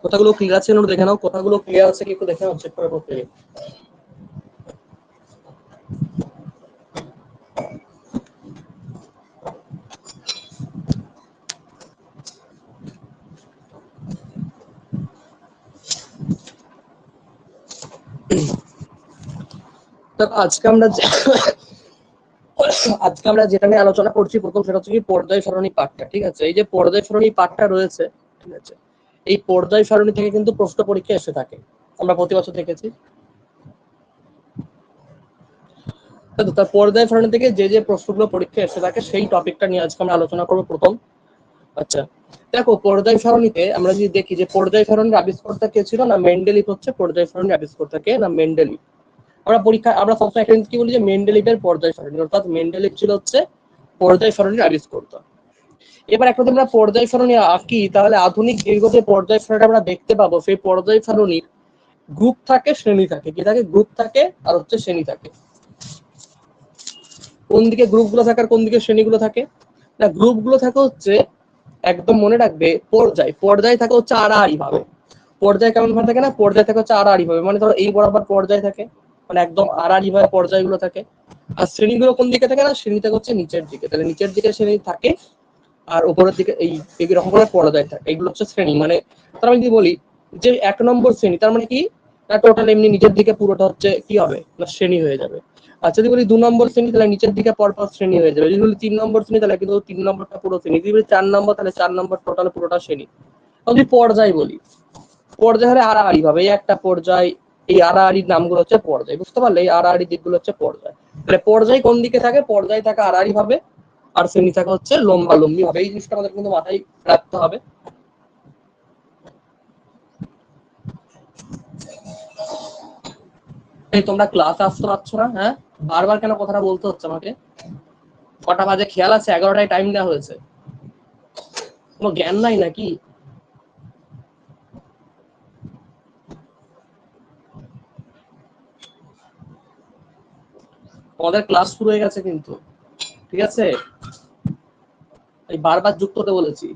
কথাগুলো ক্লিয়ার আছে একটু দেখে নাও, কথাগুলো ক্লিয়ার আছে কি একটু দেখে নাও, চেক করে প্রত্যেকে। আজকে আমরা যেটা নিয়ে আলোচনা করছি প্রথম, সেটা হচ্ছে কি পর্যায় সারণী পাঠটা। ঠিক আছে, এই যে পর্যায় সারণী পাঠটা রয়েছে, ঠিক আছে, এই পর্যায় সারণী থেকে কিন্তু প্রশ্ন পরীক্ষা এসে থাকে, আমরা প্রতি বছর দেখেছি। তার পর্যায় সারণী থেকে যে যে প্রশ্নগুলো পরীক্ষা এসে থাকে সেই টপিকটা নিয়ে আজকে আমরা আলোচনা করবো প্রথম। আচ্ছা, দেখো পর্যায় সারণীতে আমরা যদি দেখি যে পর্যায় সারণীর আবিষ্কর্তা কে ছিল, না মেন্ডেলিভ হচ্ছে পর্যায় সারণীর আবিষ্কর্তা কে, না মেন্ডেলিভ। আমরা সবসময় একটা কি বলি যে মেন্ডেলিভের পর্যায় সারণী, অর্থাৎ মেন্ডেলিভ ছিল হচ্ছে পর্যায় সারণীর আবিষ্কর্তা। এবার একটা যদি আমরা পর্যায় সারণী আঁকি, তাহলে আধুনিক দীর্ঘ যে পর্যায় সারণী আমরা দেখতে পাবো, সেই পর্যায় সারণীর গ্রুপ থাকে, শ্রেণী থাকে। কি থাকে? গ্রুপ থাকে আর হচ্ছে শ্রেণী থাকে। কোন দিকে গ্রুপগুলো থাকে আর কোন দিকে শ্রেণীগুলো থাকে? না, গ্রুপগুলো থাকে হচ্ছে, একদম মনে রাখবে, পর্যায় থাকে হচ্ছে আড়াআড়ি ভাবে। পর্যায় কেমন ভাবে থাকে? না, পর্যায় থাকে হচ্ছে আড়াআড়ি ভাবে, মানে ধরো এই বরাবর পর্যায় থাকে, মানে একদম আড়াআড়ি ভাবে পর্যায়গুলো থাকে। আর শ্রেণীগুলো কোন দিকে থাকে? না, শ্রেণী থাকে হচ্ছে নিচের দিকে। তাহলে নিচের দিকে শ্রেণী থাকে আর উপরের দিকে এই রকম করে পর্যায় থাকে। এগুলো হচ্ছে শ্রেণী। মানে তার আমি যদি বলি যে 1 নম্বর শ্রেণী, তার মানে কি, না টোটাল এমনি নিচের দিকে পুরোটা হচ্ছে কি হবে, না শ্রেণী হয়ে যাবে। আর যদি বলি 2 নম্বর শ্রেণী, তাহলে নিচের দিকে পরপর শ্রেণী হয়ে যাবে। যদি বলি 3 নম্বর শ্রেণী, তাহলে কিন্তু 3 নম্বরটা পুরো শ্রেণী। যদি বলি 4 নম্বর, তাহলে 4 নম্বর টোটাল পুরোটা শ্রেণী। যদি পর্যায় বলি, পর্যায় হলে আড়াআড়ি ভাবে, এই একটা পর্যায়, এই আড়াআড়ির নামগুলো হচ্ছে পর্যায়। বুঝতে পারলে? এই আড়াআড়ি দিকগুলো হচ্ছে পর্যায়। তাহলে পর্যায় কোন দিকে থাকে? পর্যায় থাকে আড়াআড়ি ভাবে আর শ্রেণী থাকে হচ্ছে লম্বা লম্বি ভাবে। এই জিনিসটা আমাদের কিন্তু মাথায় রাখতে হবে। এই তোমরা ক্লাসে আসতে পারছো না? হ্যাঁ, বারবার কেন কথাটা বলতে হচ্ছে আমাকে? কটা বাজে খেয়াল আছে? 11টায় টাইম দেওয়া হয়েছে। কোনো জ্ঞান নাই নাকি? আমাদের ক্লাস শুরু হয়ে গেছে কিন্তু, ঠিক আছে? এই বারবার যুক্ত হতে বলেছি।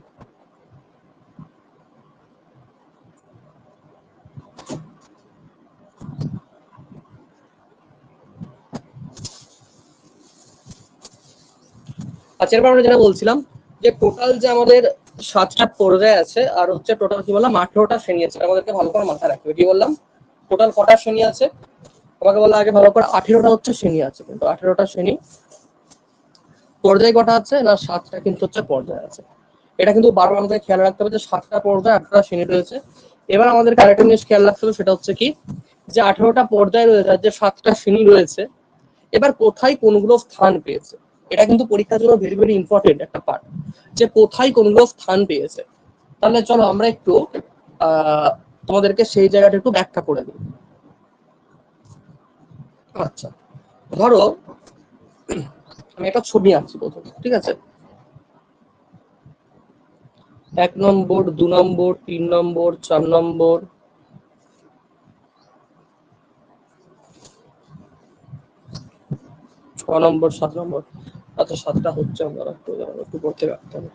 আচ্ছা, এরপর আমরা যেটা বলছিলাম যে টোটাল যে আমাদের 7টা পর্যায় আছে আর হচ্ছে টোটাল কি বললাম 18টা শ্রেণী আছে। আমাদেরকে ভালো করে মাথায় রাখতে হবে। কি বললাম? টোটাল কটা শ্রেণী আছে? তোমাকে বললাম আগে ভালো করে, 18টা হচ্ছে শ্রেণী আছে। কিন্তু 18টা শ্রেণী। পর্যায় কটা আছে? না 7টা কিন্তু হচ্ছে পর্যায় আছে। এটা কিন্তু বারবার আমাদের খেয়াল রাখতে হবে যে 7টা পর্যায় 8টা শ্রেণী রয়েছে। এবার আমাদের আরেকটা জিনিস খেয়াল রাখতে হবে, সেটা হচ্ছে কি, যে 18টা পর্যায় রয়েছে আর যে 7টা শ্রেণী রয়েছে, এবার কোথায় কোনগুলো স্থান পেয়েছে, এটা কিন্তু পরীক্ষার জন্য ভেরি ভেরি ইম্পর্টেন্ট একটা পার্ট, যে কোথায় কোনগুলো স্থান পেয়েছে। তাহলে চলো আমরা একটু তোমাদেরকে সেই জায়গাটা একটু ব্যাখ্যা করে দিই। আচ্ছা, ধরো আমি একটা ছবি আঁকছি প্রথমে, ঠিক আছে? 1 নম্বর, 2 নম্বর, 3 নম্বর, 4 নম্বর, 6 নম্বর, 7 নম্বর। আচ্ছা, 7টা হচ্ছে, আমরা একটু পড়তে রাখতে হবে।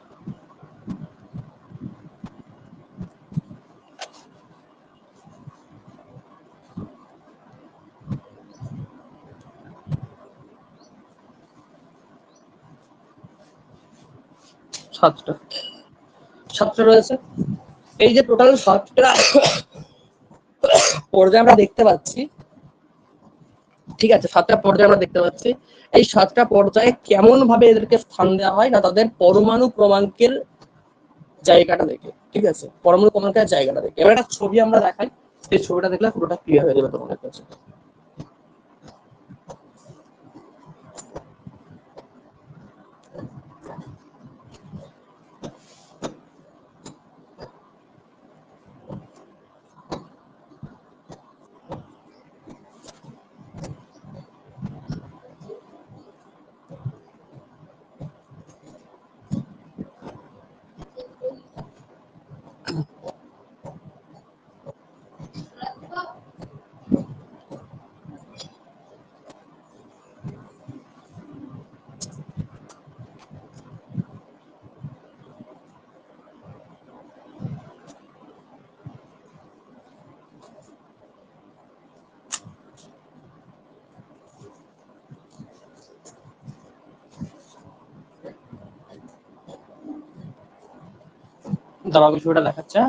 সাতটা রয়েছে। এই যে টোটাল 7টা পর্যায়ে আমরা দেখতে পাচ্ছি, ঠিক আছে? 7টা পর্যায়ে আমরা দেখতে পাচ্ছি। এই 7টা পর্যায়ে কেমন ভাবে এদেরকে স্থান দেওয়া হয়, না তাদের পরমাণু ক্রমাঙ্কের জায়গাটা দেখে, ঠিক আছে? পরমাণু ক্রমাঙ্কের জায়গাটা দেখে। এবার একটা ছবি আমরা দেখাই, এই ছবিটা দেখলে পুরোটা ক্লিয়ার হয়ে যাবে তোমাদের কাছে। দাঁড়াও বিষয়টা দেখাচ্ছে।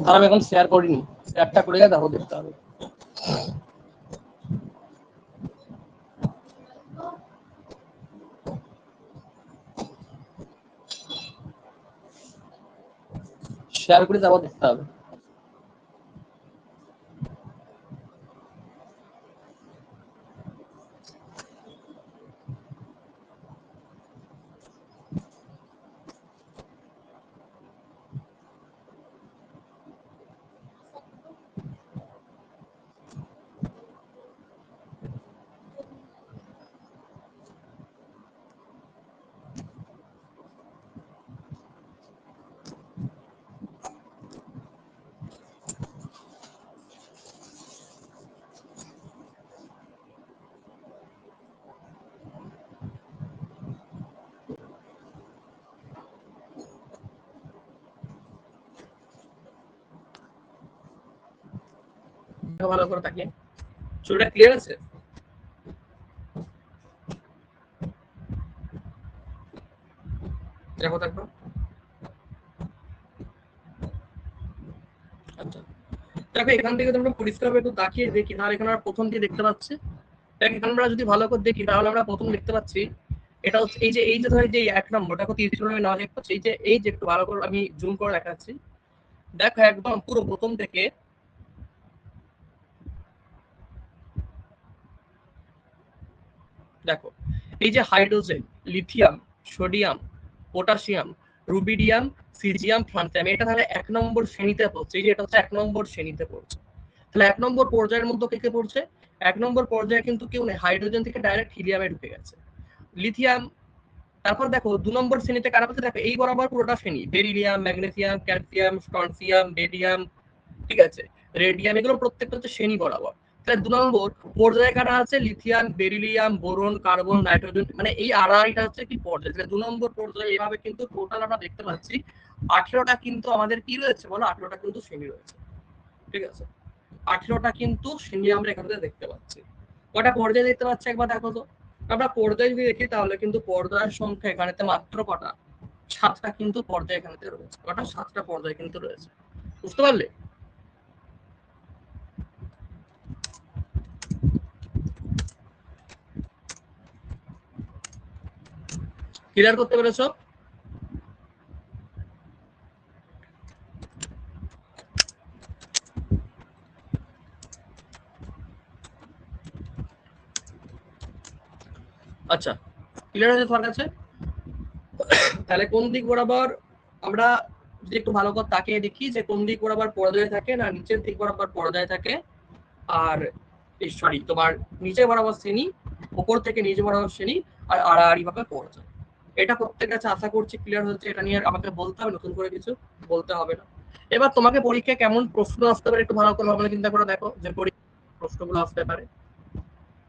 হ্যাঁ, আমি এখন শেয়ার করিনি, শেয়ারটা করে দেখো, দেখতে হবে। শেয়ার করে যাবো, দেখতে হবে। ভালো করে তাকিয়ে ছবিটা ক্লিয়ার আছে? দেখো দেখো। আচ্ছা দেখো, এখান থেকে তোমরা পরিষ্কারভাবে একটু তাকিয়ে দেখি, তাহলে এখানে আমরা প্রথম দিয়ে দেখতে পাচ্ছি। এখানে আমরা যদি ভালো করে দেখি তাহলে আমরা প্রথম দেখতে পাচ্ছি এটা হচ্ছে এই যে ধরে যে 1 নম্বরটা কত 30 কিলোমিটার নেওয়া দেখতে পাচ্ছি। এই যে একটু ভালো করে আমি জুম করে দেখাচ্ছি, দেখো একদম পুরো প্রথম থেকে দেখো এই যে hydrogen, lithium, sodium, potassium, rubidium, caesium, francium, এটা তাহলে 1 নম্বর শ্রেণীতে পড়ছে। এই যে এটা হচ্ছে 1 নম্বর শ্রেণীতে পড়ছে। তাহলে 1 নম্বর পর্যায়ের মধ্যে কে কে পড়ছে? 1 নম্বর পর্যায়ে কিন্তু কেউ নেই, হাইড্রোজেন থেকে ডাইরেক্ট হিলিয়ামে ঢুকে গেছে। লিথিয়াম, তারপর দেখো 2 নম্বর শ্রেণীতে কারা পড়ছে, দেখো এই বরাবর পুরোটা শ্রেণী, beryllium, magnesium, calcium, strontium, barium, ঠিক আছে, রেডিয়াম, এগুলো প্রত্যেকটা হচ্ছে শ্রেণী বরাবর। তাহলে 2 নম্বর পর্যায়ে কারা আছে? Lithium, beryllium, boron, carbon, nitrogen, মানে এই আড়াইটা হচ্ছে কি পর্যায়। তাহলে 2 নম্বর পর্যায়ে এভাবে কিন্তু টোটাল আমরা দেখতে পাচ্ছি 18টা কিন্তু আমাদের কি রয়েছে বলো, 18টা কিন্তু শ্রেণী রয়েছে। ঠিক আছে, 18টা কিন্তু শ্রেণী আমরা এখান থেকে দেখতে পাচ্ছি। কটা পর্যায়ে দেখতে পাচ্ছি একবার দেখো তো। আমরা পর্যায়ে যদি দেখি তাহলে কিন্তু পর্যায়ের সংখ্যা এখানেতে মাত্র কটা? 7টা কিন্তু পর্যায়ে এখানেতে রয়েছে। কটা? 7টা পর্যায়ে কিন্তু রয়েছে। বুঝতে পারলে? ক্লিয়ার করতে পেরেছো? আচ্ছা, ক্লিয়ার আছে তোমার কাছে? তাহলে কোন দিক বরাবর আমরা যদি একটু ভালো করে তাকিয়ে দেখি যে কোন দিক বরাবর পর্যায়ে থাকে, না নিচের দিক বরাবর পর্যায়ে থাকে, আর সরি তোমার নিচে বরাবর শ্রেণী, উপর থেকে নিচে বরাবর শ্রেণী, আর আড়াআড়ি ভাবে পর্যায়। এটা প্রত্যেক কাছে আশা করছি ক্লিয়ার হচ্ছে। এটা নিয়ে আমাকে বলতে হবে নতুন করে কিছু? বলতে হবে না। এবার তোমাকে পরীক্ষায় কেমন প্রশ্ন আসতে পারে একটু ভালো করে ভাবনা চিন্তা করে দেখো, যে প্রশ্নগুলো আসতে পারে।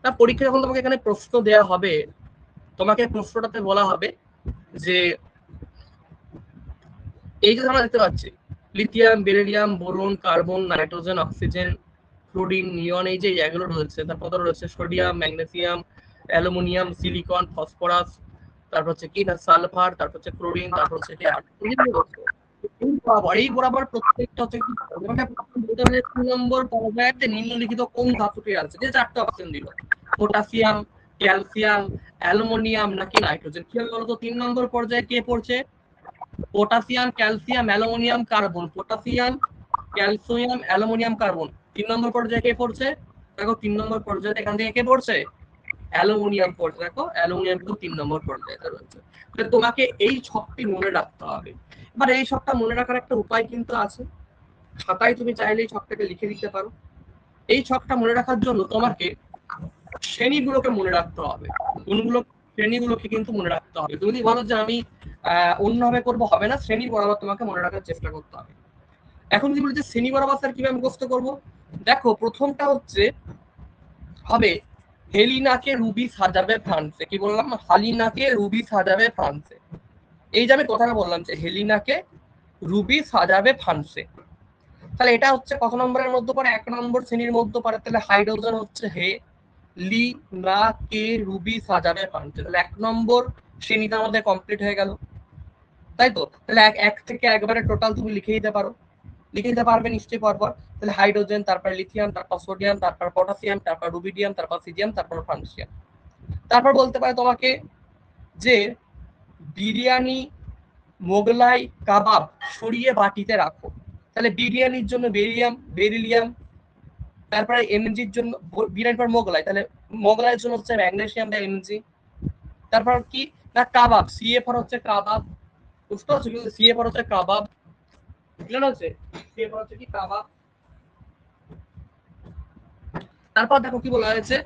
না, পরীক্ষা যখন তোমাকে এখানে প্রশ্ন দেওয়া হবে, তোমাকে প্রশ্নটাতে বলা হবে যে এই যে আমরা দেখতে পাচ্ছি lithium, beryllium, boron, carbon, nitrogen, oxygen, fluorine, neon, এই যে এগুলো রয়েছে, তারপর রয়েছে sodium, magnesium, aluminium, silicon, phosphorus, তারপর হচ্ছে কি না সালফার, তারপর হচ্ছে ক্লোরিন, তারপর হচ্ছে এই বরাবর প্রত্যেকটা হচ্ছে 2 নম্বর পর্যায়ে নিম্নলিখিত কোন ধাতুটি আছে, যে 4টা অপশন দিল, পটাশিয়াম, ক্যালসিয়াম, অ্যালুমিনিয়াম নাকি নাইট্রোজেন। কি হবে বলতো? 3 নম্বর পর্যায়ে কে পড়ছে? Potassium, calcium, aluminium, carbon. Potassium, calcium, aluminium, carbon. 3 নম্বর পর্যায়ে কে পড়ছে? দেখো 3 নম্বর পর্যায়ে এখান থেকে কে পড়ছে? অ্যালুমিনিয়াম পড়ছে। দেখো অ্যালুমিনিয়াম কিন্তু 3 নম্বর পর্যায়ে রয়েছে। তোমাকে এই ছকটি মনে রাখতে হবে। এবার এই ছকটা মনে রাখার একটা উপায় কিন্তু আছে, খাতায় তুমি চাইলে এই ছকটাকে লিখে দিতে পারো। এই ছকটা মনে রাখার জন্য তোমাকে শ্রেণীগুলোকে মনে রাখতে হবে। কোনগুলো? শ্রেণীগুলোকে কিন্তু মনে রাখতে হবে। তুমি যদি বলো যে আমি অন্যভাবে করবো, হবে না, শ্রেণী বরাবর তোমাকে মনে রাখার চেষ্টা করতে হবে। এখন যদি বলি যে শ্রেণী বরাবর স্যার কিভাবে মুখস্থ করবো, দেখো প্রথমটা হচ্ছে হবে হেলিনাকে রুবি সাজাবে ফ্রান্সে। কি বললাম? হালিনাকে রুবি সাজাবে ফ্রান্সে। এই যে আমি কথাটা বললাম যে হেলিনাকে রুবি সাজাবে ফ্রান্সে, তাহলে এটা হচ্ছে কত নম্বরের মধ্যে পড়ে? 1 নম্বর শ্রেণীর মধ্যে পড়ে। তাহলে হাইড্রোজেন হচ্ছে হে লি না কে রুবি সাজাবে ফ্রান্সে। তাহলে 1 নম্বর শ্রেণীটা আমাদের কমপ্লিট হয়ে গেল, তাই তো? তাহলে এক থেকে একবারে টোটাল তুমি লিখে দিতে পারো, লিখে দিতে পারবে নিশ্চয়ই পরপর। তাহলে হাইড্রোজেন, তারপর লিথিয়াম, তারপর সোডিয়াম, তারপর পটাশিয়াম, তারপর রুবিডিয়াম, তারপর সিজিয়াম, তারপর ফ্রান্সিয়াম। তারপর বলতে পারে তোমাকে যে বিরিয়ানি মোগলাই কাবাব সরিয়ে বাটিতে রাখো। তাহলে বিরিয়ানির জন্য বেরিলিয়াম, তারপরে এমজির জন্য বিরিয়ানির পর মোগলাই, তাহলে মোগলাইয়ের জন্য হচ্ছে ম্যাগনেসিয়াম বা এমজি। তারপর কি না কাবাব, সিএ ফর হচ্ছে কাবাব, বুঝতে পারছো? কিন্তু সিএ ফর হচ্ছে কাবাব, বুঝলেন হচ্ছে সিএ ফর হচ্ছে কি কাবাব। তারপর দেখো কি বলা হয়েছে,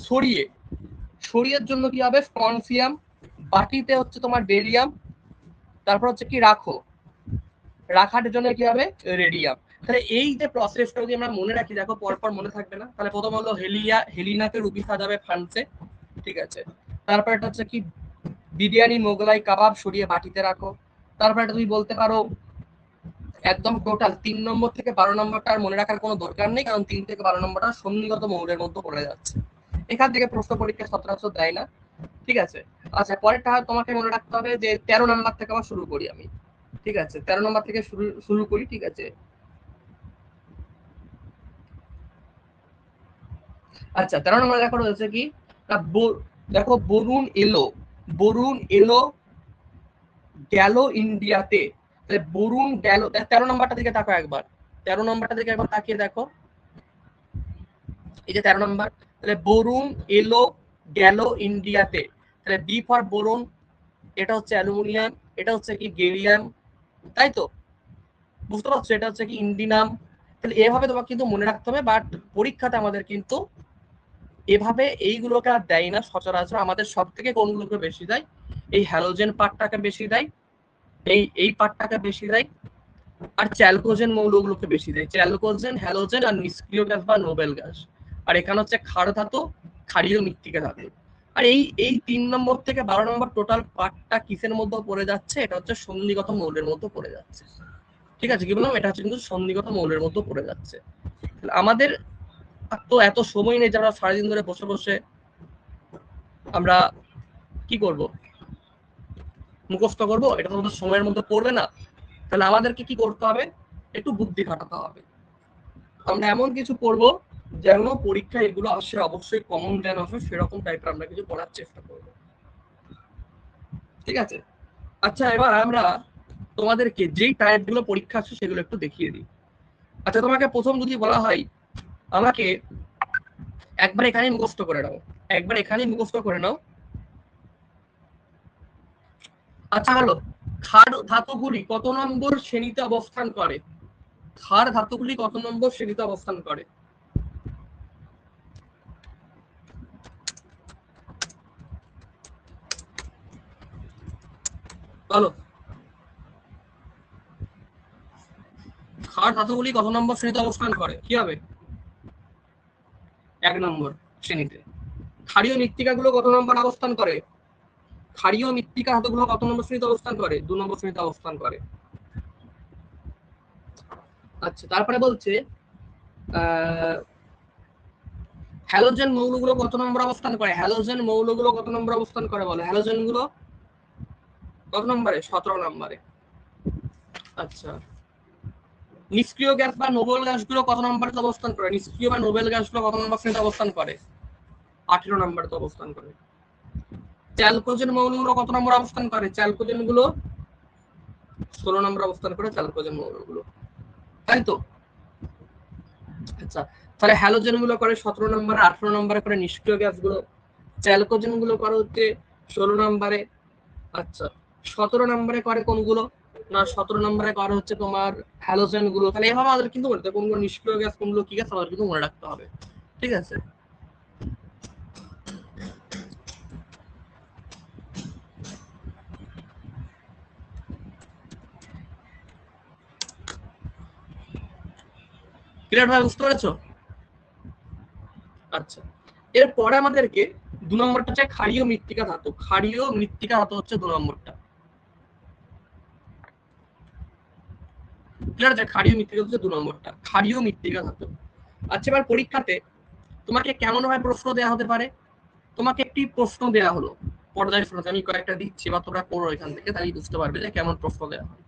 সরিয়ে, সরিয়ের জন্য কি হবে? স্ট্রনসিয়াম, বাটিতে হচ্ছে তোমার বেরিয়াম, তারপর হচ্ছে কি রাখো, রাখার জন্য কি হবে? রেডিয়াম। তাহলে এই যে প্রসেসটা যদি আমরা মনে রাখি, দেখো পরপর মনে থাকবে না। তাহলে প্রথম হলো হেলিনাকে রুবি সাজাবে ফ্রান্সে, ঠিক আছে। তারপর এটা হচ্ছে কি বিরিয়ানি মোগলাই কাবাব সরিয়ে বাটিতে রাখো। তারপর এটা তুমি বলতে পারো একদম টোটাল 3 নম্বর থেকে 12 নম্বরটা আর মনে রাখার কোনো দরকার নেই, কারণ 3 থেকে 12 নম্বরটা সন্নিগত মৌলের মধ্যে পড়ে যাচ্ছে। এখান থেকে প্রশ্ন পরীক্ষা সচরাচর দেয় না, ঠিক আছে। আচ্ছা, পরেরটা তোমাকে মনে রাখতে হবে যে 13 নম্বর থেকে আবার শুরু করি আমি, ঠিক আছে। 13 নম্বর থেকে শুরু করি, ঠিক আছে। আচ্ছা, 13 নম্বর দেখো রয়েছে কি, দেখো বরুণ এলো, বরুণ এলো গেল ইন্ডিয়াতে। তাহলে বরুণ গেল, 13 নম্বরটা দিকে তাকাও একবার, 13 নম্বরটা দিকে একবার তাকিয়ে দেখো, এই যে 13 নম্বর। তাহলে বরুণ এলো গেল ইন্ডিয়াতে, তাহলে বি ফর বোরন, এটা হচ্ছে অ্যালুমিনিয়াম, এটা হচ্ছে কি গেলিয়াম, তাই তো? বুঝতে পারছো? এটা হচ্ছে কি ইন্ডিনাম। তাহলে এভাবে তোমাকে কিন্তু মনে রাখতে হবে, বাট পরীক্ষাতে আমাদের কিন্তু এভাবে এইগুলোকে আর দেয় না সচরাচর। আমাদের সব থেকে কোনগুলোকে বেশি দেয়? এই হ্যালোজেন পার্টটাকে বেশি দেয়, এই পার্টটাকে বেশি দেয়, আর চ্যালকোজেন মৌলগুলোকে বেশি দেয়। চ্যালকোজেন, হ্যালোজেন আর নিষ্ক্রিয় গ্যাস বা নোবেল গ্যাস। আর এখানে হচ্ছে ক্ষার ধাতু, ক্ষারীয় মৃত্তিকা ধাতু। আর এই 3 নম্বর থেকে 12 নম্বর টোটাল পার্টটা কিসের মধ্যে পড়ে যাচ্ছে? এটা হচ্ছে সন্নিগত মৌলের মধ্যে পড়ে যাচ্ছে, ঠিক আছে। কি বললাম? এটা হচ্ছে কিন্তু সন্নিগত মৌলের মধ্যে পড়ে যাচ্ছে। আমাদের তো এত সময় নেই যে আমরা সারাদিন ধরে বসে বসে আমরা কি করব, মুখস্থ করব, এটা তো আমাদের সময়ের মধ্যে পড়বে না। তাহলে আমাদেরকে কি করতে হবে? একটু বুদ্ধি খাটাতে হবে। আমরা এমন কিছু পড়বো যেন পরীক্ষা এগুলো আসে, অবশ্যই কমন জ্ঞান আসে, সেরকম টাইপের আমরা কিছু পড়ার চেষ্টা করব, ঠিক আছে। আচ্ছা, এবার আমরা তোমাদেরকে যেই টাইপগুলো পরীক্ষা আছে সেগুলো একটু দেখিয়ে দিই। আচ্ছা, তোমাকে প্রথম যদি বলা হয় আমাকে একবার এখানে মুখস্থ করে নাও, একবার এখানে মুখস্থ করে নাও। আচ্ছা হলো, ক্ষার ধাতুগুলি কত নম্বর শ্রেণীতে অবস্থান করে? ক্ষার ধাতুগুলি কত নম্বর শ্রেণীতে অবস্থান করে? বলো, ক্ষার ধাতুগুলি কত নম্বর শ্রেণীতে অবস্থান করে? কি হবে? 1 নম্বর শ্রেণীতে। ক্ষারীয় মৃত্তিকাগুলো কত নম্বর অবস্থান করে? ক্ষারীয় মৃত্তিকা ধাতুগুলো কত নম্বর শ্রেণীতে অবস্থান করে? 2 নম্বর শ্রেণীতে অবস্থান করে। আচ্ছা, তারপরে বলছে হ্যালোজেন মৌলগুলো কত নম্বর অবস্থান করে? হ্যালোজেন মৌলগুলো কত নম্বর অবস্থান করে বলো? হ্যালোজেন গুলো কত নম্বরে? 17 নম্বরে। আচ্ছা, নিষ্ক্রিয় গ্যাস বা নোবেল গ্যাসগুলো কত নম্বরে অবস্থান করে? নিষ্ক্রিয় বা নোবেল গ্যাসগুলো কত নম্বর শ্রেণীতে অবস্থান করে? 18 নম্বরে অবস্থান করে। চ্যালকোজেন মৌলগুলো কত নম্বর অবস্থান করে? চ্যালকোজেন গুলো 16 নম্বর অবস্থান করে চ্যালকোজেন মৌলগুলো, তাই তো? আচ্ছা, তাহলে হ্যালোজেন গুলো করে 17 নম্বরে, 18 নম্বরে করে নিষ্ক্রিয় গ্যাস গুলো, চ্যালকোজেন গুলো করে হচ্ছে 16 নম্বরে। আচ্ছা, 17 নম্বরে করে কোনগুলো? না, 17 নম্বরে করে হচ্ছে তোমার হ্যালোজেন গুলো। তাহলে এভাবে আমাদের কিন্তু বলতে হবে কোনগুলো নিষ্ক্রিয় গ্যাস, কোনগুলো কি গ্যাস, আমাদের কিন্তু মনে রাখতে হবে, ঠিক আছে। ক্লিয়ার ভাবে বুঝতে পেরেছো? আচ্ছা, এরপরে আমাদেরকে 2 নম্বরটা হচ্ছে ক্ষারীয় মৃত্তিকা ধাতু। ক্ষারীয় মৃত্তিকা ধাতু হচ্ছে 2 নম্বরটা। ক্লিয়ার আছে? ক্ষারীয় মৃত্তিকা হচ্ছে 2 নম্বরটা, ক্ষারীয় মৃত্তিকা ধাতু। আচ্ছা, এবার পরীক্ষাতে তোমাকে কেমন ভাবে প্রশ্ন দেওয়া হতে পারে? তোমাকে একটি প্রশ্ন দেওয়া হলো, পর্যায় সারণী আমি কয়েকটা দিচ্ছি বা তোমরা পড়ো এখান থেকে, তাহলেই বুঝতে পারবে যে কেমন প্রশ্ন দেওয়া হয়।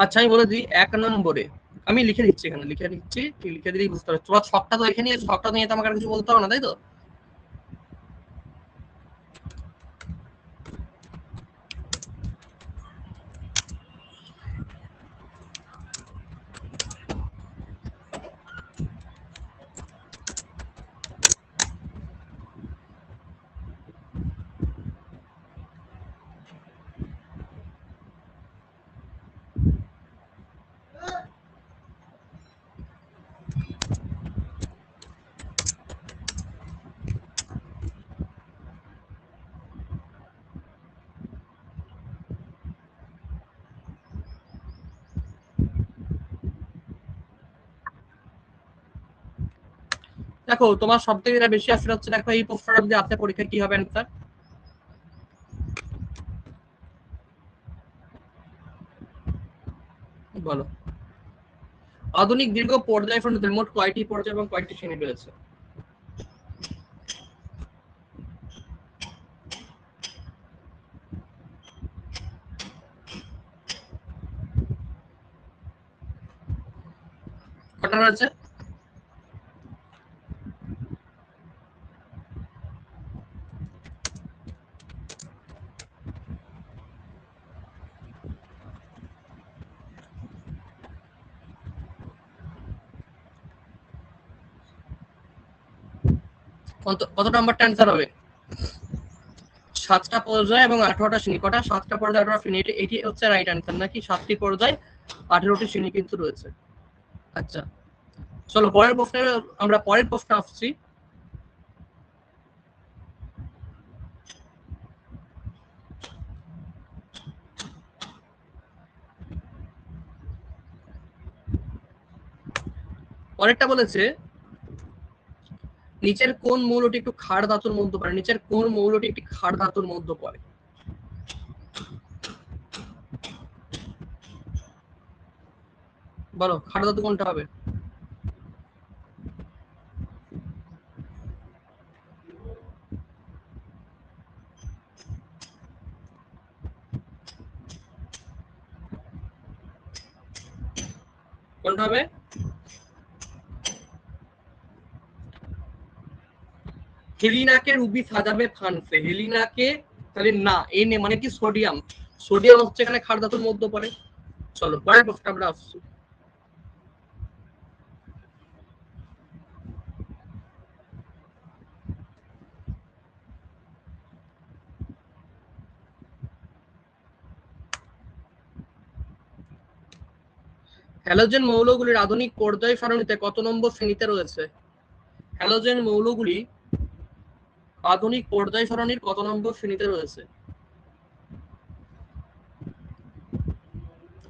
আচ্ছা, আমি বলে দিই 1 নম্বরে, আমি লিখে দিচ্ছি, এখানে লিখে দিচ্ছি, লিখে দিলেই বুঝতে পারছো। তোমার ছকটা তো এখানে, ছকটা নিয়ে তো আমাকে কিছু বলতে হবে না, তাই তো? দেখো, তোমার সব থেকে যেটা বেশি আসলে হচ্ছে, দেখো এই প্রশ্নটা যদি আসে পরীক্ষায় কি হবে অ্যান্সার? বলো। আধুনিক দীর্ঘ পর্যায় সারণীতে মোট কয়টি পর্যায় এবং কয়টি শ্রেণী রয়েছে? কটা রয়েছে? কত নাম্বারটা অ্যান্সার হবে? 7টা পর্যায় এবং 18টা শ্রেণী। কটা? 7টা পর্যায় 18টা শ্রেণী, এটি হচ্ছে রাইট অ্যান্সার নাকি? 7টি পর্যায় 18টি শ্রেণী কিন্তু রয়েছে। আচ্ছা, চলো পরের প্রশ্নে আমরা পরের প্রশ্নে আসছি। পরেরটা বলেছে নিচের কোন মৌলটি একটু ক্ষার ধাতুর মধ্যে পড়ে? নিচের কোন মৌলটি একটি ক্ষার ধাতুর মধ্যে পড়ে? বলো, ক্ষার ধাতু কোনটা হবে? কোনটা হবে? হেলিনাকে রুবি সাজাবে ফ্রান্সে। হেলিনাকে, তাহলে না, এনে মানে কি? সোডিয়াম। সোডিয়াম হচ্ছে এখানে ক্ষার ধাতুর মধ্যে পড়ে। চলো পরের প্রশ্নে আমরা আসছি। হ্যালোজেন মৌলগুলির আধুনিক পর্যায় সারণীতে কত নম্বর শ্রেণীতে রয়েছে? হ্যালোজেন মৌলগুলি আধুনিক পর্যায় সারণীর কত নম্বর শ্রেণীতে রয়েছে?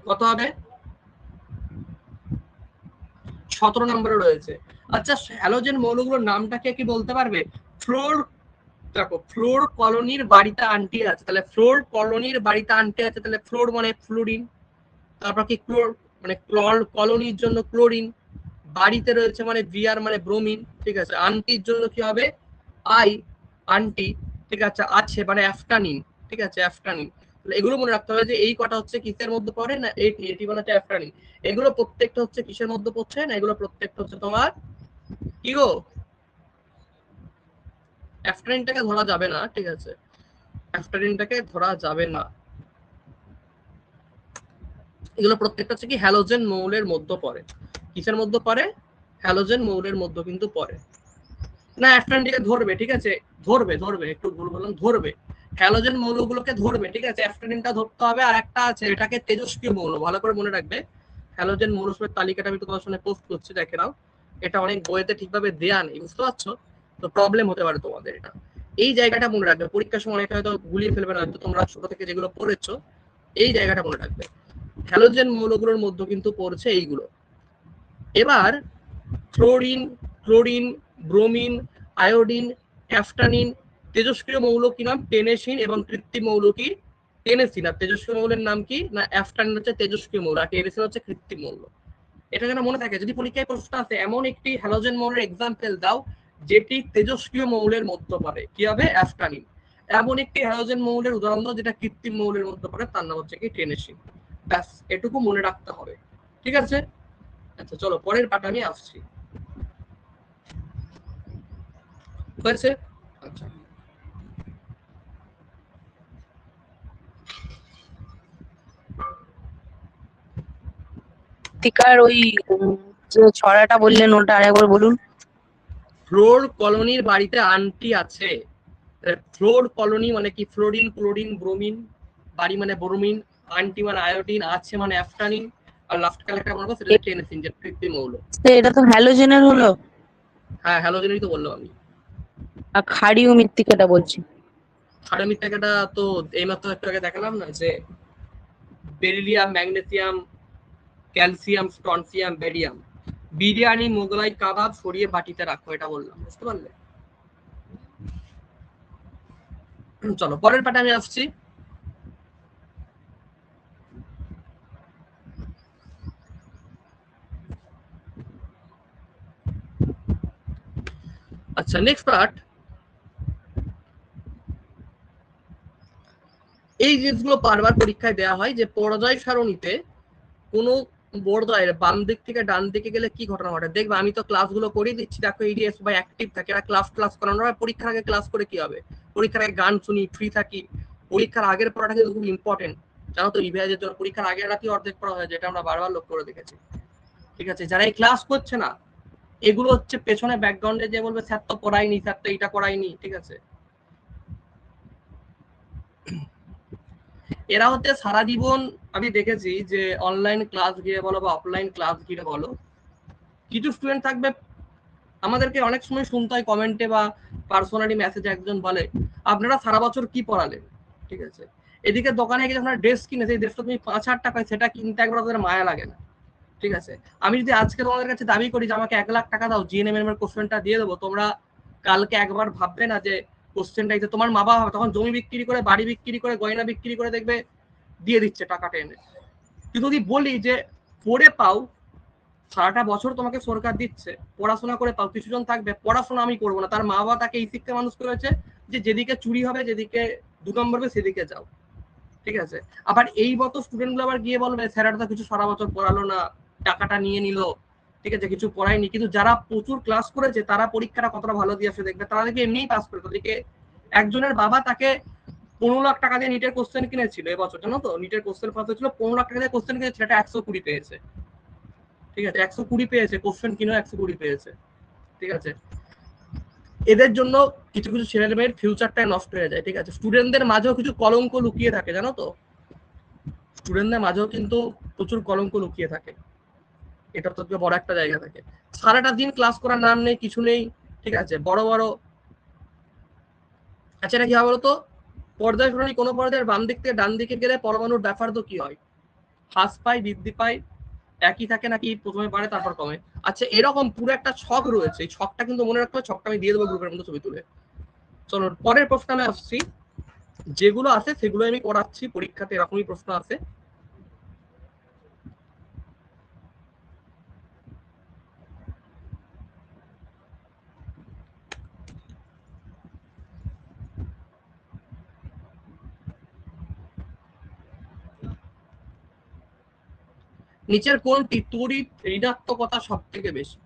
কত হবে? 17 নম্বরে রয়েছে। আচ্ছা, হ্যালোজেন মৌলগুলোর নামটাকে কি বলতে পারবে? ফ্লোর, দেখো ফ্লোর কলোনির বাড়িতে আন্টি আছে, তাহলে ফ্লোর কলোনির বাড়িতে আন্টি আছে, তাহলে ফ্লোর মানে ফ্লোরিন। তারপর কি ক্লোর মানে কলোনির জন্য ক্লোরিন, বাড়িতে রয়েছে মানে বিআর মানে ব্রোমিন, ঠিক আছে। আন্টির জন্য কি হবে? আই, আন্টি, ঠিক আছে, আছে মানে অ্যাফটানিন, ঠিক আছে, অ্যাফটানিন। এগুলো মনে রাখতে হবে যে এই কটা হচ্ছে কিসের মধ্যে পড়ে না, এটি এটি মানে হচ্ছে অ্যাফটানিন। এগুলো প্রত্যেকটা হচ্ছে কিসের মধ্যে পড়ছে না, এগুলো প্রত্যেকটা হচ্ছে তোমার কি গো, অ্যাফটানিনটাকে ধরা যাবে না, ঠিক আছে, অ্যাফটানিনটাকে ধরা যাবে না। এগুলো প্রত্যেকটা হচ্ছে কি হ্যালোজেন মৌলের মধ্যে পড়ে। কিসের মধ্যে পড়ে? হ্যালোজেন মৌলের মধ্যে কিন্তু পড়ে না। অ্যাফটানিনটাকে ধরবে, ঠিক আছে, ধরবে, ধরবে, একটু ভুল বললাম, ধরবে। হ্যালোজেন মৌলগুলোকে ধরবে, ঠিক আছে, অ্যাফটানিনটা ধরতে হবে। আর একটা আছে, এটাকে তেজস্ক্রিয় মৌল, ভালো করে মনে রাখবে। হ্যালোজেন মৌলসমূহের তালিকাটা আমি তোমার সামনে পোস্ট করছি, দেখে নাও। এটা অনেক বইয়েতে ঠিকভাবে দেয়া নেই, বুঝতে পারছো? তো প্রবলেম হতে পারে তোমাদের এটা। এই জায়গাটা মনে রাখবে, পরীক্ষার সময় অনেকটা হয়তো গুলিয়ে ফেলবে না, হয়তো তোমরা ছোট থেকে যেগুলো পড়েছো এই জায়গাটা মনে রাখবে। হ্যালোজেন মৌলগুলোর মধ্যে কিন্তু পড়ছে এইগুলো। এবার ফ্লোরিন, ক্লোরিন, ব্রোমিন, আয়োডিন, অ্যাফটানিন, তেজস্ক্রিয় মৌল কি নাম? টেনেসিন। এবং কৃত্রিম মৌল কি? টেনেসিন। আর তেজস্ক্রিয় মৌলের নাম কি না? অ্যাফটানিন হচ্ছে তেজস্ক্রিয় মৌল, আর টেনেসিন হচ্ছে কৃত্রিম মৌল। এটা যেন মনে থাকে, যদি পরীক্ষায় প্রশ্ন আছে এমন একটি হ্যালোজেন মৌলের এক্সাম্পল দাও যেটি তেজস্ক্রিয় মৌলের মধ্যে পড়ে, কি হবে? অ্যাফটানিন। এমন একটি হ্যালোজেন মৌলের উদাহরণ দাও যেটা কৃত্রিম মৌলের মধ্যে পড়ে, তার নাম হচ্ছে কি? টেনেসিন। ব্যাস, এটুকু মনে রাখতে হবে, ঠিক আছে? আচ্ছা চলো পরের পার্ট আমি আসছি, হয়েছে? আচ্ছা মৃত্তিকার ওই যে ছড়াটা বললেন ওটা আরেকবার বলুন। ফ্লোর কলোনির বাড়িতে আন্টি আছে। ফ্লোর কলোনি মানে কি? Fluorine, chlorine, bromine. বাড়ি মানে ব্রোমিন। আন্টি মানে আয়োডিন। আছে মানে অ্যাফটানিন। আর লাস্ট কালেক্টর বলবো সেটা হচ্ছে টেনেসিন, যে কৃত্রিম মৌল। এটা তো হ্যালোজেনের হলো। হ্যাঁ হ্যালোজেনই তো বললাম আমি। আর ক্ষারীয় মৃত্তিকাটা বলছি। ক্ষারীয় মৃত্তিকাটা তো এইমাত্র একটু আগে দেখালাম না, যে beryllium, magnesium, calcium, strontium, barium. Biryani, Mughlai কাবাব সরিয়ে বাটিতে রাখো, এটা বললাম, বুঝতে পারলে? চলো পরের পাটে আমি আসছি। আচ্ছা নেক্সট পার্ট, এই জিনিসগুলো বারবার পরীক্ষায় দেওয়া হয়, যে পর্যায় সারণীতে কোনো পর্যায়ের বাম দিক থেকে ডান দিকে গেলে কি ঘটনা ঘটে। দেখবে আমি তো ক্লাসগুলো করিয়ে দিচ্ছি, দেখো ইডিএস বা অ্যাক্টিভ থাকে, এরা ক্লাস করানো হয়। পরীক্ষার আগে ক্লাস করে কি হবে? পরীক্ষার আগে গান শুনি, ফ্রি থাকি। পরীক্ষার আগের পড়াটা কিন্তু খুব ইম্পর্টেন্ট, জানো তো? রিভাইজের জন্য পরীক্ষার আগের রাতে অর্ধেক পড়া হয়, যেটা আমরা বারবার লক্ষ্য করে দেখেছি, ঠিক আছে? যারা এই ক্লাস করছে না, এগুলো হচ্ছে পেছনে ব্যাকগ্রাউন্ডে যে বলবে স্যার তো পড়াইনি, স্যার তো এইটা করাইনি, ঠিক আছে? এরা হচ্ছে সারা জীবন, আমি দেখেছি যে অনলাইন ক্লাস গিয়ে বলো বা অফলাইন ক্লাস গিয়ে বলো, কিছু স্টুডেন্ট থাকবে, আমাদেরকে অনেক সময় শুনতে হয় কমেন্টে বা পার্সোনালি মেসেজে, একজন বলে আপনারা সারা বছর কি পড়ালেন, ঠিক আছে? এদিকে দোকানে গিয়ে যখন ড্রেস কিনে, সেই ড্রেসটা তুমি 5,000 টাকায়, সেটা কিনতে একবার তাদের মায়া লাগে না, ঠিক আছে? আমি যদি আজকে তোমাদের কাছে দাবি করি যে আমাকে 1,00,000 টাকা দাও, জিএনএম এর কোশ্চেনটা দিয়ে দেবো, তোমরা কালকে একবার ভাববে না যে কোশ্চেনটা, তোমার মা বাবা তখন জমি বিক্রি করে, বাড়ি বিক্রি করে, গয়না বিক্রি করে দেখবে দিয়ে দিচ্ছে টাকাটা এনে। কিন্তু যদি বলি যে পড়ে পাও, সারাটা বছর তোমাকে সরকার দিচ্ছে, পড়াশোনা করে পাও, কিছুজন থাকবে পড়াশোনা আমি করবো না, তার মা বাবা তাকে এই শিক্ষা মানুষ করেছে যে যেদিকে চুরি হবে, যেদিকে 2 নম্বর হবে, সেদিকে যাও, ঠিক আছে? আবার এই মতো স্টুডেন্ট গুলো আবার গিয়ে বলবে স্যারেরা তো কিছু সারা বছর পড়ালো না, টাকাটা নিয়ে নিল, ঠিক আছে, কিছু পড়ায়নি। কিন্তু যারা প্রচুর ক্লাস করেছে তারা পরীক্ষাটা কতটা ভালো দিয়ে আসে দেখবে, তারা দেখবে এমনিই পাস করে। তাদেরকে একজনের বাবা তাকে 15,00,000 টাকা দিয়ে নিটের কোশ্চেন কিনেছিল এবছর, জানো তো? নিটের কোশ্চেন পাস হয়েছিল, 15,00,000 টাকা দিয়ে কোশ্চেন কিনেছে, সেটা 120 পেয়েছে, ঠিক আছে? 120 পেয়েছে, কোশ্চেন কিনেও 120 পেয়েছে, ঠিক আছে? এদের জন্য কিছু কিছু ছেলে মেয়ের ফিউচারটাই নষ্ট হয়ে যায়, ঠিক আছে? স্টুডেন্টদের মাঝেও কিছু কলঙ্ক লুকিয়ে থাকে, জানো তো? স্টুডেন্টদের মাঝেও কিন্তু প্রচুর কলঙ্ক লুকিয়ে থাকে, এটা তো বড় একটা জায়গা থাকে। সারাটা দিন ক্লাস করার নাম নেই, কিছু নেই, ঠিক আছে? বড় বড়, আচ্ছা এটা কি হবে বলতো? পর্যায় সারণী কোনো পর্যায়ের বাম দিক থেকে ডান দিকে গেলে পরমাণুর ব্যাপার তো কি হয়? হ্রাস পায়, বৃদ্ধি পায়, একই থাকে, নাকি প্রথমে বাড়ে তারপর কমে? আচ্ছা এরকম পুরো একটা ছক রয়েছে, এই ছকটা কিন্তু মনে রাখতে হবে। ছকটা আমি দিয়ে দেবো গ্রুপের মধ্যে ছবি তুলে। চলো পরের প্রশ্ন আমি আসছি, যেগুলো আছে সেগুলো আমি করাচ্ছি, পরীক্ষাতে এরকমই প্রশ্ন আছে। নিচের কোনটি তড়িৎ ঋণাত্মকতা সব থেকে বেশি?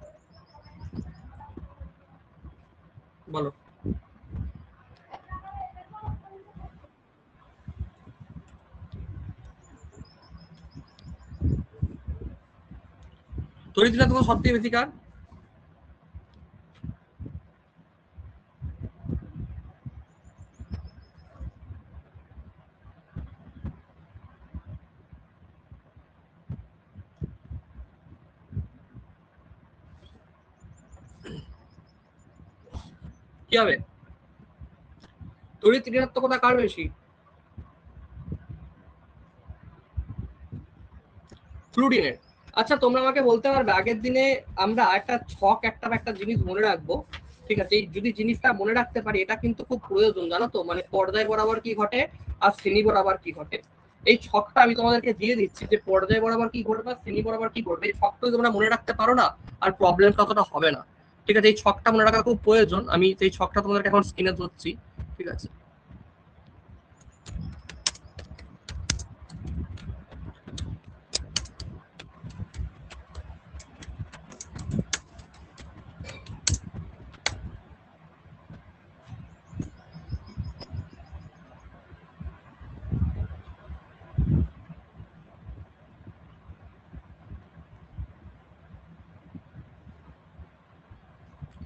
বলো। তড়িৎ ঋণাত্মকতা সব থেকে বেশি কার? কি হবে? তড়িৎ ঋণাত্মকতা কার বেশি? ফ্লুডিনের। আচ্ছা তোমরা আমাকে বলতে পারবে আগের দিনে আমরা একটা ছক একটা জিনিস মনে রাখবো, ঠিক আছে? এই যদি জিনিসটা মনে রাখতে পারি এটা কিন্তু খুব প্রয়োজন, জানো তো, মানে পর্যায় বরাবর কি ঘটে আর শ্রেণী বরাবর কি ঘটে। এই ছকটা আমি তোমাদেরকে দিয়ে দিচ্ছি যে পর্যায় বরাবর কি ঘটবে আর শ্রেণী বরাবর কি ঘটবে। এই ছকটা তোমরা মনে রাখতে পারো না আর প্রবলেম কতটা হবে না, ঠিক আছে? এই ছকটা মনে রাখা খুব প্রয়োজন। আমি এই ছকটা তোমাদেরকে এখন স্ক্রিনে ধরছি, ঠিক আছে?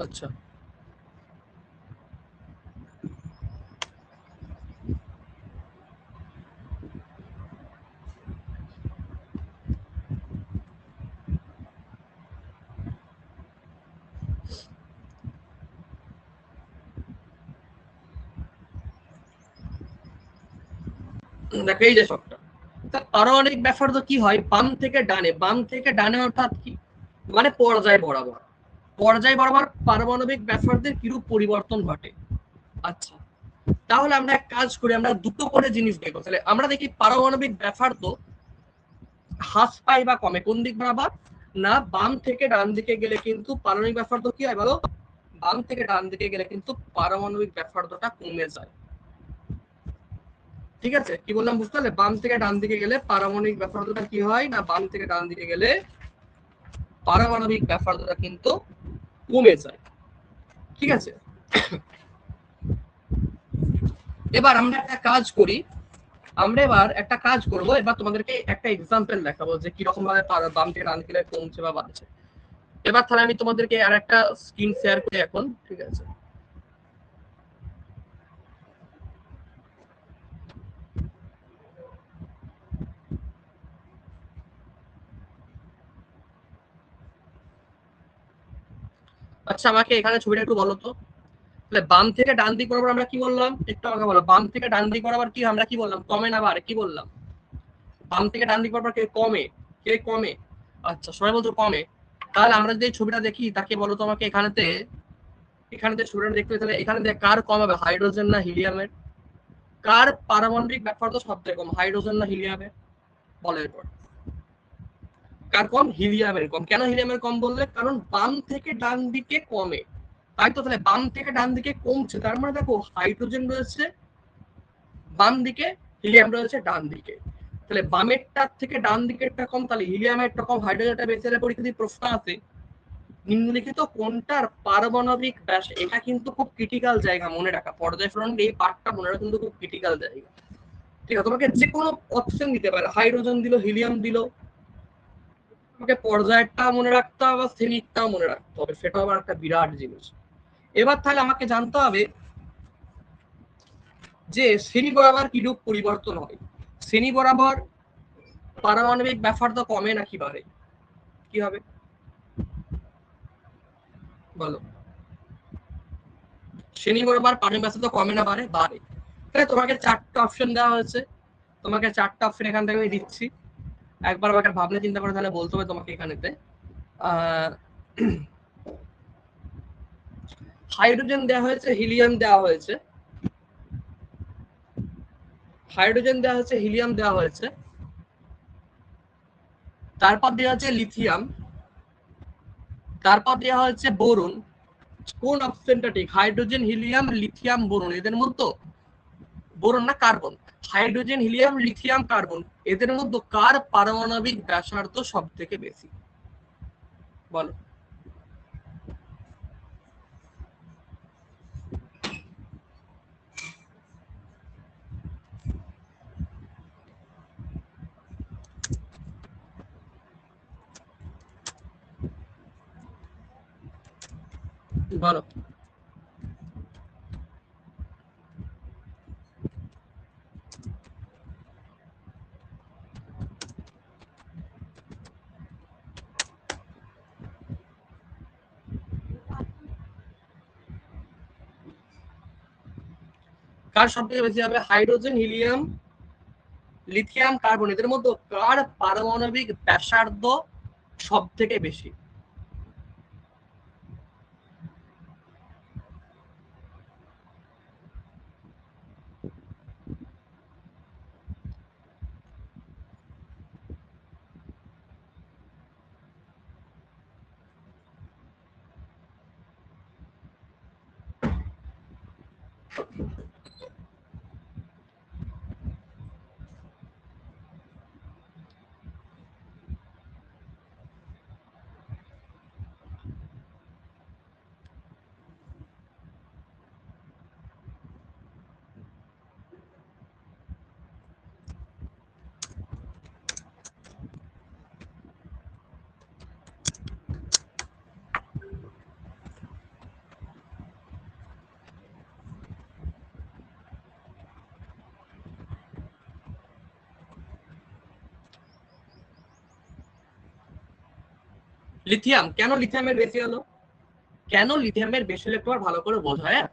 আচ্ছা দেখো এই যে ছকটা, পারমাণবিক ব্যাপারটা কি হয়, বাম থেকে ডানে অর্থাৎ কি, মানে পর্যায় বরাবর, পর্যায় বরাবর পারমাণবিক ব্যাপারদের কিরূপ পরিবর্তন ঘটে। আচ্ছা তাহলে আমরা এক কাজ করি, আমরা দুটো করে জিনিস দেখবো। তাহলে আমরা দেখি পারমাণবিক ব্যাপারদ হ্রাস পায় বা কমে কোন দিক বরাবর, না বাম থেকে ডান দিকে গেলে কিন্তু পারমাণবিক ব্যাপারদ কি হয় বলো, বাম থেকে ডান দিকে গেলে কিন্তু পারমাণবিক ব্যাপারদটা কমে যায়, ঠিক আছে? কি বললাম বুঝতে পারলে? বাম থেকে ডান দিকে গেলে পারমাণবিক ব্যাপারটা কি হয় না, বাম থেকে ডান দিকে গেলে পারমাণবিক ব্যাপারটা কিন্তু কমে যায়, ঠিক আছে? এবার আমরা একটা কাজ করি, আমরা এবার একটা কাজ করব, এবার তোমাদেরকে একটা এক্সাম্পল দেখাবো যে কিরকম ভাবে বাম থেকে ডান দিকে কমছে বা বাড়ছে। এবার তাহলে আমি তোমাদেরকে আর একটা স্ক্রিন শেয়ার করি এখন, ঠিক আছে? আচ্ছা আমাকে এখানে ছবিটা একটু বলো তো। তাহলে বাম থেকে ডান দিক বরাবর আমরা কি বললাম, একটু আমাকে বলো। বাম থেকে ডান দিক বরাবর কি আমরা কি বললাম, কমে না বাড়ে? কি বললাম? বাম থেকে ডান দিক বরাবর কে কমে, কে কমে? আচ্ছা সবাই বলতো কমে। তাহলে আমরা যদি ছবিটা দেখি তাকে বলো তো আমাকে, এখানেতে এখানে যে ছবিটা দেখতে, তাহলে এখানে কার কমাবে, হাইড্রোজেন না হিলিয়ামের? কার পারমাণবিক ব্যাপার তো সব থেকে কম, হাইড্রোজেন না হিলিয়ামের? বলো এরপর। কার কম? হিলিয়ামের কম। কেন হিলিয়ামের কম বললে? কারণ বাম থেকে ডান দিকে কমে, তাই তো। তাহলে বাম থেকে ডান দিকে কমছে, তার মানে দেখো হাইড্রোজেন রয়েছে বাম দিকে, হিলিয়াম রয়েছে ডান দিকে। তাহলে বামেরটার থেকে ডান দিকেরটা কম, তাহলে হিলিয়ামেরটা কম, হাইড্রোজেনটা বেশি। হলে পরীক্ষায় প্রশ্ন আছে নিম্নলিখিত কোনটার পারমাণবিক ব্যাস, এটা কিন্তু খুব ক্রিটিক্যাল জায়গা মনে রাখা, পর্যায় সারণীর এই পার্টটা মনে রাখা কিন্তু খুব ক্রিটিক্যাল জায়গা, ঠিক আছে? তোমাকে যে কোনো অপশন দিতে পারে, হাইড্রোজেন দিল, হিলিয়াম দিল, তোমাকে পর্যায়টা মনে রাখতে হবে, শ্রেণীটাও মনে রাখতে হবে, সেটা আবার একটা বিরাট জিনিস। এবার তাহলে আমাকে জানতে হবে যে শ্রেণী বরাবর কিরূপ পরিবর্তন হয়। শ্রেণী বরাবর পারমাণবিক ব্যাপার তো কমে নাকি বাড়ে? কি হবে বলো? শ্রেণী বরাবর পারমাণবিক ব্যাপার তো কমে না বাড়ে? বাড়ে। তাহলে তোমাকে চারটা অপশন দেওয়া হয়েছে, তোমাকে চারটা অপশন এখান থেকে আমি দিচ্ছি, একবার আমাকে ভাবলে চিন্তা করে তাহলে বলতে হবে তোমাকে। এখানেতে হাইড্রোজেন দেওয়া হয়েছে, হিলিয়াম দেওয়া হয়েছে, হাইড্রোজেন দেওয়া হয়েছে, হিলিয়াম দেওয়া হয়েছে, তারপর দেওয়া হচ্ছে লিথিয়াম, তারপর দেওয়া হচ্ছে বোরন। কোন অপশনটা ঠিক? হাইড্রোজেন, হিলিয়াম, লিথিয়াম, বোরন, এদের মধ্যে বোরন না carbon, hydrogen, helium, lithium, carbon, এদের মধ্যে কার পারমাণবিক ব্যাসার্ধ সব থেকে বেশি বলো? বলো। কার সব থেকে বেশি হবে? হাইড্রোজেন, হিলিয়াম, লিথিয়াম, কার্বন, এদের মধ্যে কার পারমাণবিক ব্যাসার্ধ সব থেকে বেশি? লিথিয়াম। কেন লিথিয়ামের বেশি হলো? কেন লিথিয়ামের বেশি হলো একটু ভালো করে বোঝা। হ্যাঁ,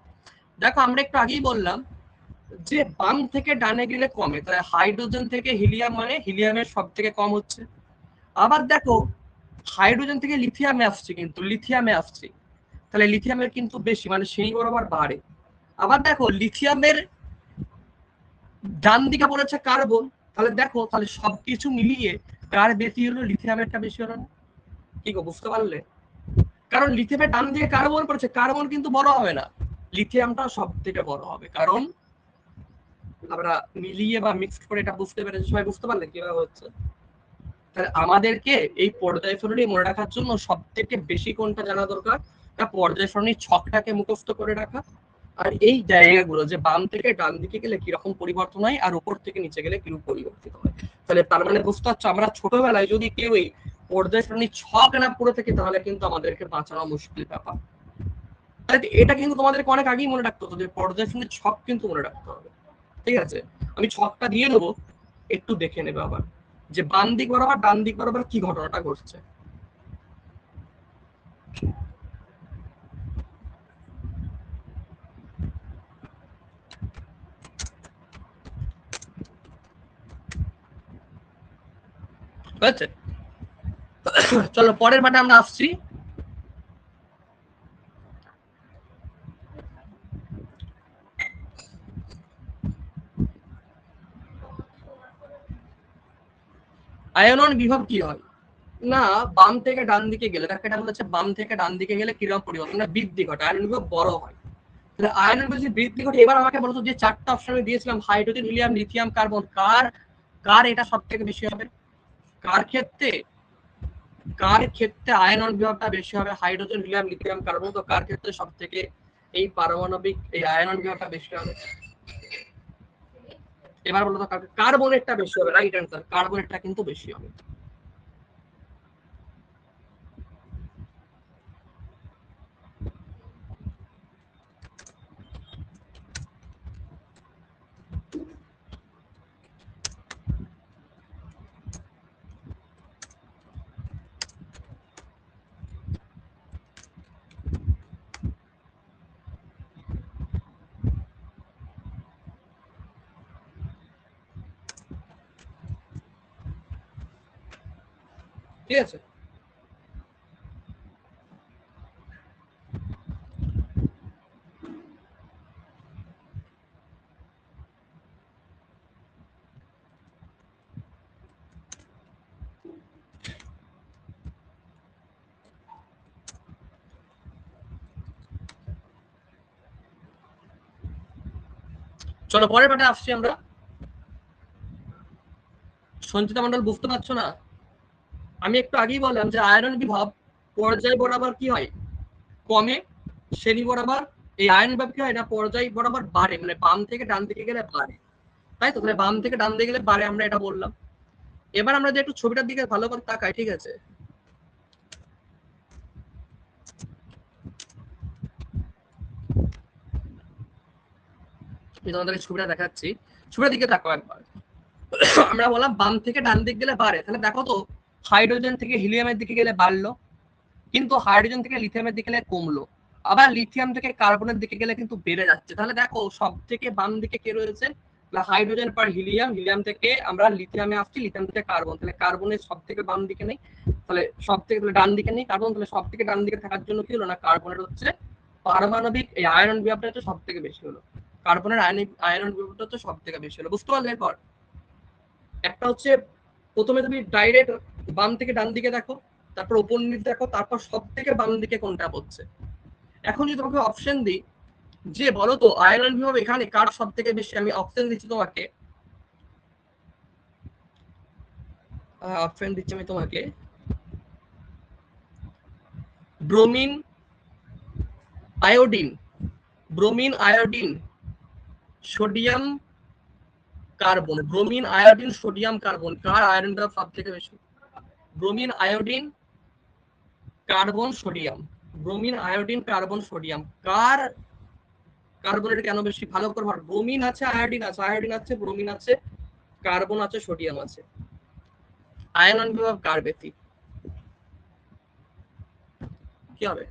দেখো আমরা একটু আগেই বললাম যে বাম থেকে ডানে গেলে কমে, তাহলে হাইড্রোজেন থেকে হিলিয়াম মানে হিলিয়ামের সব থেকে কম হচ্ছে। আবার দেখো হাইড্রোজেন থেকে লিথিয়ামে আসছে, কিন্তু লিথিয়ামে আসছে, তাহলে লিথিয়ামের কিন্তু বেশি, মানে সেই বরাবর বাড়ে। আবার দেখো লিথিয়ামের ডান দিকে পড়েছে কার্বন, তাহলে দেখো তাহলে সবকিছু মিলিয়ে কার বেশি হলো? লিথিয়ামেরটা বেশি হলো না? কি গো, বুঝতে পারলে? কারণ লিথিয়ামের ডান দিকে কার্বন পড়েছে, কার্বন কিন্তু বড় হবে না, লিথিয়ামটা সব থেকে বড় হবে। কারণ আমরা মিলিয়ে বা মিক্সড করে এটা বুঝতে পেরেছি, সবাই বুঝতে পারলে কিভাবে হচ্ছে? তাহলে আমাদেরকে এই পর্যায় সারণী মনে রাখার জন্য সব থেকে বেশি কোনটা জানা দরকার? পর্যায় সারণীর ছকটাকে মুখস্থ করে রাখা, আর এই জায়গাগুলো যে বাম থেকে ডান দিকে গেলে কিরকম পরিবর্তন হয় আর উপর থেকে নিচে গেলে কিরকম পরিবর্তিত হয়। তাহলে তার মানে বুঝতে পারছো, আমরা ছোটবেলায় যদি কেউ এই পর্যায় সারণীর ছক না পড়ে থাকি তাহলে কিন্তু আমাদেরকে বাঁচানো মুশকিল ব্যাপার। এটা কিন্তু তোমাদেরকে অনেক আগেই মনে রাখতে হতো যে পর্যায় সারণীর ছক কিন্তু মনে রাখতে হবে। ঠিক আছে, আমি ছকটা দিয়ে দেবো, একটু দেখে নেবে আবার যে বাম দিক বরাবর ডান দিক বরাবর কি ঘটনাটা ঘটছে। বুঝছে? চলো পরের পাঠে আমরা আসছি। আয়নন বিভব কি হয় না? বাম থেকে ডান দিকে গেলে, দেখো এটা বলেছে বাম থেকে ডান দিকে গেলে কিরকম পরিবর্তন? বৃদ্ধি ঘটে, আয়নন বিভব বড় হয়। তাহলে আয়নন বিভব বৃদ্ধি ঘটে। এবার আমাকে বলতো যে চারটা অপশন আমি দিয়েছিলাম, হাইড্রোজেন, হিলিয়াম, লিথিয়াম, কার্বন, কার কার এটা সব থেকে বেশি হবে? কার ক্ষেত্রে? কার ক্ষেত্রে আয়নন বিভবটা বেশি হবে? Hydrogen, helium, lithium, carbon. তো কার ক্ষেত্রে সব থেকে এই পারমাণবিক এই আয়নন বিভবটা বেশি হবে? এবার বলো তো কার্বনেরটা বেশি হবে। রাইট অ্যান্সার, কার্বনেরটা কিন্তু বেশি হবে। ঠিক আছে, চলো পরের পাঠে আসছি আমরা। সঞ্চিতা মন্ডল, বুঝতে পারছো না? আমি একটু আগেই বললাম যে আয়রন বিভব পর্যায় বরাবর কি হয়? কমে। শ্রেণী বরাবর এই আয়রন বিভব কি হয়? এটা পর্যায় বরাবর বাড়ে, মানে বাম থেকে ডান দিকে গেলে বাড়ে, তাই তো? তাহলে বাম থেকে ডান দিকে গেলে বাড়ে, আমরা এটা বললাম। এবার আমরা যে একটু ছবিটার দিকে ভালো করে তাকাই, ঠিক আছে? আমি তোমাদেরকে ছবিটা দেখাচ্ছি, ছবিটার দিকে তাকাও একবার। আমরা বললাম বাম থেকে ডান দিক গেলে বাড়ে, তাহলে দেখো তো হাইড্রোজেন থেকে হিলিয়ামের দিকে গেলে বাড়লো, কিন্তু হাইড্রোজেন থেকে লিথিয়ামের দিকে গেলে কমলো। আবার লিথিয়াম থেকে কার্বনের দিকে গেলে কিন্তু বেড়ে যাচ্ছে। তাহলে দেখো সব থেকে বাম দিকে কে রয়েছে, হাইড্রোজেন পার হিলিয়াম, হিলিয়াম থেকে আমরা লিথিয়ামে আসছি, লিথিয়াম থেকে কার্বন, তাহলে কার্বনের সব থেকে বাম দিকে নেই, তাহলে সব থেকে ডান দিকে নেই কার্বন, তাহলে সব থেকে ডান দিকে থাকার জন্য কি হলো না, কার্বনের হচ্ছে পারমাণবিক এই আয়রন বিভবটা হচ্ছে সব থেকে বেশি হলো, কার্বনের আয়রন বিভবটা হচ্ছে সব থেকে বেশি হলো। বুঝতে পারলে? এরপর একটা হচ্ছে প্রথমে তুমি ডাইরেক্ট বাম থেকে ডান দিকে দেখো, তারপর উপর নিচ দেখো, তারপর সব থেকে বাম দিকে কোনটা পড়ছে। এখন যদি তোমাকে অপশন দিই যে বলো তো আয়রন বিভব এখানে কার সব থেকে বেশি, আমি অপশন দিচ্ছি তোমাকে, অপশন দিচ্ছি আমি তোমাকে bromine, iodine, bromine, iodine, sodium, carbon, bromine, iodine, sodium, carbon, কার আয়রন বিভব সব থেকে বেশি? Bromine, iodine, carbon, sodium, bromine, iodine, carbon, sodium, কার কার্বনের কেন বেশি? ভালো করে ভাব, ব্রোমিন আছে, আয়োডিন আছে, আয়োডিন আছে, ব্রোমিন আছে, কার্বন আছে, সোডিয়াম আছে, আয়রন বিভব কার বেশি? কি হবে?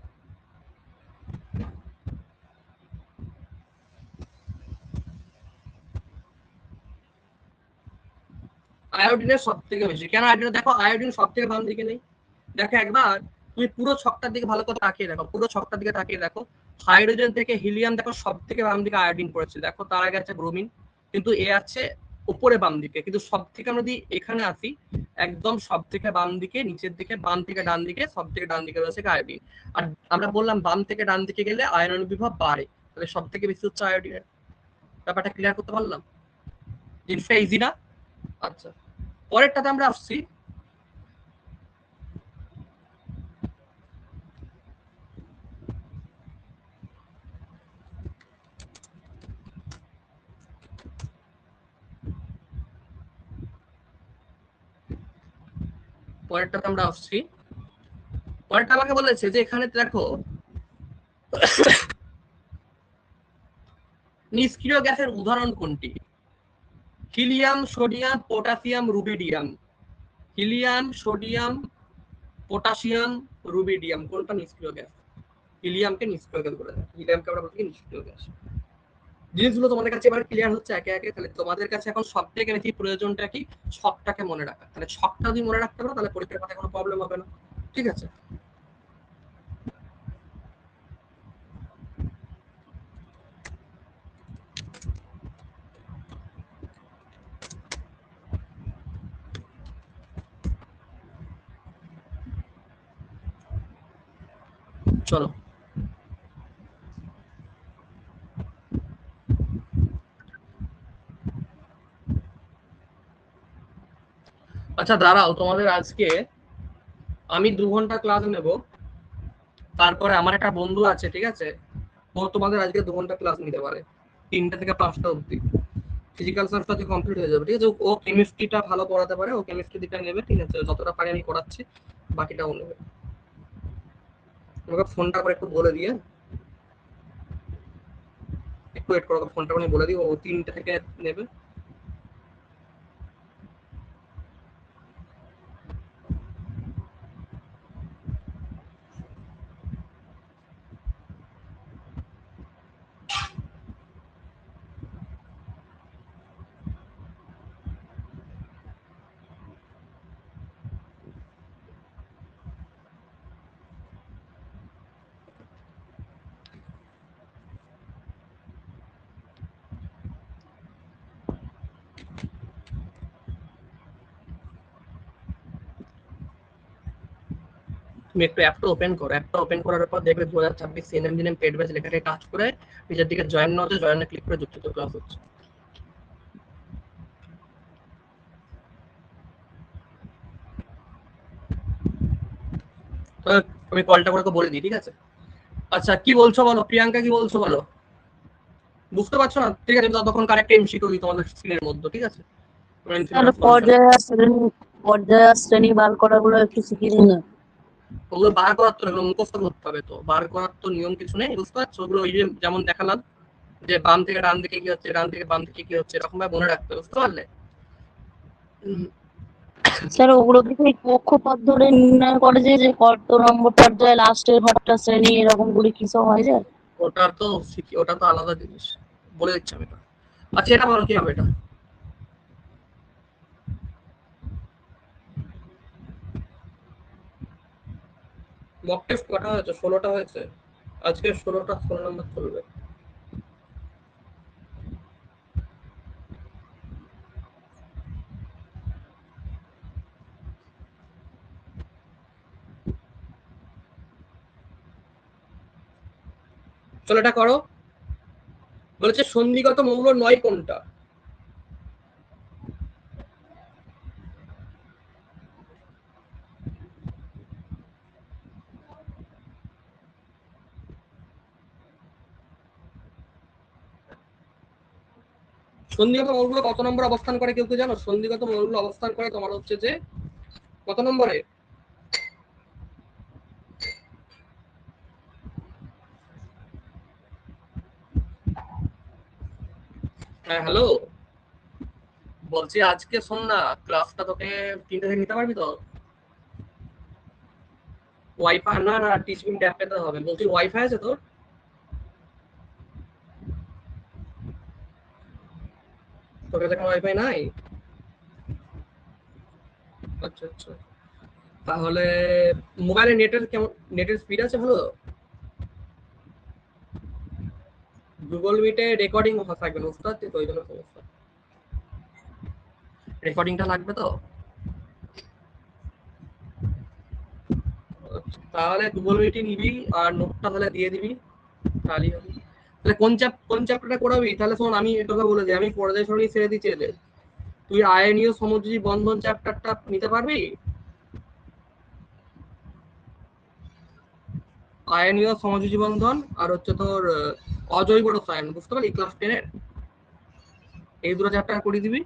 আয়োডিনের সব থেকে বেশি। কেন আয়োডিন? দেখো আয়োডিন সব থেকে বাম দিকে নেই। দেখো একবার তুমি পুরো ছকটার দিকে ভালো করে তাকিয়ে দেখো, পুরো ছকটার দিকে তাকিয়ে দেখো, হাইড্রোজেন থেকে হিলিয়াম দেখো সব থেকে বাম দিকে আয়োডিন পড়েছে, দেখো তার আগে আছে ব্রোমিন, কিন্তু এ আছে উপরে বাম দিকে, কিন্তু সব থেকে আমরা যদি এখানে আসি একদম সব থেকে বাম দিকে, নিচের দিকে, বাম থেকে ডান দিকে, সব থেকে ডান দিকে রয়েছে আয়োডিন। আর আমরা বললাম বাম থেকে ডান দিকে গেলে আয়রন বিভব বাড়ে, তাহলে সব থেকে বেশি হচ্ছে আয়োডিনের। ব্যাপারটা ক্লিয়ার করতে পারলাম? জিনিসটা ইজি না? আচ্ছা, পরেরটাতে আমরা আসছি। পরেরটাতে আমরা আসছি। পরেরটা আমাকে বলেছে যে এখানে দেখো নিষ্ক্রিয় গ্যাসের উদাহরণ কোনটি? Helium, sodium, potassium, rubidium. Helium, sodium, potassium, rubidium, কোনটা নিষ্ক্রিয় গ্যাস? হিলিয়ামকে নিষ্ক্রিয় গ্যাস বলে, হিলিয়ামকে আমরা বলছি নিষ্ক্রিয় গ্যাস। জিনিসগুলো তোমাদের কাছে এবার ক্লিয়ার হচ্ছে একে একে। তাহলে তোমাদের কাছে এখন সব থেকে বেশি প্রয়োজনটা কি? ছকটাকে মনে রাখা। তাহলে ছকটা যদি মনে রাখতে পারো তাহলে পরীক্ষার মাথায় কোনো প্রবলেম হবে না। ঠিক আছে? চলো আচ্ছা দাঁড়াও, তোমাদের আজকে আমি 2 ঘন্টা ক্লাস নেব, তারপরে আমার একটা বন্ধু আছে, ঠিক আছে, ও তোমাদের আজকে 2 ঘন্টা ক্লাস নিতে পারে, 3টা থেকে 5টা অবধি। ফিজিক্যাল সায়েন্সটা কমপ্লিট হয়ে যাবে, ঠিক আছে? ও কেমিস্ট্রিটা ভালো পড়াতে পারে, ও কেমিস্ট্রি দিকটা নেবে, ঠিক আছে? যতটা পারি আমি করাচ্ছি, বাকিটা ও নেবে। তোমাকে ফোনটা করে একটু বলে দিয়ে, একটু ওয়েট করো, ফোনটা করে বলে দিই, ও 3টা থেকে নেবে। তুমি একটু অ্যাপটা ওপেন করো, অ্যাপটা ওপেন করার পর দেখবে 2026 সিএনএম দিনে পেড ব্যাচ লেখাটাকে টাচ করে নিচের দিকে জয়েন নাও, জয়েনে ক্লিক করে যুক্ত ক্লাস হচ্ছে। তো আমি কলটা করে বলে দিই, ঠিক আছে? আচ্ছা কি বলছো বলো, প্রিয়াঙ্কা কি বলছো বলো? বুঝতে পারছো না? ঠিক আছে, ততক্ষণ কারেক্ট এমসিকিউ দিই তোমাদের স্ক্রিনের মধ্যে, ঠিক আছে? পর্যায় শ্রেণী বার করা গুলো একটু শিখিয়ে দিন না। ওগুলো বার করার তো মুখস্থ করতে হবে, তো বার করার তো নিয়ম কিছু নেই, বুঝতে পারছো? ওগুলো ওই যে যেমন দেখালাম যে বাম থেকে ডান দিকে কি হচ্ছে, ডান থেকে বাম দিকে কি হচ্ছে, এরকম ভাবে মনে রাখতে হবে, বুঝতে পারলে? স্যার ওগুলো কি সেই কক্ষপথ ধরে নির্ণয় করে যে কত নম্বর পর্যায়ে লাস্টের ঘরটা শ্রেণী এরকম করে কি সব হয় যায়? ওটা তো আলাদা জিনিস, বলে দিচ্ছি আমি এটা। আচ্ছা এটা বলো কি হবে এটা? মক টেস্ট কটা হয়েছে? 16টা হয়েছে। আজকে 16 নম্বর চলবে। চলো এটা করো। বলেছে সন্ধিগত মৌল নয় কোনটা? সন্ধিগত মৌলগুলো কত নম্বর অবস্থান করে কেউ কি জানো? সন্ধিগত মৌলগুলো অবস্থান করে তোমার হচ্ছে যে কত নম্বরে? হ্যাঁ হ্যালো, বলছি আজকে শোন না, ক্লাসটা তোকে 3টে থেকে নিতে পারবি তো? ওয়াইফাই না না টিচিং ট্যাব পেতে হবে। বলছি ওয়াইফাই আছে তোর? তোর কাছে কোনো ওয়াইফাই নাই? আচ্ছা আচ্ছা, তাহলে মোবাইলে নেটের কেমন, নেটের স্পিড আছে ভালো? গুগল মিটে রেকর্ডিং থাকবে না বুঝতে পারছিস তো, ওই জন্য সমস্যা। রেকর্ডিংটা লাগবে তো? তাহলে গুগল মিটে নিবি আর নোটটা তাহলে দিয়ে দিবি, তাহলেই হবে। তাহলে কোন চ্যাপ্টারটা করাবি? তাহলে শোন আমি তোকে বলে দিই, আমি পর্যায় সারণী ছেড়ে দিচ্ছি এদের। তুই আয়নীয় সমযোজী বন্ধন চ্যাপ্টারটা নিতে পারবি? আয়নীয় সমযোজী বন্ধন আর হচ্ছে তোর অজৈব রসায়ন, বুঝতে পারলি, ক্লাস 10-এর এই দুটো চ্যাপ্টার করে দিবি।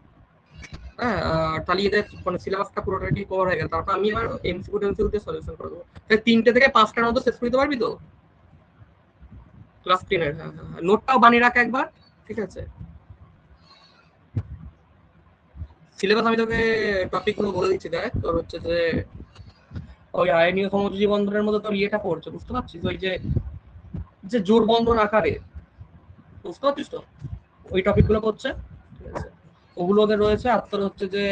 হ্যাঁ, তাহলে এদের মানে সিলেবাসটা পুরোটাই কভার হয়ে গেল। তারপর আমি আবার এমসিকিউ টেমসিকিউ দিয়ে সলিউশন করে দেবো। তাই 3টে থেকে 5টার মধ্যে শেষ করে দিতে পারবি তো? ক্লাস 10-এর, হ্যাঁ হ্যাঁ হ্যাঁ। নোটটাও বানিয়ে রাখ একবার, ঠিক আছে? সিলেবাস আমি তোকে টপিক গুলো বলে দিচ্ছি, দেখ তোর হচ্ছে যে ওই আয়নীয় সমযোজী বন্ধনের মধ্যে তোর ইয়েটা পড়ছে, বুঝতে পারছিস? ওই যে যে জোর বন্ধন আকারে, বুঝতে পারছিস তো? ওই টপিক গুলো করছে, ঠিক আছে? ওগুলো ওদের রয়েছে। আর তোর হচ্ছে যে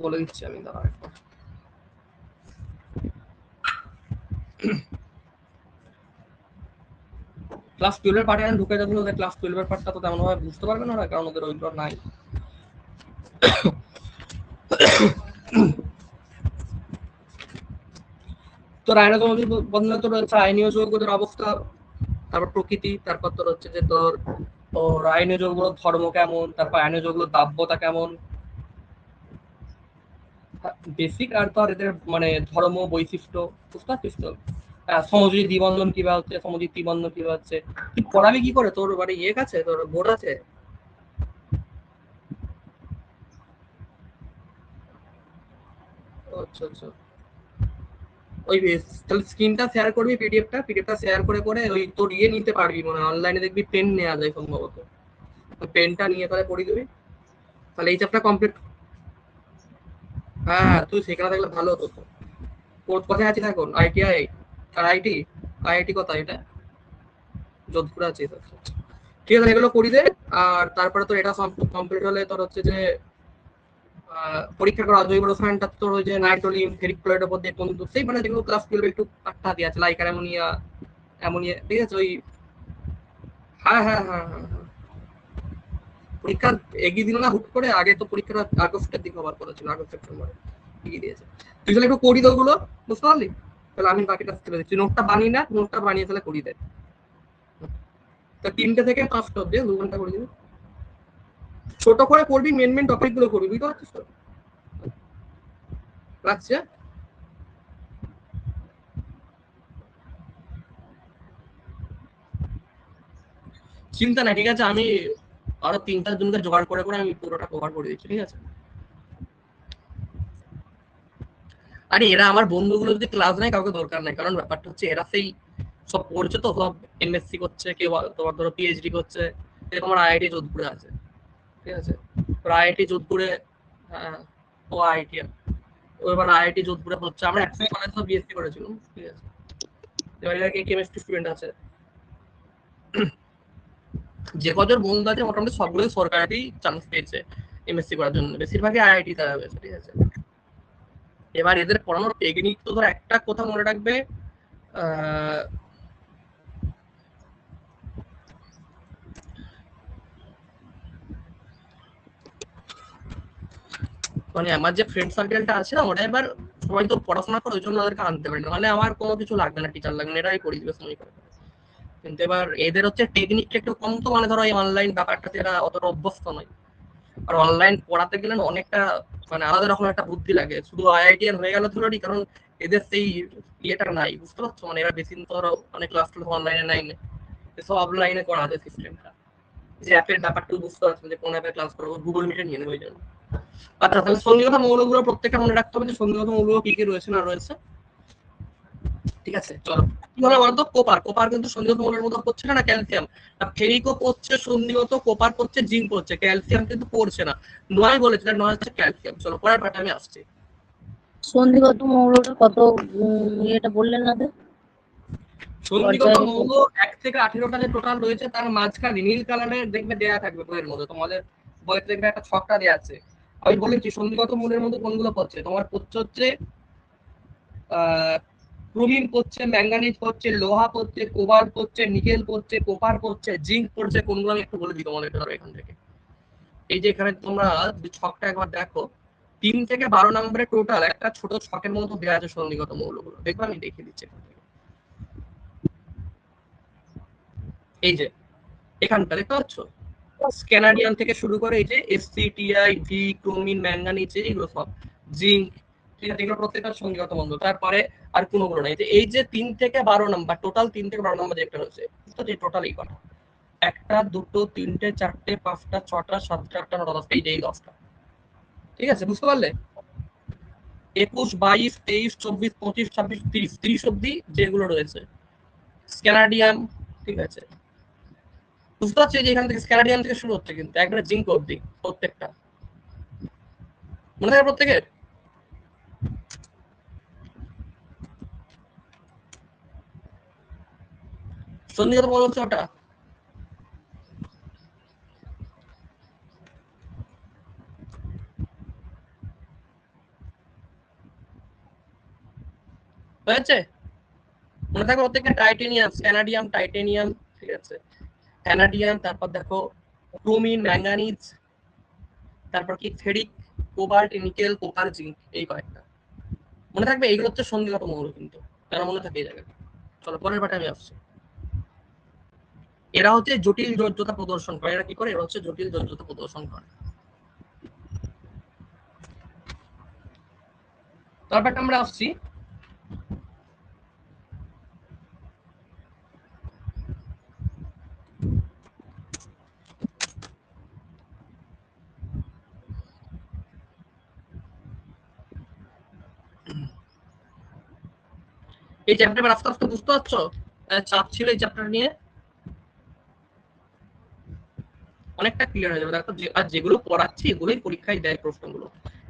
বলে দিচ্ছি আমি, দাঁড়া একবার। ক্লাস 12-এর পার্টে ঢুকে যাবে, ওদের ক্লাস 12-এর পার্টটা তো তেমন ভাবে বুঝতে পারবে না ওরা, কারণ ওদের ওইগুলো নাই। তোর আয়নীয় সমযোজী বন্ধনে তোর হচ্ছে আয়নীয় যৌগদের অবস্থা, তারপর প্রকৃতি, তারপর তোর হচ্ছে যে তোর আয়নীয় যৌগগুলোর ধর্ম কেমন, তারপর আয়নীয় যৌগগুলোর দাব্যতা কেমন, বেসিক। আর তো আর এদের মানে ধর্ম বৈশিষ্ট্য, বুঝতে পারছিস তো? সমযোজী দ্বিবন্ধন কিভাবে হচ্ছে, সমযোজী ত্রিবন্ধন কিভাবে হচ্ছে। তুই পড়াবি কি করে? তোর বাড়ি ইয়ে আছে, তোর বোর্ড আছে? আচ্ছা আচ্ছা, ওই তাহলে স্ক্রিনটা শেয়ার করবি, পিডিএফটা শেয়ার করে করে ওই তোর ইয়ে নিতে পারবি, মানে অনলাইনে দেখবি পেন নেওয়া যায় সম্ভবত। পেনটা নিয়ে তাহলে পড়ে দিবি, তাহলে এই চ্যাপ্টার কমপ্লিট। হ্যাঁ তুই সেখানে থাকলে ভালো হতো তো। কোথায় আছিস এখন? ITI R IT? আইআইটি কোথায় এটা? যোধপুরে আছিস? আচ্ছা আচ্ছা। ঠিক আছে, এগুলো করি দে। আর তারপরে তোর এটা কমপ্লিট হলে তোর হচ্ছে যে পরীক্ষা করা জৈব রসায়নটা তোর ওই যে নাইট্রোলিন ফেরিক ক্লোরাইডের উপর দিয়ে কোন সেই মানে যেগুলো ক্লাস 12 একটু পাঠ্টা দিয়ে আছে, লাইকার অ্যামোনিয়া, অ্যামোনিয়া, ঠিক আছে ওই। হ্যাঁ হ্যাঁ হ্যাঁ হ্যাঁ হ্যাঁ। পরীক্ষা এগিয়ে দিল না হুট করে, আগে তো পরীক্ষাটা আগস্টের দিকে হবার কথা ছিল, আগস্ট সেপ্টেম্বরে এগিয়ে দিয়েছে। তুই তাহলে একটু করি ওগুলো, বুঝতে পারলি? তাহলে আমি বাকিটা ছেড়ে দিচ্ছি। নোটটা বানিয়ে না, নোটটা বানিয়ে তাহলে করি দেয়। তা 3টে থেকে 5টা অব্দি 2 ঘন্টা করে দিবি। ছোট করে করবি, মেন মেন টপিক গুলো করবি, বুঝতে পারছিস তো? রাখছি, হ্যাঁ? চিন্তা নাই, ঠিক আছে? আমি আরো 3-4 জনকে জোগাড় করে করে আমি পুরোটা কভার করে দিচ্ছি, ঠিক আছে? আরে এরা আমার বন্ধুগুলো যদি ক্লাস নেয় কাউকে দরকার নাই, কারণ ব্যাপারটা হচ্ছে এরা সেই সব পড়ছে তো, সব এমএসসি করছে, কেউ তোমার ধরো পিএইচডি করছে। তোমার আইআইটি যোধপুরে আছে, ঠিক আছে? আইআইটি যোধপুরে, হ্যাঁ ও আইআইটি, এবার আইআইটি যোধপুরে হচ্ছে। আমরা একসঙ্গে কলেজ তো বিএসসি করেছিলাম, ঠিক আছে। এবার এর কেমিস্ট্রি স্টুডেন্ট আছে, যে কজন বন্ধু আছে মোটামুটি সবগুলোই সরকারি চান্স পেয়েছে এমএসসি করার জন্য, বেশিরভাগই আইআইটি তারা হয়েছে, ঠিক আছে। এবার এদের পড়ানোর টেকনিক তো ধর একটা কথা মনে রাখবে, মানে আমার যে ফ্রেন্ড সার্কেলটা আছে না, ওটা এবার সবাই তো পড়াশোনা করে, ওই জন্য ওদেরকে আনতে পারি না, মানে আমার কোনো কিছু লাগবে না, টিচার লাগবে না, এটাই করে দিবে সময় করে। কিন্তু এবার এদের হচ্ছে টেকনিকটা একটু কম, তো মানে ধরো এই অনলাইন ব্যাপারটাতে এরা অতটা অভ্যস্ত নয়। আর অনলাইন পড়াতে গেলে না অনেকটা মানে আলাদা রকম একটা বুদ্ধি লাগে, শুধু আইআইটিএন হয়ে গেল ধরো, কারণ এদের সেই ইয়েটা নাই, বুঝতে পারছো, মানে এরা বেশি ধরো অনেক ক্লাস অনলাইনে নাই, সব অফলাইনে করা আছে সিস্টেমটা, যে অ্যাপের ব্যাপারটা বুঝতে পারছেন যে কোন অ্যাপে ক্লাস করবো, গুগল মিটে নিয়ে নেবে ওই জন্য। আচ্ছা, তাহলে সন্ধিগত মৌলগুলো প্রত্যেকটা মনে রাখতে হবে যে সন্ধিগত মৌলগুলো কি কি রয়েছে না রয়েছে, ঠিক আছে। চলো কি হবে বলতো, কোপার, কোপার কিন্তু সন্ধিগত মৌলের মধ্যে পড়ছে না, ক্যালসিয়াম, ফেরিকও পড়ছে সন্ধিগত, কোপার পড়ছে, জিঙ্ক পড়ছে, ক্যালসিয়াম কিন্তু পড়ছে না, নয় বলেছে, নয় হচ্ছে ক্যালসিয়াম। চলো পরের পার্টে আমি আসছি। সন্ধিগত মৌলটা কত এটা বললেন না? সন্ধিগত মৌল 1 থেকে 18টা যে টোটাল রয়েছে, তার মাঝখানে নীল কালারের দেখবে দেয়া থাকবে বইয়ের মধ্যে, তোমাদের বইতে দেখবে একটা ছকটা দেয়া আছে। আমি বলেছি সন্ধিগত মৌলের মধ্যে কোনগুলো পড়ছে, তোমার পড়ছে হচ্ছে ক্রোমিন পড়ছে, ম্যাঙ্গানিজ পড়ছে, লোহা পড়ছে, কোবাল্ট পড়ছে, নিকেল পড়ছে, কপার পড়ছে, জিঙ্ক পড়ছে। কোনগুলো আমি একটু বলে দিই তোমাদের, ধরো এখান থেকে। এই যে এখানে তোমরা ছকটা একবার দেখো, 3 থেকে 12 নম্বরে টোটাল একটা ছোট ছকের মতো দেওয়া আছে সন্ধিগত মৌলগুলো, দেখো আমি দেখিয়ে দিচ্ছি। এই যে এখানটা দেখতে পাচ্ছ, স্ক্যানাডিয়াম থেকে শুরু করে এই যে এসসিটিআই, ভি, ক্রোমিন, ম্যাঙ্গানিজ, এইগুলো সব, জিঙ্ক, ঠিক আছে, এগুলো প্রত্যেকটা সঙ্গীগত মৌল। তারপরে আর কোনগুলো নাই, এই যে 3 থেকে 12 নম্বর, টোটাল 3 থেকে 12 নম্বর যেটা রয়েছে, যে টোটাল এই কটা, 1টা 2টো 3টে 4টে 5টা 6টা 7টা 8টা 9টা 10টা, এই যে এই 10টা, ঠিক আছে, বুঝতে পারলে? 21 22 23 24 25 26 30, 30 অব্দি যেগুলো রয়েছে স্ক্যানাডিয়াম, ঠিক আছে, বুঝতে পারছি যে এখান থেকে স্ক্যানাডিয়াম থেকে শুরু হচ্ছে কিন্তু একবারে জিঙ্ক অব্দি প্রত্যেকটা, মনে থাকে প্রত্যেকের? সন্ধিগত মৌল হচ্ছে ওটা। হয়েছে? মনে থাকবে প্রত্যেকটা টাইটেনিয়াম, স্ক্যানাডিয়াম, টাইটেনিয়াম, ঠিক আছে, ভ্যানাডিয়াম, তারপর দেখো ক্রোমিন, ম্যাঙ্গানিজ, তারপর কি ফেরিক, কোবাল্ট, নিকেল, কোপার, জিঙ্ক, এই কয়েকটা মনে থাকবে। এইগুলো হচ্ছে সন্ধিগত মৌল, কিন্তু কেন মনে থাকে এই জায়গাটা। চলো পরের পাটে আমি আসছি। এরা হচ্ছে জটিল যোজ্যতা প্রদর্শন করে। এরা কি করে? এরা হচ্ছে জটিল যোজ্যতা প্রদর্শন করে। তারপর আমরা আসছি এই চ্যাপ্টার আস্তে আস্তে বুঝতে পারছো, চাপ ছিল এই চ্যাপ্টার নিয়ে, অনেকটা ক্লিয়ার হয়ে যাবে। দেখো আর যেগুলো পড়াচ্ছি এগুলোই পরীক্ষায় দেয় প্রশ্নগুলো,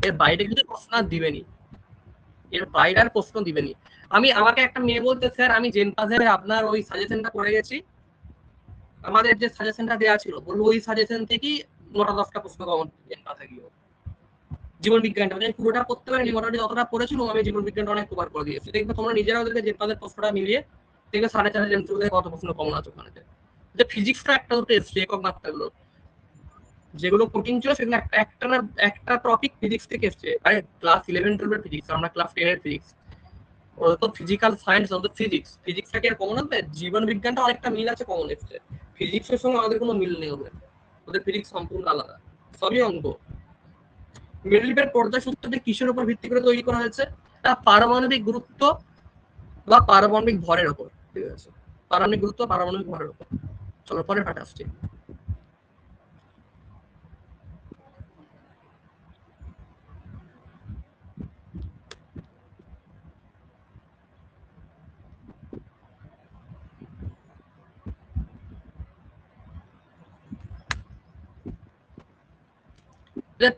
এর বাইরে কিন্তু প্রশ্ন আর দিবেনি, এর বাইরে আর প্রশ্ন দিবেনি। আমাকে একটা মেয়ে বলতে, স্যার আমি জেনপাসে আপনার ওই সাজেশনটা করে গেছি, আমাদের যে সাজেশনটা দেওয়া ছিল, বললো ওই সাজেশন থেকেই 9টা 10টা প্রশ্ন কমন জেনপাসে গিয়ে জীবন বিজ্ঞানটা মানে পুরোটা পড়তে পারিনি, মোটামুটি যতটা পড়েছিল আমি জীবন বিজ্ঞানটা অনেক কভার করে দিয়েছি। দেখবে তোমরা নিজেরাও দেখবে জেনপাসের প্রশ্নটা মিলিয়ে দেখবে 4.5 জেনপাস কত প্রশ্ন কমন আছে ওখানে। যে ফিজিক্সটা একটা দুটো এসছে, একক মাত্রাগুলো যেগুলো কঠিন ছিল সেগুলো একটা টপিক ফিজিক্স থেকে এসছে। আরে ক্লাস 11 12 এর ফিজিক্স, আমরা ক্লাস 10 এর ফিজিক্স, ওরা তো ফিজিক্যাল সায়েন্স, আমাদের ফিজিক্সটাকে আর কমন আসবে? জীবন বিজ্ঞানটা অনেকটা মিল আছে, কমন এসছে। ফিজিক্সের সঙ্গে আমাদের কোনো মিল নেই, ওদের ফিজিক্স সম্পূর্ণ আলাদা, সবই অঙ্ক। মেন্ডেলিভের পর্যায় সূত্রটি কিসের উপর ভিত্তি করে তৈরি করা হয়েছে? পারমাণবিক গুরুত্ব বা পারমাণবিক ভরের উপর, ঠিক আছে, পারমাণবিক গুরুত্ব পারমাণবিক ভরের উপর। চলো পরের পাঠে আসছি।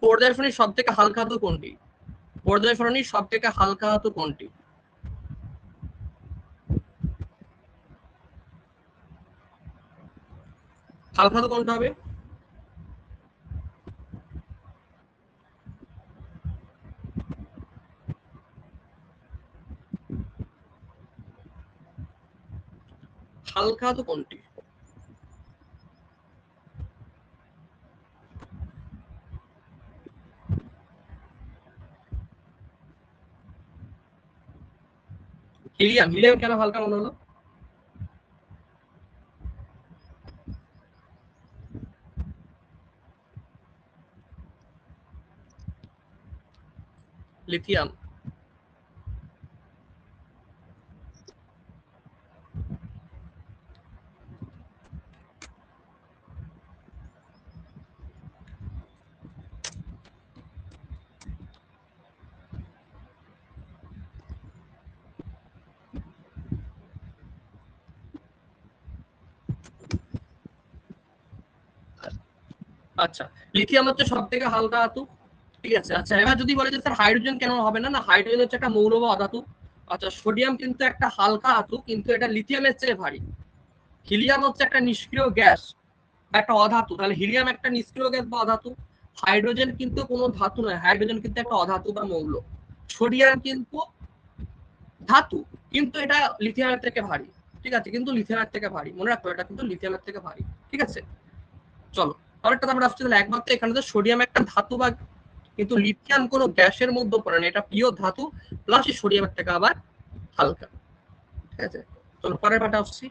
পর্যায় শ্রেণীর সব থেকে হালকা ধাতু কোনটি? পর্যায় সারণীর সব থেকে হালকা ধাতু কোনটি? হালকা ধাতু কোনটা হবে? হালকা ধাতু কোনটি? হিলিয়াম। হিলিয়াম কেন হালকা মনে হলো? লিথিয়াম। আচ্ছা, লিথিয়াম হচ্ছে সব থেকে হালকা ধাতু, ঠিক আছে। আচ্ছা, এবার যদি বলে যে স্যার হাইড্রোজেন কেন হবে না, না হাইড্রোজেন হচ্ছে একটা মৌল বা অধাতু। আচ্ছা, সোডিয়াম কিন্তু একটা হালকা ধাতু, কিন্তু এটা লিথিয়ামের চেয়ে ভারী। হিলিয়াম হচ্ছে একটা নিষ্ক্রিয় গ্যাস, একটা অধাতু, তাহলে হিলিয়াম একটা নিষ্ক্রিয় গ্যাস বা অধাতু। হাইড্রোজেন কিন্তু কোনো ধাতু নয়, হাইড্রোজেন কিন্তু একটা অধাতু বা মৌল। সোডিয়াম কিন্তু ধাতু, কিন্তু এটা লিথিয়ামের থেকে ভারী, ঠিক আছে, কিন্তু লিথিয়ামের থেকে ভারী, মনে রাখো এটা কিন্তু লিথিয়ামের থেকে ভারী, ঠিক আছে। চলো আরেকটা আমরা আসছি, তাহলে একমাত্র এখানে তো সোডিয়াম একটা ধাতু বা, কিন্তু লিথিয়াম কোনো গ্যাসের মধ্যে পড়ে না, এটা পিওর ধাতু, প্লাস সোডিয়ামের থেকে আবার হালকা, ঠিক আছে। চলো পরের পাটা আসছি।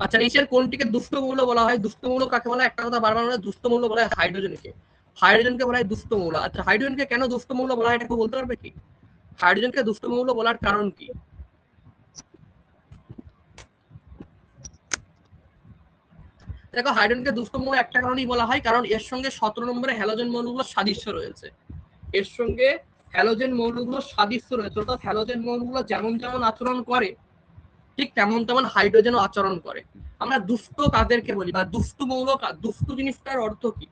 আচ্ছা, নিচের কোনটিকে দুষ্ট মৌল বলা হয়? দুষ্ট মৌল কাকে বলা হয়? একটা কথা বারবার বলা, দুষ্ট মৌল বলা হয় হাইড্রোজেনকে। হাইড্রোজেনকে বলা হয় দুষ্ট মৌল। আচ্ছা, হাইড্রোজেনকে কেন দুষ্ট মৌল বলা হয় এটা বলতে পারবে কি? হাইড্রোজেনকে দুষ্ট মৌল বলার কারণ কি? দেখো, হাইড্রোজেনকে দুষ্ট মৌল একটা কারণেই বলা হয়, কারণ এর সঙ্গে 17 নম্বরে হ্যালোজেন মৌলগুলোর সাদৃশ্য রয়েছে। এর সঙ্গে হ্যালোজেন মৌলগুলোর সাদৃশ্য রয়েছে, অর্থাৎ হ্যালোজেন মৌলগুলো যেমন যেমন আচরণ করে, ঠিক তেমন তেমন হাইড্রোজেনও আচরণ করে। আমরা দুষ্ট কাদেরকে বলি, বা দুষ্টু মৌল, দুষ্টু জিনিসটার অর্থ কি?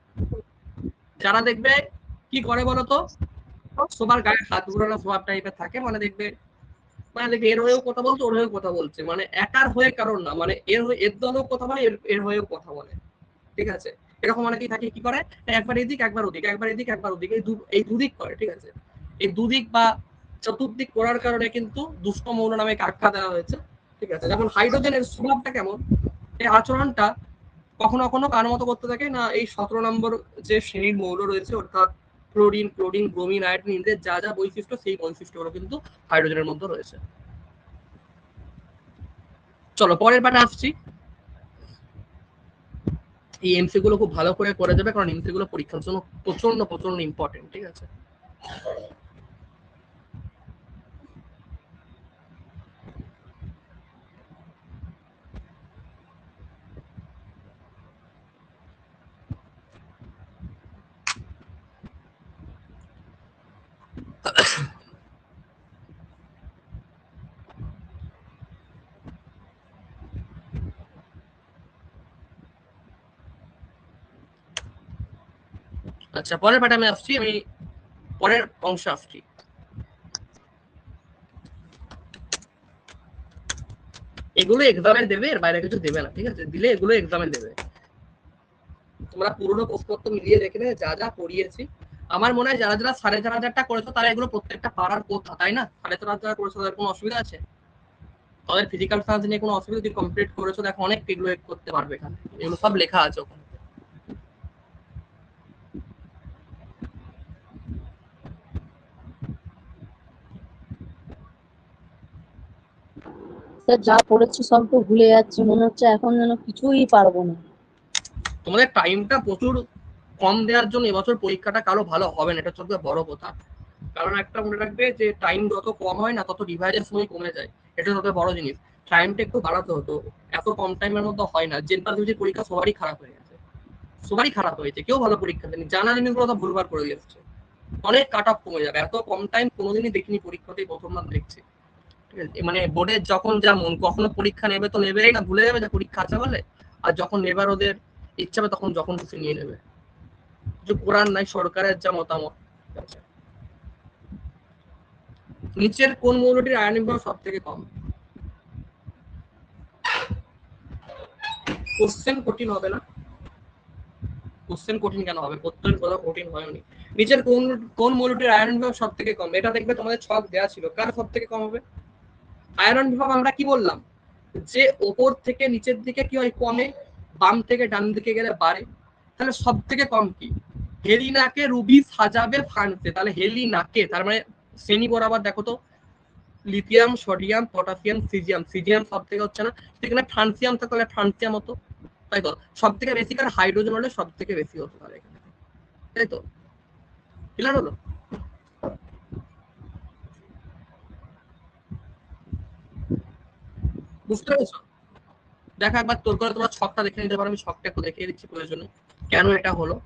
যারা দেখবে কি করে বলতো, সবার গায়ে হাত ঘোরানো স্বভাব টাইপের থাকে, মানে দেখবে, মানে দেখবে এর হয়েও কথা বলছে, ওর হয়েও কথা বলছে, মানে একার হয়ে কারণ না, মানে এর হয়ে এর দলেও কথা বলে, এর হয়েও কথা বলে, ঠিক আছে। এরকম অনেকেই থাকে, কি করে একবার এদিক একবার ওদিক, একবার এদিক একবার ওদিক, এই দুদিক করে, ঠিক আছে। এই দুদিক বা চতুর্দিক করার কারণে কিন্তু দুষ্ট মৌল নামে আখ্যা দেওয়া হয়েছে, ঠিক আছে। যেমন হাইড্রোজেনের স্বভাবটা কেমন, এই আচরণটা কখনো কখনো কার মতো করতে থাকে না, এই 17 নম্বর যে শ্রেণীর মৌল রয়েছে, অর্থাৎ ক্লোরিন, ক্লোরিন, ব্রোমিন, আয়োডিন, এদের যা যা বৈশিষ্ট্য, সেই বৈশিষ্ট্যগুলো কিন্তু হাইড্রোজেনের মধ্যে রয়েছে। চলো পরের পার্টে আসছি। এই এমসি গুলো খুব ভালো করে যাবে, কারণ এমসি গুলো পরীক্ষার জন্য প্রচন্ড প্রচন্ড ইম্পর্টেন্ট, ঠিক আছে। আচ্ছা, পরের পার্টে আমি আসছি, আমি পরের অংশে আসছি। এগুলো এক্সামে দেবে, এর বাইরে কিছু দেবে না, ঠিক আছে, দিলে এগুলো এক্সামে দেবে। তোমরা পুরোনো প্রশ্নপত্র মিলিয়ে দেখে নেবে, যা যা পড়িয়েছি। আমার মনে হয় যারা যারা 4,500টা করেছো, তারা এগুলো প্রত্যেকটা পাড়ার কথা, তাই না? 4,500 করেছো, তাদের কোনো অসুবিধা আছে? তাদের ফিজিক্যাল সায়েন্স নিয়ে কোনো অসুবিধা, যদি কমপ্লিট করেছো, দেখো অনেক এগুলো করতে পারবে, এখানে এগুলো সব লেখা আছে ওখানে। স্যার যা পড়েছি সব তো ভুলে যাচ্ছি, মনে হচ্ছে এখন যেন কিছুই পারবো না। তোমাদের টাইমটা প্রচুর কম দেওয়ার জন্য এবছর পরীক্ষাটা কারো ভালো হবে না, এটা হচ্ছে বড় কথা। কারণ একটা মনে রাখবে যে টাইম যত কম হয় না, তত রিভাইজের সময় কমে যায়, এটা সবথেকে বড় জিনিস। টাইমটা একটু বাড়াতে হতো, এত কম টাইমের মধ্যে হয় না। জেনারেল পরীক্ষা সবারই খারাপ হয়ে গেছে, সবারই খারাপ হয়েছে, কেউ ভালো পরীক্ষা দেয়নি, জানা জিনিসগুলো তো ভুলবার করে দিচ্ছে। অনেক কাট অফ কমে যাবে। এত কম টাইম কোনোদিনই দেখিনি, পরীক্ষাতেই প্রথমবার দেখছি। ঠিক আছে, মানে বোর্ডের যখন যেমন কখনো পরীক্ষা নেবে তো নেবেই না, ভুলে যাবে যে পরীক্ষা আছে বলে, আর যখন নেবার ওদের ইচ্ছা হবে তখন যখন কিছু নিয়ে নেবে, কিছু করার নাই, সরকারের যা মতামত। নিচের কোন মৌলটির আয়নিক ভর সব থেকে কম? কোশ্চেন কঠিন হবে না? কোশ্চেন কঠিন কেন হবে? প্রত্যেক কথা কঠিন হয়নি। নিচের কোন কোন মৌলটির আয়রন বিভব সব থেকে কম? এটা দেখবে তোমাদের ছক দেওয়া ছিল, কার সব থেকে কম হবে? আয়রন বিভব আমরা কি বললাম, যে ওপর থেকে নিচের দিকে কি হয়, কমে, বাম থেকে ডান দিকে গেলে বাড়ে। তাহলে সব থেকে কম কি? হেলিনাকে রুবি সাজাবে ফ্রান্সে। তাহলে হেলিনাকে, তার মানে শ্রেণী বরাবর দেখো তো, lithium, sodium, potassium, caesium, caesium সব থেকে হচ্ছে না, সেখানে ফ্রান্সিয়াম থাকলে ফ্রান্সিয়াম হতো, তাই তো? সব থেকে বেশি কার? হাইড্রোজেন হলে সব থেকে বেশি হতো, তাহলে এখানে, তাই তো? ক্লিয়ার হলো? বুঝতে পেরেছো? দেখো একবার তোর করে তোমার ছকটা দেখে নিতে পারো, আমি ছকটা একটু দেখিয়ে দিচ্ছি প্রয়োজনে কেন এটা হলো।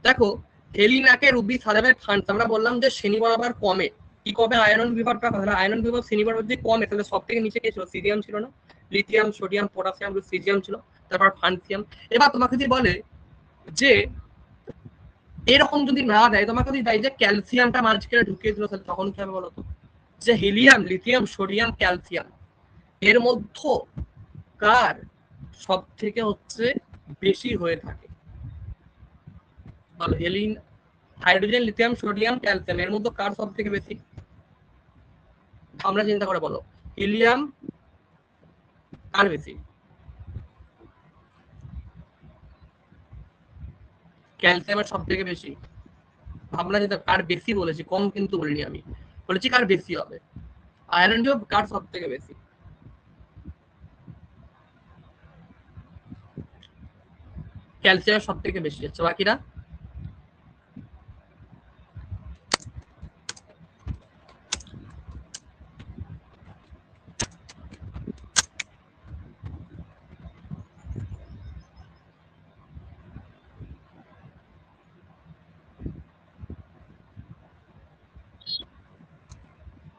দেখো, হেলিনাকে রুবি সাজাবে ফ্রান্স, আমরা বললাম যে শ্রেণী বরাবর কমে, কি কমে? আয়রন বিভাগটা। তাহলে আয়রন বিভাগ শ্রেণী বরাবর যদি কমে, তাহলে সব থেকে নিচে কে ছিল? সিজিয়াম ছিল না? লিথিয়াম, সোডিয়াম, পটাশিয়াম, সিজিয়াম ছিল, তারপর ফ্রান্সিয়াম। এবার তোমাকে যদি বলে যে এরকম যদি না দেয়, তোমাকে যদি দেয় যে ক্যালসিয়ামটা মাঝখানে ঢুকিয়ে দিল, তাহলে তখন কি হবে বলো তো? যে হিলিয়াম, লিথিয়াম, সোডিয়াম, ক্যালসিয়াম এর মধ্যে কার সব থেকে হচ্ছে বেশি হয়ে থাকে? বলো, হেলিন, হাইড্রোজেন, লিথিয়াম, সোডিয়াম, ক্যালসিয়াম এর মধ্যে কার সব থেকে বেশি? আমরা চিন্তা করে বলো, হিলিয়াম কার বেশি? ক্যালসিয়ামের সব থেকে বেশি। ভাবনা চিন্তা, কার বেশি বলেছি, কম কিন্তু বলিনি আমি, বলেছি কার বেশি হবে। আয়রন কার সব থেকে বেশি? ক্যালসিয়ামের সব থেকে বেশি হচ্ছে, বাকিরা?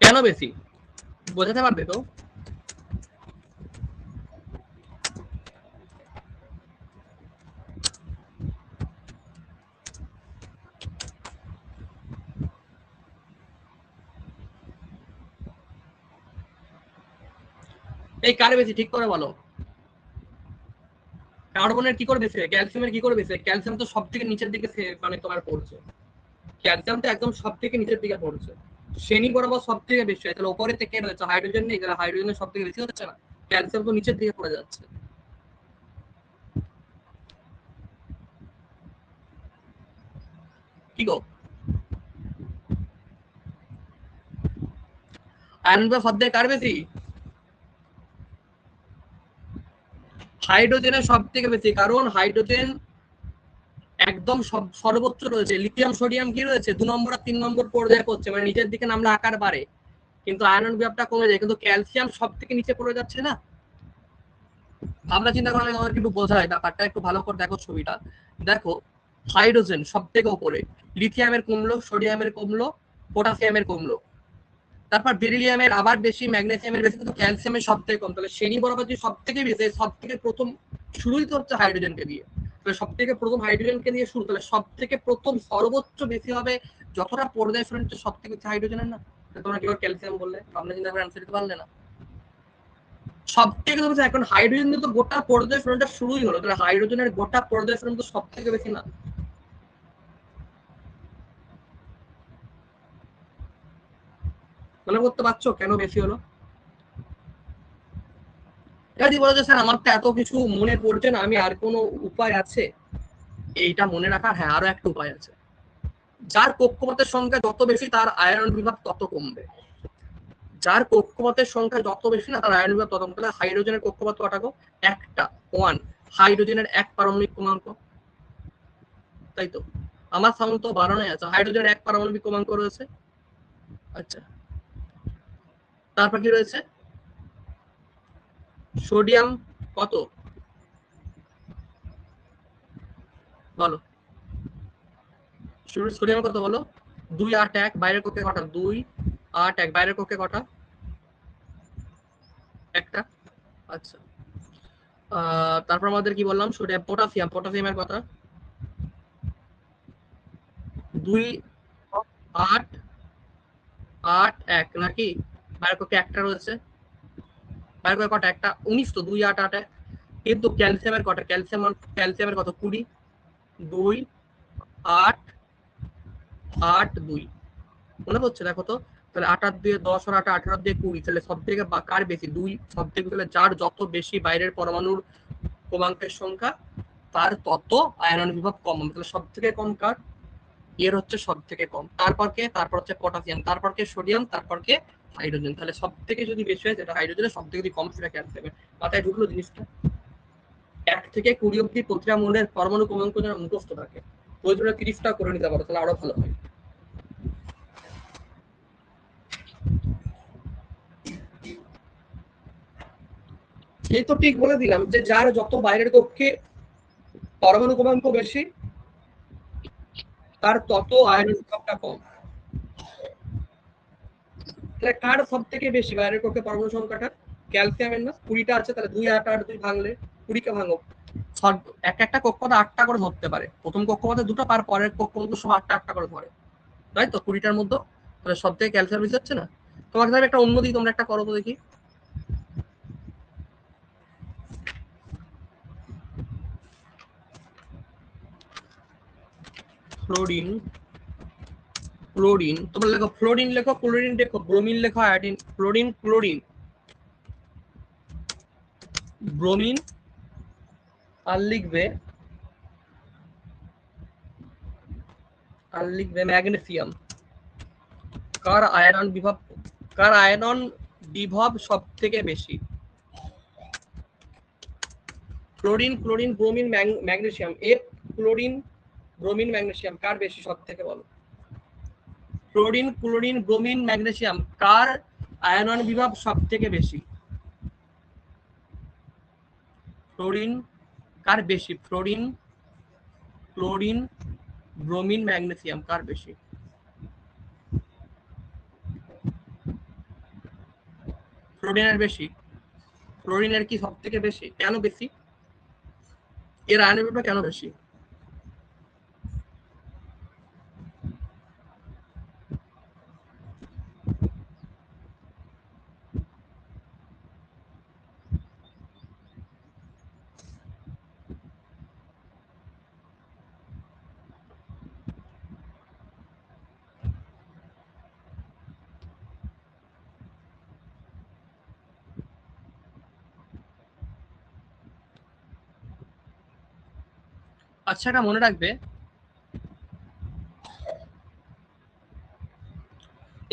কেন বেশি বোঝাতে পারবে তো? এই কার বেশি ঠিক করে বলো। কার্বনের কি করে বেশি, ক্যালসিয়ামের কি করে বেশি? ক্যালসিয়াম তো সব থেকে নিচের দিকে মানে তোমার পড়ছে, ক্যালসিয়াম তো একদম সব থেকে নিচের দিকে পড়ছে, শ্রেণী বরাবর সব থেকে বেশি হয়। তাহলে ওপরে থেকে রয়েছে হাইড্রোজেন নেই, তাহলে হাইড্রোজেনের সব থেকে বেশি হচ্ছে না, ক্যালসিয়াম তো নিচের দিকে পড়ে যাচ্ছে। কি গো, আয়রন বা সব থেকে কার বেশি? হাইড্রোজেনের সব থেকে বেশি, কারণ হাইড্রোজেন একদম সর্বোচ্চ রয়েছে, লিথিয়াম সোডিয়াম কি রয়েছে 2 নম্বর আর 3 নম্বর পর্যায়ে পড়ছে, মানে নিচের দিকে নামলে আকার বাড়ে, কিন্তু আয়রন বিভাগটা কমে যায়, কিন্তু ক্যালসিয়াম সব থেকে নিচে পড়ে যাচ্ছে না। ভাবনা চিন্তা করলে আমাদের একটু বোঝায় ব্যাপারটা, একটু ভালো করে দেখো ছবিটা। দেখো, হাইড্রোজেন সব থেকে উপরে, লিথিয়ামের কমলো, সোডিয়ামের কমলো, পটাশিয়ামের কমলো, তারপর বেরিলিয়ামের আবার বেশি, ম্যাগনেসিয়ামের বেশি, কিন্তু ক্যালসিয়ামের সব থেকে কম। তাহলে শ্রেণী বরাবর যে সব থেকে বেশি, সব থেকে প্রথম শুরুই তো হচ্ছে হাইড্রোজেনকে দিয়ে, তাহলে সব থেকে প্রথম হাইড্রোজেনকে দিয়ে শুরু, তাহলে সব থেকে প্রথম সর্বোচ্চ বেশি হবে যতটা পর্যায় ফ্রেন্ড সব থেকে বেশি হাইড্রোজেনের না? তোমরা কি ক্যালসিয়াম বললে, আমরা চিন্তা করে আনসার দিতে পারলে না? সব থেকে বেশি এখন হাইড্রোজেন তো গোটা পর্যায় ফ্রেন্ডটা শুরুই হলো, তাহলে হাইড্রোজেনের গোটা পর্যায় ফ্রেন্ড তো সব থেকে বেশি না? মনে করতে পারছো কেন বেশি হলো? যদি বলো যে স্যার আমার তো এত কিছু মনে পড়ছে না, আমি আর কোনো উপায় আছে এইটা মনে রাখার? হ্যাঁ, আরো একটা উপায় আছে। যার কক্ষপথের সংখ্যা যত বেশি তার আয়রন বিভাগ তত কমবে, যার কক্ষপথের সংখ্যা যত বেশি না তার আয়রন বিভাগ তত কমবে। হাইড্রোজেনের কক্ষপথ কটা গো? একটা, 1। হাইড্রোজেনের এক পারমাণবিক ক্রমাঙ্ক, তাই তো? আমার সাউন্ড তো বাড়ানোই আছে, হাইড্রোজেনের এক পারমাণবিক ক্রমাঙ্ক রয়েছে। আচ্ছা, তারপর কি রয়েছে? সোডিয়াম কত? বলো সোডিয়াম কত বলো? 2 8 1 বাইরের কক্ষে কটা? 2 8 1 বাইরের কক্ষে কটা? একটা। আচ্ছা তারপর আমাদের কি বললাম? সোডিয়াম পটাশিয়ামের কথা 2 8 8 1 নাকি? বাইরের কক্ষে একটা রয়েছে। বাইরের কক্ষে কটা? একটা। 19 তো 2 8 8 1। কিন্তু ক্যালসিয়ামের কটা? ক্যালসিয়ামের কত? 20। 2 8 8 2 মনে পড়ছে? দেখো তো তাহলে 8 আর 2 10 আর 8 18 দিয়ে 20, তাহলে সব থেকে কার বেশি? 2 সব থেকে। তাহলে যার যত বেশি বাইরের পরমাণুর ক্রমাঙ্কের সংখ্যা তার তত আয়রন বিভব কম হবে। তাহলে সব থেকে কম কার? এর হচ্ছে সব থেকে কম। তারপর কে? তারপর হচ্ছে পটাশিয়াম, তারপর কে? সোডিয়াম, তারপর কে? হাইড্রোজেন। তাহলে সব থেকে যদি বেশি হয় সেটা হাইড্রোজেনের, সব থেকে যদি কম সেটা ক্যালসিয়ামের। মাথায় ঢুকলো জিনিসটা? 1 থেকে 20 অব্দি প্রতিটা মূলের পরমাণু ক্রমাঙ্ক যেন মুখস্থ থাকে। প্রয়োজনে 30টা করে নিতে পারো, তাহলে আরো ভালো হয়। এই তো ঠিক বলে দিলাম যে যার যত বাইরের কক্ষে পরমাণু ক্রমাঙ্ক বেশি তার তত আয়রন বিভবটা কম। তাহলে কার সব থেকে বেশি বাইরের কক্ষে পরমাণু সংখ্যাটা? ক্যালসিয়ামের না? 20টা আছে, তাহলে 2 8 8 2 ভাঙলে 20কে ভাঙো। এক একটা কক্ষপথে 8টা করে ধরতে পারে। প্রথম কক্ষপথে 2টো, আর পরের কক্ষপথে সব 8টা 8টা করে ধরে, তাই তো? 20টার মধ্যে তাহলে সব থেকে ক্যালসিয়াম বেশি হচ্ছে না? তোমাকে তাহলে একটা অন্য দিক তোমরা একটা করো তো দেখি। ফ্লোরিন ক্লোরিন, তোমরা লেখো ফ্লোরিন, লেখো ক্লোরিন, লেখো ব্রোমিন, লেখো আয়োডিন। ফ্লোরিন ক্লোরিন ব্রোমিন, আর লিখবে ম্যাগনেসিয়াম। কার আয়রন বিভব সব থেকে বেশি? Fluorine chlorine bromine magnesium. Chlorine bromine magnesium কার বেশি সব থেকে বলো? ফ্লোরিন ক্লোরিন ব্রোমিন ম্যাগনেসিয়াম কার আয়রন বিভব সব থেকে বেশি? ফ্লোরিন কার বেশি? ফ্লোরিন ক্লোরিন ব্রোমিন ম্যাগনেসিয়াম কার বেশি? ফ্লোরিনের বেশি। ফ্লোরিনের কি সব থেকে বেশি? কেন বেশি? এর আয়রন বিভব কেন বেশি? আচ্ছা, এটা মনে রাখবে,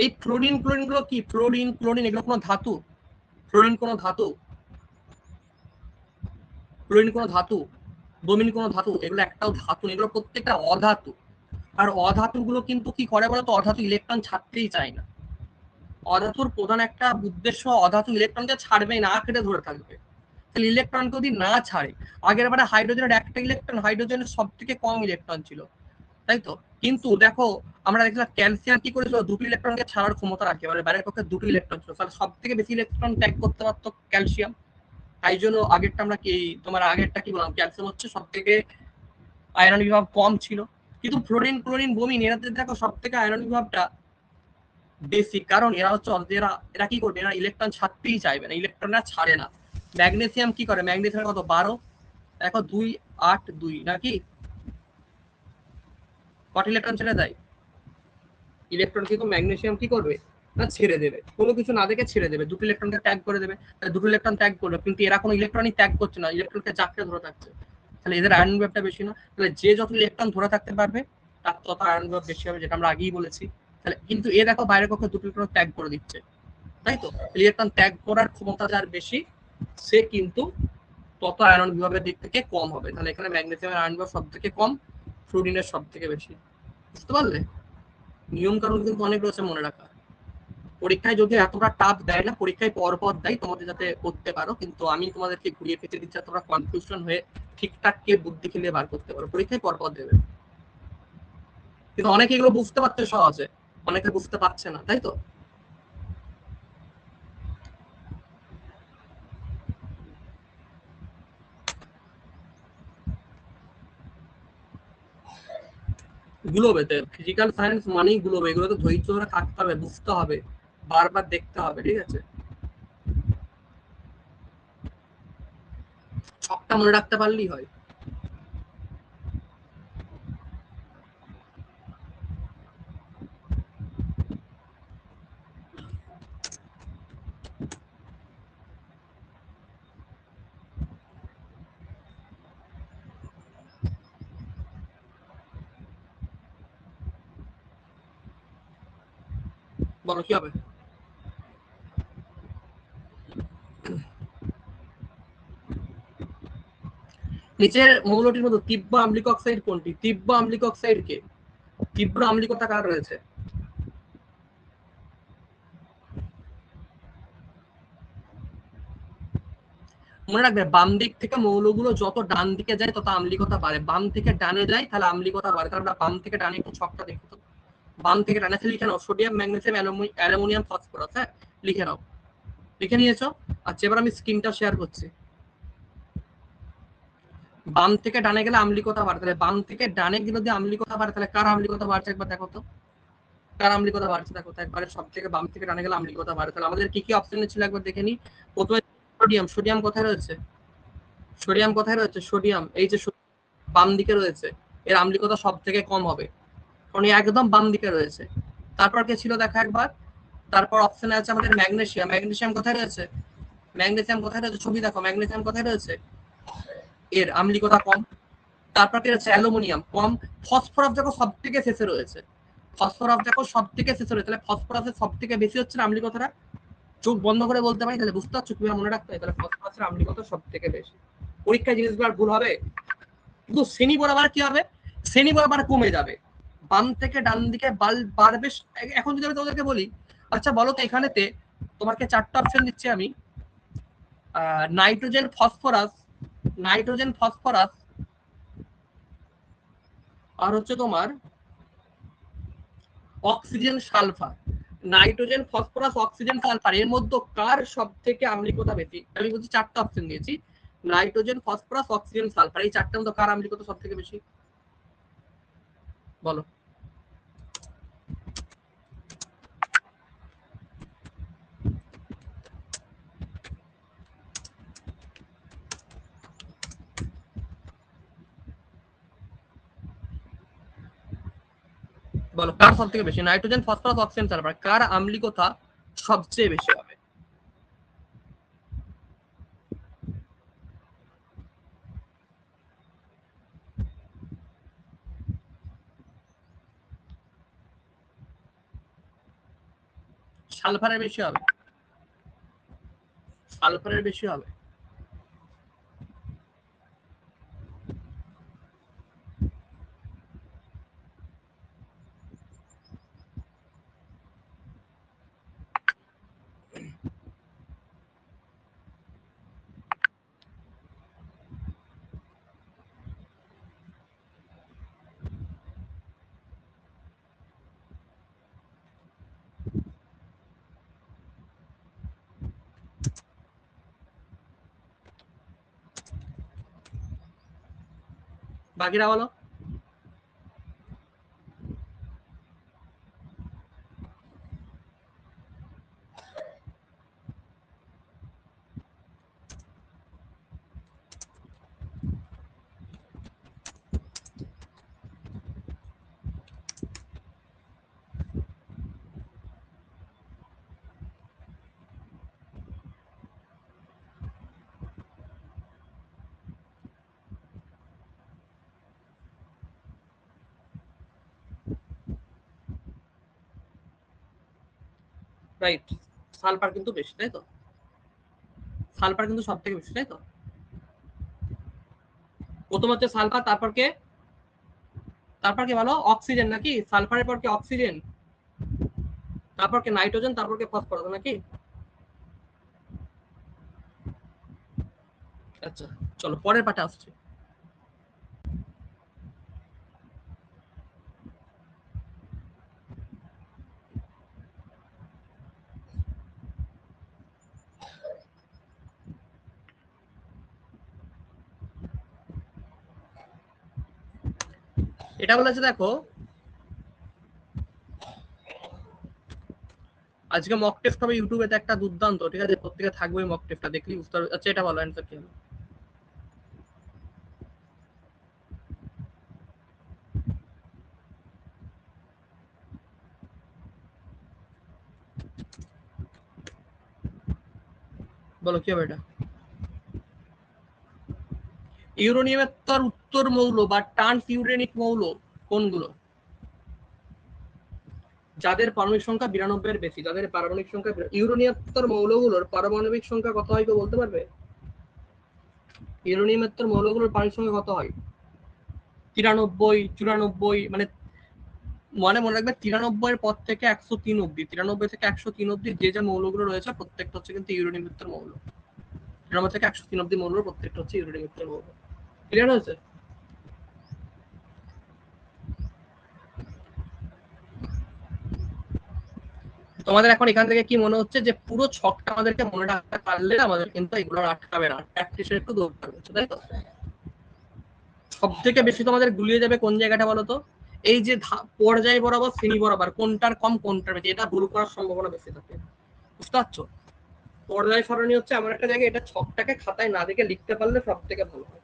এই ফ্লোরিন ক্লোরিন গুলো কি? ফ্লোরিন ক্লোরিন এগুলো কোনো ধাতু? ফ্লোরিন কোনো ধাতু? ফ্লোরিন কোনো ধাতু? ব্রোমিন কোনো ধাতু? এগুলো একটাও ধাতু, এগুলো প্রত্যেকটা অধাতু। আর অধাতুগুলো কিন্তু কি করে বলতো? অধাতু ইলেকট্রন ছাড়তেই চায় না। অধাতুর প্রধান একটা উদ্দেশ্য, অধাতু ইলেকট্রনকে ছাড়বেই না, আঁকড়ে ধরে থাকবে। তাহলে ইলেকট্রন যদি না ছাড়ে, আগের বারে হাইড্রোজেনের একটা ইলেকট্রন, হাইড্রোজেনের সব থেকে কম ইলেকট্রন ছিল, তাই তো? কিন্তু দেখো আমরা দেখলাম ক্যালসিয়াম কি করেছিল? 2টি ইলেকট্রনকে ছাড়ার ক্ষমতা রাখে, মানে বাইরের পক্ষে 2টি ইলেকট্রন ছিল, তাহলে সব থেকে বেশি ইলেকট্রন ত্যাগ করতে পারতো ক্যালসিয়াম। তাই জন্য আগেরটা আমরা কি, তোমার আগেরটা কি বললাম? ক্যালসিয়াম হচ্ছে সব থেকে আয়রন বিভাগ কম ছিল। কিন্তু ফ্লোরিন ক্লোরিন ব্রোমিন এরাতে দেখো সব থেকে আয়রন বিভাগটা বেশি, কারণ এরা হচ্ছে এরা কি করবে? এরা ইলেকট্রন ছাড়তেই চাইবে না, ইলেকট্রনরা ছাড়ে না। ম্যাগনেসিয়াম কি করে? ম্যাগনেসিয়াম কত? 12। দেখো 2 8 2 নাকি? কত ইলেকট্রন ছেড়ে দেয়? ইলেকট্রন কিন্তু ম্যাগনেসিয়াম কি করবে না? ছেড়ে দেবে, কোনো কিছু না দেখে ছেড়ে দেবে, 2টি ইলেকট্রনকে ত্যাগ করে দেবে। দুটো ইলেকট্রন ত্যাগ করবে, কিন্তু এরা কোনো ইলেকট্রনই ত্যাগ করছে না, ইলেকট্রনকে জাঁকড়ে ধরে থাকছে। তাহলে এদের আয়রন বিভবটা বেশি না? তাহলে যে যত ইলেকট্রন ধরে থাকতে পারবে তার তত আয়রন বিভব বেশি হবে, যেটা আমরা আগেই বলেছি। তাহলে কিন্তু এ দেখো বাইরের পক্ষে 2টি ইলেকট্রন ত্যাগ করে দিচ্ছে, তাই তো? ইলেকট্রন ত্যাগ করার ক্ষমতা যার বেশি, সে কিন্তু তত আয়রন বিভাগের দিক থেকে কম হবে। তাহলে এখানে ম্যাগনেসিয়ামের আয়রন বিভাগ সব থেকে কম, ফ্লোরিনের সব থেকে বেশি। বুঝতে পারলে? নিয়ম কানুন কিন্তু অনেক রয়েছে মনে রাখা। পরীক্ষায় যদি এতটা টাফ দেয় না, পরীক্ষায় পরপর দেয় তোমাদের যাতে করতে পারো, কিন্তু আমি তোমাদেরকে ঘুরিয়ে পেঁচে দিচ্ছি তোমরা কনফিউশন হয়ে ঠিকঠাক কে বুদ্ধি খেলিয়ে বার করতে পারো। পরীক্ষায় পরপর দেবে, কিন্তু অনেকে এগুলো বুঝতে পারছে সহজে, অনেকে বুঝতে পারছে না, তাই তো? গুলোবেতে ফিজিক্যাল সায়েন্স মানেই গুলোবে, এগুলো তো ধৈর্য ধরে থাকতে হবে, বুঝতে হবে, বারবার দেখতে হবে, ঠিক আছে? সবটা মনে রাখতে পারলেই হয়। বলো কি হবে? নিচের মৌলটির মধ্যে তীব্র আম্লিক অক্সাইড কোনটি? তীব্র আম্লিক অক্সাইড কে? তীব্র আম্লিকতা কার রয়েছে? মনে রাখবে, বাম দিক থেকে মৌলগুলো যত ডান দিকে যায় তত আম্লিকতা বাড়ে, বাম থেকে ডানে যায় তাহলে আম্লিকতা বাড়ে। তাহলে আমরা বাম থেকে ডানে একটু ছকটা দেখি তো। বাম থেকে ডানে লিখে নাও, সোডিয়াম, ম্যাগনেসিয়াম, অ্যালুমিনিয়াম, ফসফরাস। হ্যাঁ, লিখে নাও। লিখে নিয়েছো? আচ্ছা, এবার আমি স্ক্রিনটা শেয়ার করছি। বাম থেকে ডানে গেলে আম্লিকতা বাড়ে, তাহলে বাম থেকে ডানে গেলে যদি আম্লিকতা বাড়ে তাহলে কার আম্লিকতা বাড়ছে একবার দেখো তো। কার আম্লিকতা বাড়ছে দেখো তো একবারে, সব থেকে বাম থেকে ডানে গেলে আম্লিকতা বাড়ে। তাহলে আমাদের কি কি অপশনে ছিল একবার দেখে নি। প্রথমে সোডিয়াম, সোডিয়াম কোথায় রয়েছে? সোডিয়াম কোথায় রয়েছে? সোডিয়াম এই যে বাম দিকে রয়েছে, এর আম্লিকতা সব থেকে কম হবে, কারণ একদম বাম দিকে রয়েছে। তারপর কে ছিল দেখা একবার। তারপর অপশনে আছে আমাদের ম্যাগনেসিয়াম, ম্যাগনেসিয়াম কোথায় রয়েছে? ম্যাগনেসিয়াম কোথায় রয়েছে? ছবি দেখো, ম্যাগনেসিয়াম কোথায় রয়েছে? এর আম্লিকতা কম। তারপর কি রয়েছে? অ্যালুমিনিয়াম কম। ফসফরাস দেখো সব থেকে শেষে রয়েছে, ফসফরাস দেখো সব থেকে শেষে রয়েছে, তাহলে ফসফরাসের সব থেকে বেশি হচ্ছে না আম্লিকতাটা। চোখ বন্ধ করে বলতে পারি, তাহলে বুঝতে পারছো কিভাবে মনে রাখতে হয়। তাহলে ফসফরাসের আম্লিকতা সব থেকে বেশি। পরীক্ষায় জিনিসগুলো আর ভুল হবে, কিন্তু শ্রেণী বরাবর কি হবে? শ্রেণী বরাবর কমে যাবে, বাম থেকে ডান দিকে বাড়বে। এখন যদি আমি তোমাদেরকে বলি, আচ্ছা বলো তো, এখানেতে তোমাকে চারটা অপশন দিচ্ছি আমি। নাইট্রোজেন, ফসফরাস, নাইট্রোজেন, ফসফরাস, আর হচ্ছে তোমার oxygen, sulphur. Nitrogen, phosphorus, oxygen, sulphur, এর মধ্যে কার সব থেকে আম্লিকতা বেশি? আমি বলছি চারটা অপশন দিয়েছি, নাইট্রোজেন, ফসফরাস, অক্সিজেন, সালফার, এই চারটার মধ্যে কার আম্লিকতা সব থেকে বেশি? বলো। বলো কার সব থেকে বেশি? নাইট্রোজেন, ফসফরাস, অক্সিজেন, সালফার, কার আম্লিকতা সবচেয়ে বেশি হবে? সালফারের বেশি হবে, সালফারের বেশি হবে। বাকিরা বলো। রাইট, সালফার কিন্তু বেশি, তাই তো? সালফার কিন্তু সব থেকে বেশি, তাই তো? প্রথম হচ্ছে সালফার, তারপর কে? তারপর কি বলো? অক্সিজেন নাকি? সালফারের পর কি? অক্সিজেন। তারপর কি নাইট্রোজেন, তারপর কি ফসফরাস নাকি? আচ্ছা চলো পরের পাটে আসছি। এটা বলেছে দেখো আজকে মক টেস্ট হবে ইউটিউবে একটা দুর্দান্ত, ঠিক আছে, প্রত্যেকে থাকবে মক টেস্টটা দেখলি বুঝতে পারবে। আচ্ছা এটা বলো অ্যান্সার কি হবে? বলো কি হবে এটা? ইউরেনিয়ামের তার উত্তর মৌল বা ট্রান্স ইউরেনিক মৌল কোনগুলো? যাদের পারমাণবিক সংখ্যা 92 এর বেশি, যাদের পারমাণবিক সংখ্যা ইউরেনিয়াম মৌলগুলোর পারমাণবিক সংখ্যা কত হয় কেউ বলতে পারবে? ইউরেনিয়াম মৌলগুলোর পারমাণবিক সংখ্যা কত হয়? 93, 94, মানে মনে মনে রাখবে 93 এর পর থেকে 103 অব্দি, 93 থেকে 103 অব্দি যে যে মৌলগুলো রয়েছে প্রত্যেকটা হচ্ছে কিন্তু ইউরেনিয়াম মৌল। 93 থেকে 103 অব্দি মৌল প্রত্যেকটা হচ্ছে ইউরেনিয়াম মৌল। ক্লিয়ার হয়েছে? তোমাদের এখন এখান থেকে কি মনে হচ্ছে যে পুরো ছকটা আমাদেরকে মনে রাখতে পারলে আমাদের কিন্তু এগুলো আটকাবে না, প্র্যাকটিসের একটু দরকার হচ্ছে, তাই তো? সব থেকে বেশি তোমাদের গুলিয়ে যাবে কোন জায়গাটা বলো তো? এই যে পর্যায় বরাবর শ্রেণী বরাবর কোনটার কম কোনটার বেশি, এটা ভুল করার সম্ভাবনা বেশি থাকে, বুঝতে পারছো? পর্যায় সারণী হচ্ছে এমন একটা জায়গায়, এটা ছকটাকে খাতায় না দেখে লিখতে পারলে সব থেকে ভালো হয়।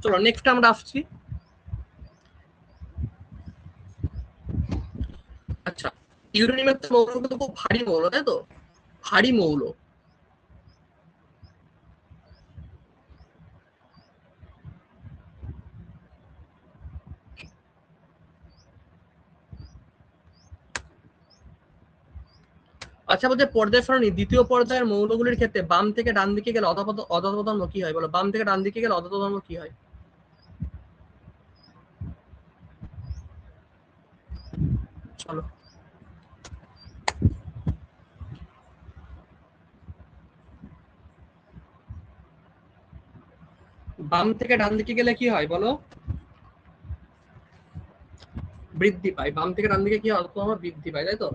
চলো নেক্সট আমরা আসছি। আচ্ছা ইউরেনিয়ামের মৌল কিন্তু খুব ভারী মৌল, তাই তো? ভারী মৌল। আচ্ছা বলছে পর্যায় সারণী দ্বিতীয় পর্যায়ের মৌলগুলির ক্ষেত্রে বাম থেকে ডান দিকে গেলে অধঃপতন কি হয়? বলো বাম থেকে ডান দিকে গেলে অধঃপতন কি হয়? চলো বাম থেকে ডান দিকে গেলে কি হয় বলো? বৃদ্ধি পায়। বাম থেকে ডান দিকে কি হয়? অধঃপতন বৃদ্ধি পায়, তাই তো?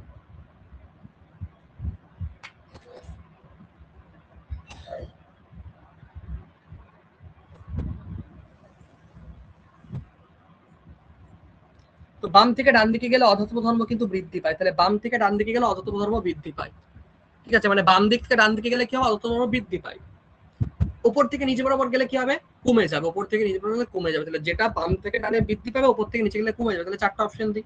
তো বাম থেকে ডান দিকে গেলে অধঃপতন ধর্ম কিন্তু বৃদ্ধি পায়, তাহলে বাম থেকে ডান দিকে গেলে অধঃপতন ধর্ম বৃদ্ধি পায়, ঠিক আছে? মানে বাম দিক থেকে ডান দিকে গেলে কি হবে? অধঃপতন ধর্ম বৃদ্ধি পায়। উপর থেকে নিচে বরাবর গেলে কি হবে? কমে যাবে। উপর থেকে নিচে বরাবর কমে যাবে, তাহলে যেটা বাম থেকে ডানে বৃদ্ধি পাবে উপর থেকে নিচে গেলে কমে যাবে, তাহলে চারটা অপশন দিই।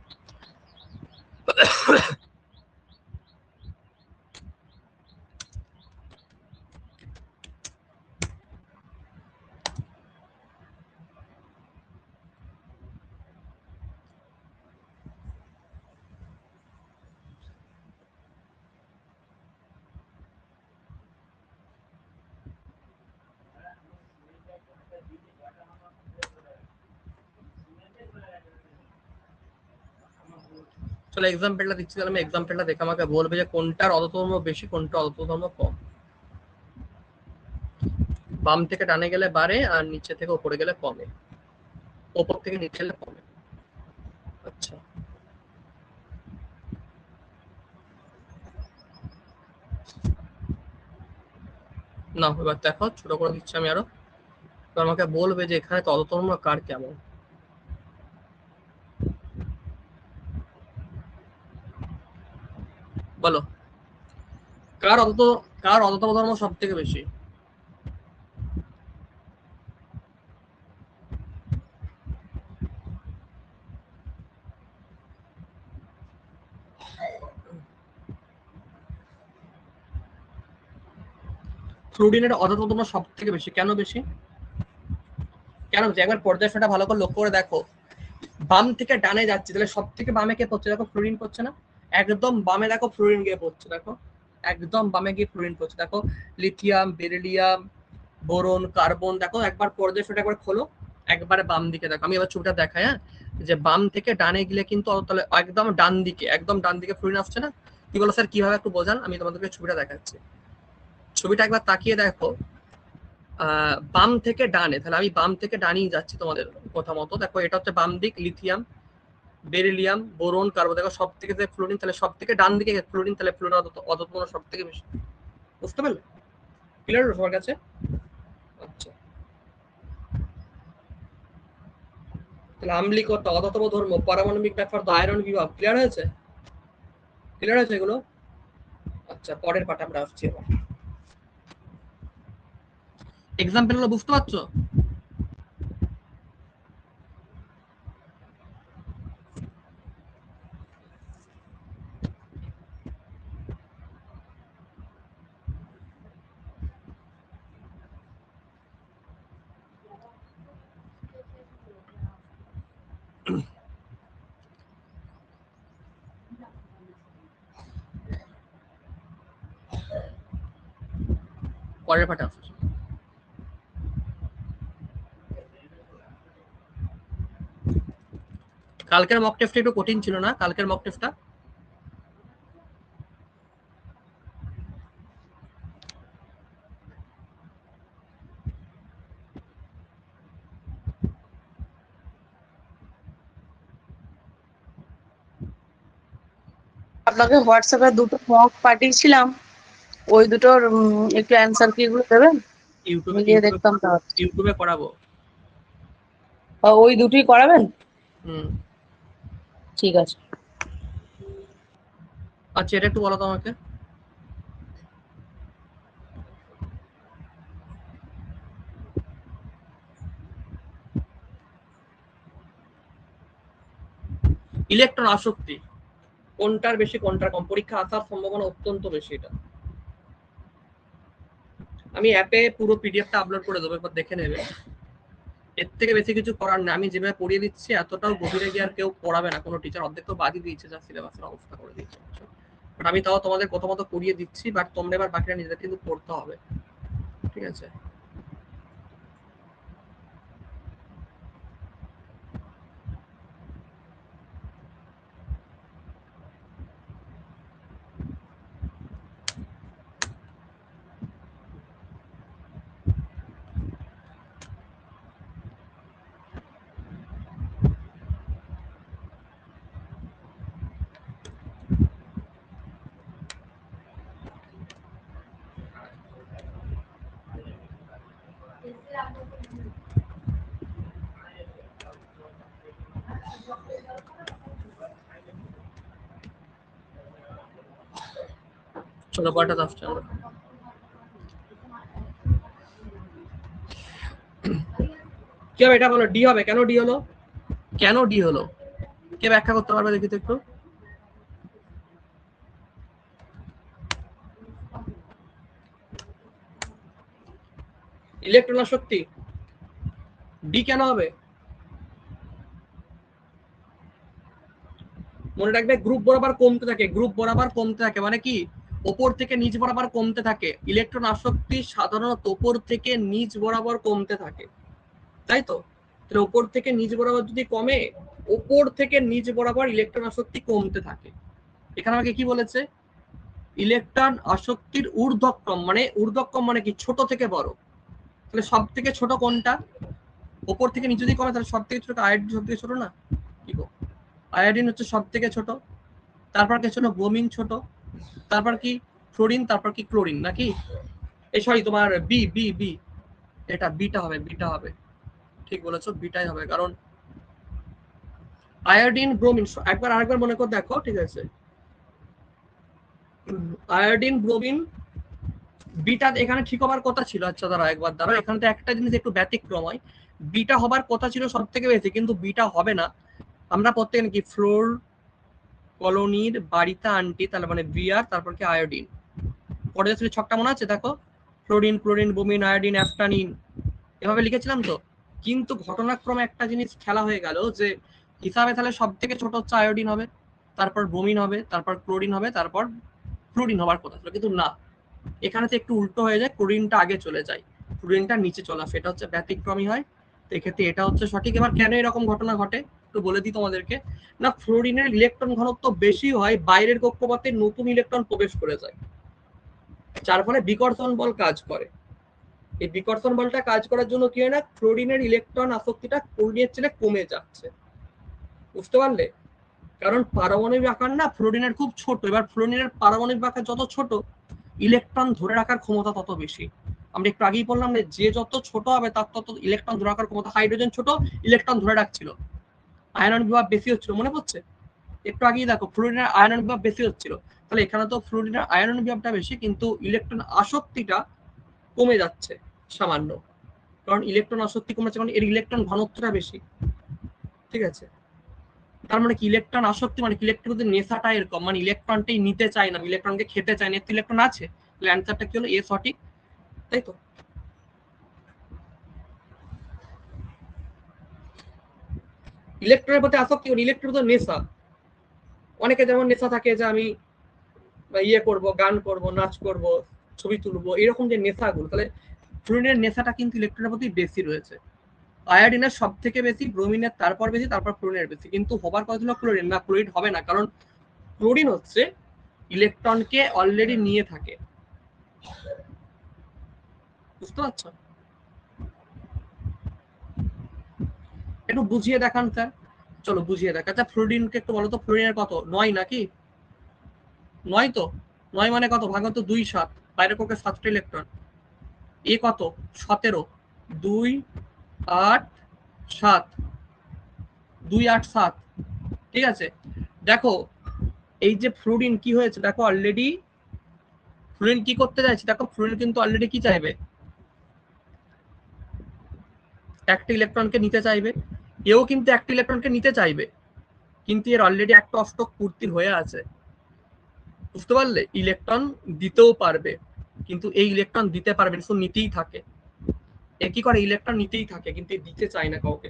চলো এক্সাম্পলটা দিচ্ছি, তাহলে আমি এক্সাম্পলটা দেখে আমাকে বলবে যে কোনটার অধঃপতন বেশি কোনটা অধঃপতন কম। বাম থেকে ডানে গেলে বাড়ে আর নিচে থেকে উপরে গেলে কমে, উপর থেকে নিচে গেলে কমে। আচ্ছা না এবার দেখো ছোট করে দিচ্ছি আমি আরো, তো আমাকে বলবে যে এখানে তততম কার কেমন। বলো কার অততম ধর্ম সব থেকে বেশি? ফ্লুরিনের অততম সব থেকে বেশি, কেন বেশি? কেন বেশি একবার পর্যায়টা ভালো করে লক্ষ্য করে দেখো। বাম থেকে ডানে যাচ্ছে, তাহলে সব থেকে বামে কে পড়ছে? দেখো ফ্লোরিন পড়ছে না? একদম বামে দেখো ফ্লোরিন গিয়ে পড়ছে, দেখো একদম বামে গিয়ে ফ্লোরিন পড়ছে, দেখো লিথিয়াম, বেরিলিয়াম, বোরন, কার্বন, দেখো একবার পর্যায় একবার খোলো, একবারে বাম দিকে দেখো, আমি এবার ছবিটা দেখাই। হ্যাঁ, যে বাম থেকে ডানে গেলে কিন্তু তাহলে একদম ডান দিকে ফ্লোরিন আসছে না? কি বলো স্যার, কিভাবে একটু বোঝান, আমি তোমাদেরকে ছবিটা দেখাচ্ছি। ছবিটা একবার তাকিয়ে দেখো, বাম থেকে ডানে, তাহলে আমি বাম থেকে ডানেই যাচ্ছি তোমাদের কথা মতো। দেখো এটা হচ্ছে বাম দিক, লিথিয়াম, বেরিলিয়াম, বোরন, কার্বন, দেখো সব থেকে যে ফ্লোরিন, তাহলে সব থেকে ডান দিকে ফ্লোরিন, তাহলে ফ্লোরিন অদত্তমূল্য সব থেকে বেশি। বুঝতে পারলে? ক্লিয়ার সবার কাছে? আচ্ছা, তাহলে আম্লিকতা, অদতম ধর্ম, পারমাণবিক ব্যাপার, আয়রন বিভাগ, ক্লিয়ার হয়েছে? ক্লিয়ার হয়েছে এগুলো? আচ্ছা, পরের পাঠ আমরা আসছি এবার। এক্সাম্পল গুলো বুঝতে পারছো? পরের পাঠে আসছি। কালকের মক টেস্টটা একটু কঠিন ছিল না? কালকের মক টেস্টটা আপনাকে হোয়াটসঅ্যাপে দুটো মক পাঠিয়েছিলাম, ওই দুটোর একটু অ্যান্সার কি গুলো দেবেন? ইউটিউবে মিলিয়ে দেখতাম তাহলে। ইউটিউবে করাবো। ওই দুটোই করাবেন? হুম, ঠিক আছে। আচ্ছা এটা একটু বলো তো আমাকে। ইলেকট্রন আসক্তি কোনটার বেশি কোনটার কম? পরীক্ষা আসার সম্ভাবনা অত্যন্ত বেশি এটা। আমি অ্যাপে পুরো পিডিএফটা আপলোড করে দেবো, এবার দেখে নেবে। এর থেকে বেশি কিছু করার নেই, আমি যেভাবে পড়িয়ে দিচ্ছি এতটাও গভীরে গিয়ে আর কেউ পড়াবে না, কোনো টিচার অর্ধেক তো বাদই দিয়েছে, যা সিলেবাসের অবস্থা করে দিয়েছে। বাট আমি তাও তোমাদের প্রথমত পড়িয়ে দিচ্ছি, বাট তোমরা এবার বাকিটা নিজেদের কিন্তু পড়তে হবে, ঠিক আছে? চলো পরেরটা আসছে আমরা। কি হবে এটা বলো? ডি হবে, কেন ডি হলো? কেন ডি হলো কে ব্যাখ্যা করতে পারবে দেখি তো একটু? ইলেকট্রন আসক্তি, ডি কেন হবে? মনে রাখবে গ্রুপ বরাবর কমতে থাকে, গ্রুপ বরাবর কমতে থাকে মানে কি? ওপর থেকে নিচ বরাবর কমতে থাকে। ইলেকট্রন আসক্তি সাধারণত ওপর থেকে নিচ বরাবর কমতে থাকে, তাই তো? তাহলে ওপর থেকে নিচ বরাবর যদি কমে, ওপর থেকে নিচ বরাবর ইলেকট্রন আসক্তি কমতে থাকে। এখানে আমাকে কি বলেছে? ইলেকট্রন আসক্তির ঊর্ধ্বক্রম, মানে ঊর্ধ্বক্রম মানে কি? ছোট থেকে বড়। তাহলে সব থেকে ছোট কোনটা? ওপর থেকে নিচে যদি কমে তাহলে সব থেকে ছোট আয়োডিন, সব থেকে ছোট না? কি গো, আয়োডিন হচ্ছে সব থেকে ছোট, তারপর কি ছোট? ব্রোমিন ছোট, তারপর কি? ফ্লোরিন, তারপর কি? ক্লোরিন, নাকি? এই সরি, তোমার বি বি বি, এটা বিটা হবে, বিটা হবে, ঠিক বলেছো, বিটাই হবে। কারণ আয়োডিন, ব্রোমিন, একবার আরেকবার মনে করে দেখো, ঠিক আছে? আয়োডিন, ব্রোমিন, বিটা এখানে ঠিক হবার কথা ছিল। আচ্ছা দাঁড়া একবার, দাঁড়া, এখানে তো একটা জিনিস একটু ব্যতিক্রম হয়। বিটা হবার কথা ছিল সব থেকে বেশি, কিন্তু বিটা হবে না। আমরা প্রত্যেকে কি ফ্লোর কলোনির বাড়িতে আনটি, তাহলে মানে বিআর, তারপর কি আয়োডিন। পরে ছিল ছকটা মনে আছে? দেখো, ফ্লোরিন, ক্লোরিন, ব্রোমিন, আয়োডিন, অ্যাফটানিন, এভাবে লিখেছিলাম তো। কিন্তু ঘটনাক্রমে একটা জিনিস খেলা হয়ে গেল, যে হিসাবে তাহলে সব থেকে ছোট হচ্ছে আয়োডিন হবে, তারপর ব্রোমিন হবে, তারপর ক্লোরিন হবে, তারপর ফ্লোরিন হবার কথা ছিল, কিন্তু না, এখানে তো একটু উল্টো হয়ে যায়, ক্লোরিনটা আগে চলে যায়, ফ্লোরিনটা নিচে চলে আসে, এটা হচ্ছে ব্যতিক্রমী হয়। এক্ষেত্রে এটা হচ্ছে সঠিক। এবার কেন এরকম ঘটনা ঘটে একটু বলে দিই তোমাদেরকে। না, ফ্লোরিনের ইলেকট্রন ঘনত্ব বেশি হয়, বাইরের কক্ষপথে নতুন ইলেকট্রন প্রবেশ করে যায়, যার ফলে বিকর্ষণ বল কাজ করে। এই বিকর্ষণ বলটা কাজ করার জন্য কি হয় না, ফ্লোরিনের ইলেকট্রন আসক্তিটা ক্লোরিনের চেয়ে কমে যাচ্ছে। বুঝতে পারলে? কারণ পারমাণবিক আকার না ফ্লোরিনের খুব ছোট। এবার ফ্লোরিনের পারমাণবিক আকার যত ছোট, ইলেকট্রন ধরে রাখার ক্ষমতা তত বেশি। আমরা একটু আগেই বললাম যে যত ছোট হবে তার তত ইলেকট্রন ধরে রাখার ক্ষমতা। হাইড্রোজেন ছোট, ইলেকট্রন ধরে রাখছিল, আয়নন বিভব বেশি হচ্ছিল, মনে পড়ছে? একটু আগেই দেখো ফ্লোরিনের আয়নন বিভব বেশি হচ্ছিল, তাহলে এখানে তো ফ্লোরিনের আয়নন বিভবটা বেশি, কিন্তু ইলেকট্রন আসক্তিটা কমে যাচ্ছে সামান্য। কারণ ইলেকট্রন আসক্তি কমেছে, কারণ এর ইলেকট্রন ঘনত্বটা বেশি। ঠিক আছে? তার মানে কি, ইলেকট্রন আসক্তি মানে ইলেকট্রনের নেশাটা এরকম, মানে ইলেকট্রনটাই নিতে চায় না, ইলেকট্রনকে খেতে চায় না। ইলেকট্রন আছে, তাহলে অ্যান্সারটা কি হলো? এ সঠিক, তাই তো? ইলেকট্রনের প্রতি আসক্তি, ইলেকট্রন তো নেশা। অনেকে যেমন নেশা থাকে যে আমি ইয়ে করব, গান করব, নাচ করব, ছবি তুলবো, এরকম যে নেশাগুলো, তাহলে ফ্লুরিনের নেশাটা কিন্তু ইলেকট্রনের প্রতি বেশি রয়েছে। আয়োডিনের সব থেকে বেশি, ব্রোমিনের তারপর বেশি, তারপর ফ্লোরিনের বেশি। কিন্তু হবার কথা ছিল ক্লোরিন, না ক্লোরিন হবে না, কারণ ক্লোরিন হচ্ছে ইলেকট্রনকে অলরেডি নিয়ে থাকে। বুঝতে পারছো? একটু বুঝিয়ে দেখান স্যার। চলো বুঝিয়ে দেখা। আচ্ছা ফ্লোরিনকে একটু বলো তো, ফ্লোরিনের কত, 9 নাকি? 9 তো। 9 মানে কত, ভাগ তো 2 7, বাইরের পক্ষে 7টা ইলেকট্রন। এ কত, 17, 2 8 7, 2 8 7। ঠিক আছে, দেখো এই যে ফ্লোরিন কি হয়েছে, দেখো অলরেডি ফ্লোরিন কি করতে চাইছে, দেখো ফ্লোরিন কিন্তু অলরেডি কি চাইবে, একটা ইলেকট্রনকে নিতে চাইবে। এও কিন্তু একটা ইলেকট্রনকে নিতে চাইবে, কিন্তু এর অলরেডি একটা অষ্টক পূর্তি হয়ে আছে। বুঝতে পারলে? ইলেকট্রন দিতেও পারবে, কিন্তু এই ইলেকট্রন দিতে পারবে না, নিতেই থাকে। এ কি করে, ইলেকট্রন নিতেই থাকে, কিন্তু দিতে চায় না কাউকে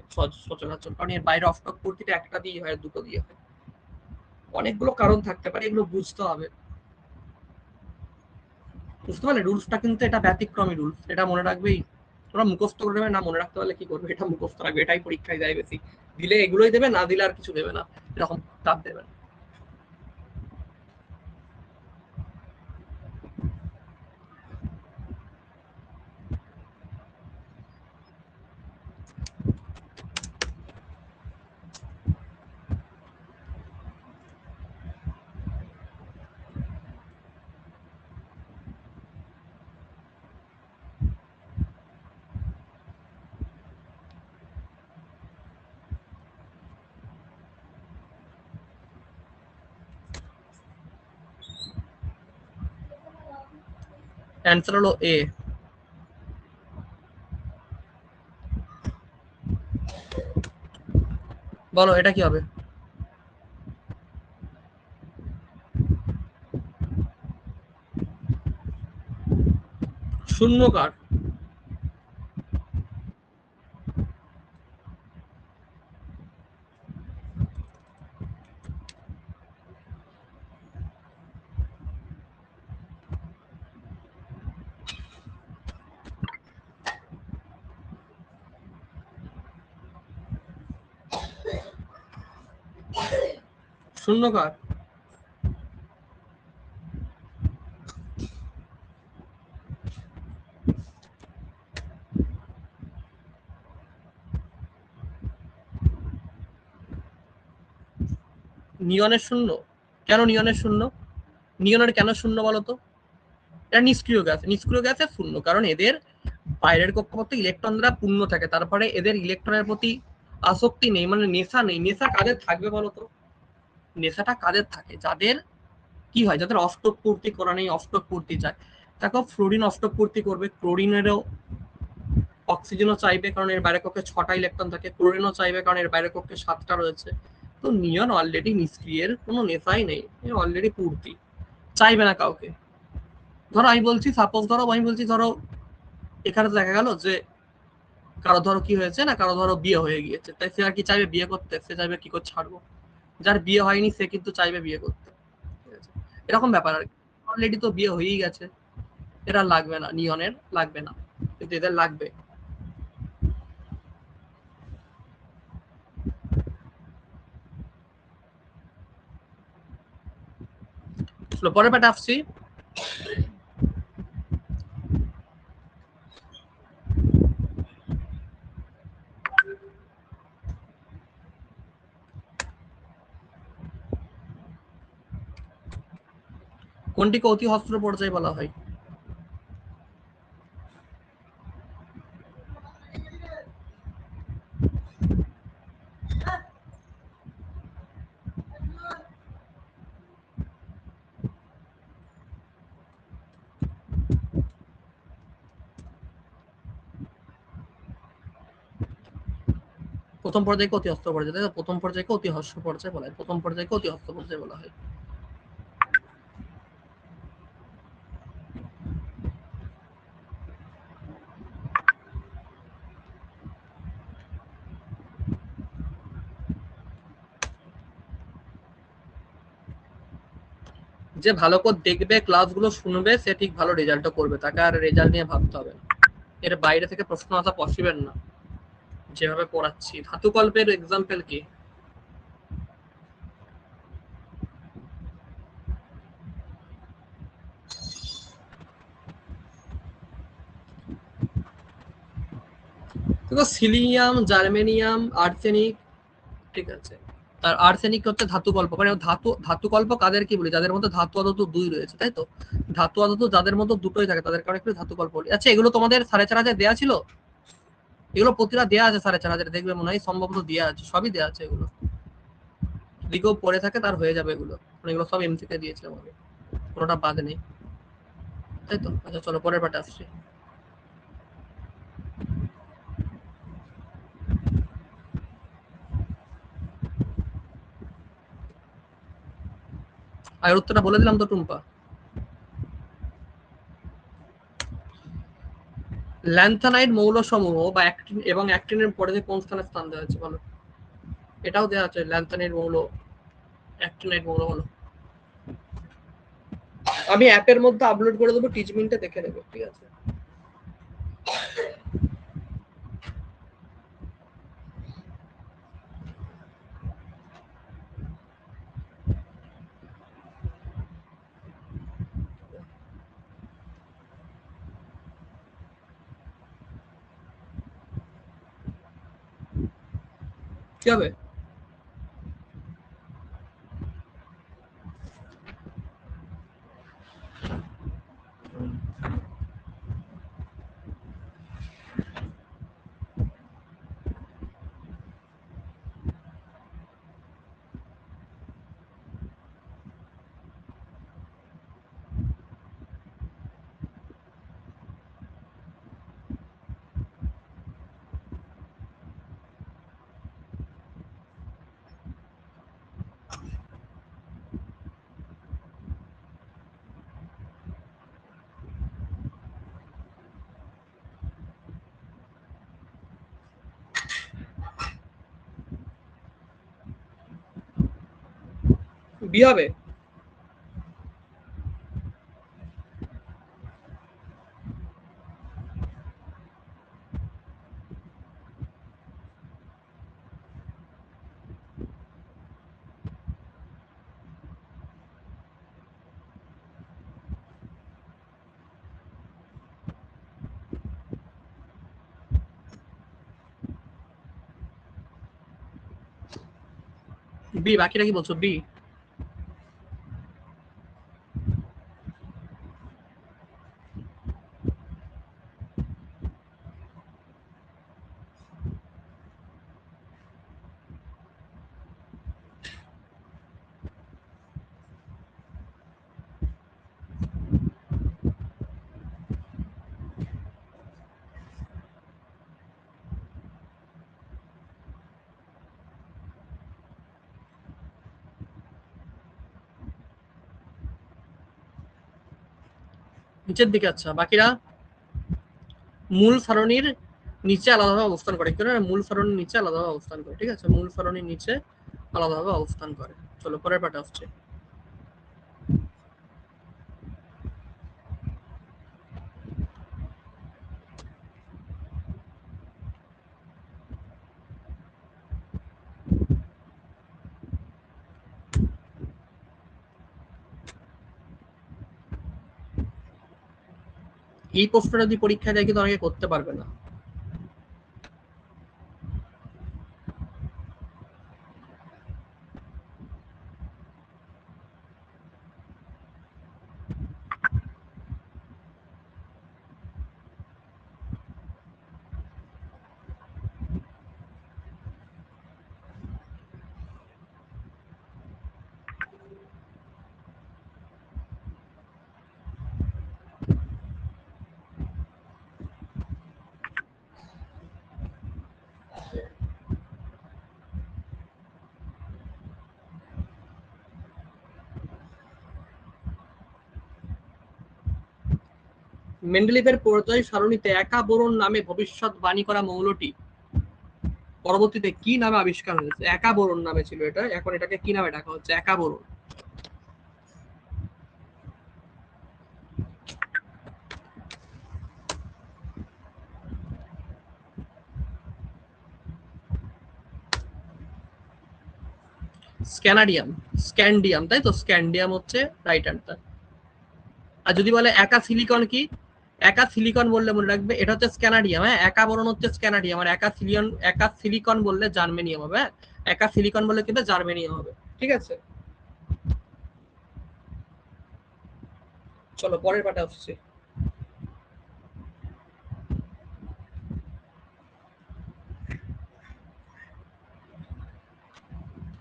সচরাচর, কারণ এর বাইরে অষ্টক পূর্তিটা একটা দিয়ে হয়, দুটো দিয়ে হয়। অনেকগুলো কারণ থাকতে পারে, এগুলো বুঝতে হবে। বুঝতে পারলে? রুলসটা কিন্তু এটা ব্যতিক্রমী রুলস, এটা মনে রাখবেই। তোমরা মুখস্থ করে দেবে, না মনে রাখতে পারলে কি করবে, এটা মুখস্থ রাখবে, এটাই পরীক্ষায় যায় বেশি। দিলে এগুলোই দেবে, না দিলে আর কিছু দেবে না, এরকম চাপ দেবে না। অ্যান্সার হলো এ। বলো এটা কি হবে? শূন্যকার। শূন্যকার। নিয়নের শূন্য। কেন নিয়নের শূন্য? নিয়নের কেন শূন্য বলতো? এটা নিষ্ক্রিয় গ্যাস, নিষ্ক্রিয় গ্যাসের শূন্য, কারণ এদের বাইরের কক্ষপথে ইলেকট্রন দ্বারা পূর্ণ থাকে, তারপরে এদের ইলেকট্রনের প্রতি আসক্তি নেই, মানে নেশা নেই। নেশা কাদের থাকবে বলতো? নেশাটা কাদের থাকে, যাদের কি হয়, যাদের অষ্টক পূর্তি করা নেই, অষ্টক পূর্তি চায়। দেখো ফ্লোরিন অষ্টক পূর্তি করবে, ক্লোরিনেরও অক্সিজেনও চাইবে, কারণ এর বাইরের কক্ষে 6টা ইলেকট্রন থাকে, ক্লোরিনও চাইবে, কারণ এর বাইরের কক্ষে 7টা রয়েছে। তো নিয়ন অলরেডি নিষ্ক্রিয়ের কোনো নেশাই নেই, অলরেডি পূর্তি, চাইবে না কাউকে। ধরো আমি বলছি, সাপোজ ধরো আমি বলছি, ধরো এখানে দেখা গেল যে কারো ধরো কি হয়েছে না, কারো ধরো বিয়ে হয়ে গিয়েছে, তাই সে আর কি চাইবে বিয়ে করতে, সে চাইবে কি করে ছাড়বো। যার বিয়ে হয়নি সে কিন্তু চাইবে বিয়ে করতে। ঠিক আছে, এরকম ব্যাপার আর কি। অলরেডি তো বিয়ে হয়েই গেছে, এরা লাগবে না, নিয়নের লাগবে না, কিন্তু এদের লাগবে। পরের পার্টে আসছি। কোনটিকে অতি হস্ত পর্যায় বলা হয়? প্রথম পর্যায়কে অতি হস্ত পর্যায়, তাই না? প্রথম পর্যায়কে অতি হস্ত পর্যায় বলা হয়, প্রথম পর্যায়কে অতি হস্ত পর্যায় বলা হয়। যে ভালো করে দেখবে, ক্লাসগুলো শুনবে, সে ঠিক ভালো রেজাল্টও করবে, তাকে আর রেজাল্ট নিয়ে ভাবতে হবে না। এর বাইরে থেকে প্রশ্ন আসা পসিবল না যেভাবে পড়াচ্ছি। ধাতুকল্পের এক্সাম্পল কি? সিলিয়াম, জার্মেনিয়াম, আর্সেনিক, ঠিক আছে। আর আর্সেনিক হচ্ছে ধাতুকল্প, মানে ধাতুকল্প কাদের কি বলি? যাদের মধ্যে ধাতু অধাতু দুই রয়েছে, তাই তো? ধাতু অধাতু যাদের মধ্যে দুটোই থাকে তাদের কারণে একটু ধাতুকল্প বলি। আচ্ছা, এগুলো তোমাদের 4,500 দেওয়া ছিল? এগুলো প্রতিটা দেওয়া আছে 4,500, দেখবে মনে হয় সম্ভবত দেওয়া আছে, সবই দেওয়া আছে এগুলো। যদি কেউ পড়ে থাকে তার হয়ে যাবে এগুলো, মানে এগুলো সব এমসিতে দিয়েছিলাম আমি, কোনোটা বাদ নেই, তাই তো? আচ্ছা চলো পরের পার্টে আসছি। আর উত্তরটা বলে দিলাম তো টুম্পা। ল্যান্থানাইড মৌলসমূহ বা অ্যাক্টিন এবং অ্যাক্টিনের পরে যে কোন স্থানে স্থান দেওয়া হয়েছে বলো? এটাও দেওয়া আছে, ল্যান্থানাইড মৌল, অ্যাক্টিনাইড মৌল হলো। আমি অ্যাপের মধ্যে আপলোড করে দেবো, টিচমিনটা দেখে নেবে, ঠিক আছে? কি হবে? বি হবে। বি, বাকিটা কি বলছো? বি? নিচের দিকে। আচ্ছা, বাকিরা মূল সারণীর নিচে আলাদাভাবে অবস্থান করে, কেন? মূল সারণীর নিচে আলাদাভাবে অবস্থান করে, ঠিক আছে? মূল সারণীর নিচে আলাদাভাবে অবস্থান করে। চলো পরের পার্টে আসছে। এই প্রশ্নটা যদি পরীক্ষায় দেয় কিন্তু অনেকে করতে পারবে না। মেন্ডেলিভের পর্যায় সারণীতে একা বোরন নামে ভবিষ্যৎবাণী করা মৌলটি পরবর্তীতে কি নামে আবিষ্কার হয়েছে? একা বোরন নামে ছিল এটা, এখন এটাকে কি নামে ডাকা হচ্ছে? একা বোরন। স্ক্যানাডিয়াম, স্ক্যান্ডিয়াম, তাই তো? স্ক্যান্ডিয়াম হচ্ছে রাইট অ্যান্সার। আর যদি বলে একা সিলিকন কি, একা সিলিকন বললে মনে রাখবে এটা হচ্ছে স্ক্যানাডিয়াম। হ্যাঁ, একা বোরন হচ্ছে স্ক্যানাডিয়াম, আর একা সিলিকন বললে জার্মেনিয়াম হবে। হ্যাঁ, একা সিলিকন বললে কিন্তু জার্মেনিয়াম হবে। ঠিক আছে, চলো পরের পাটে আসছি।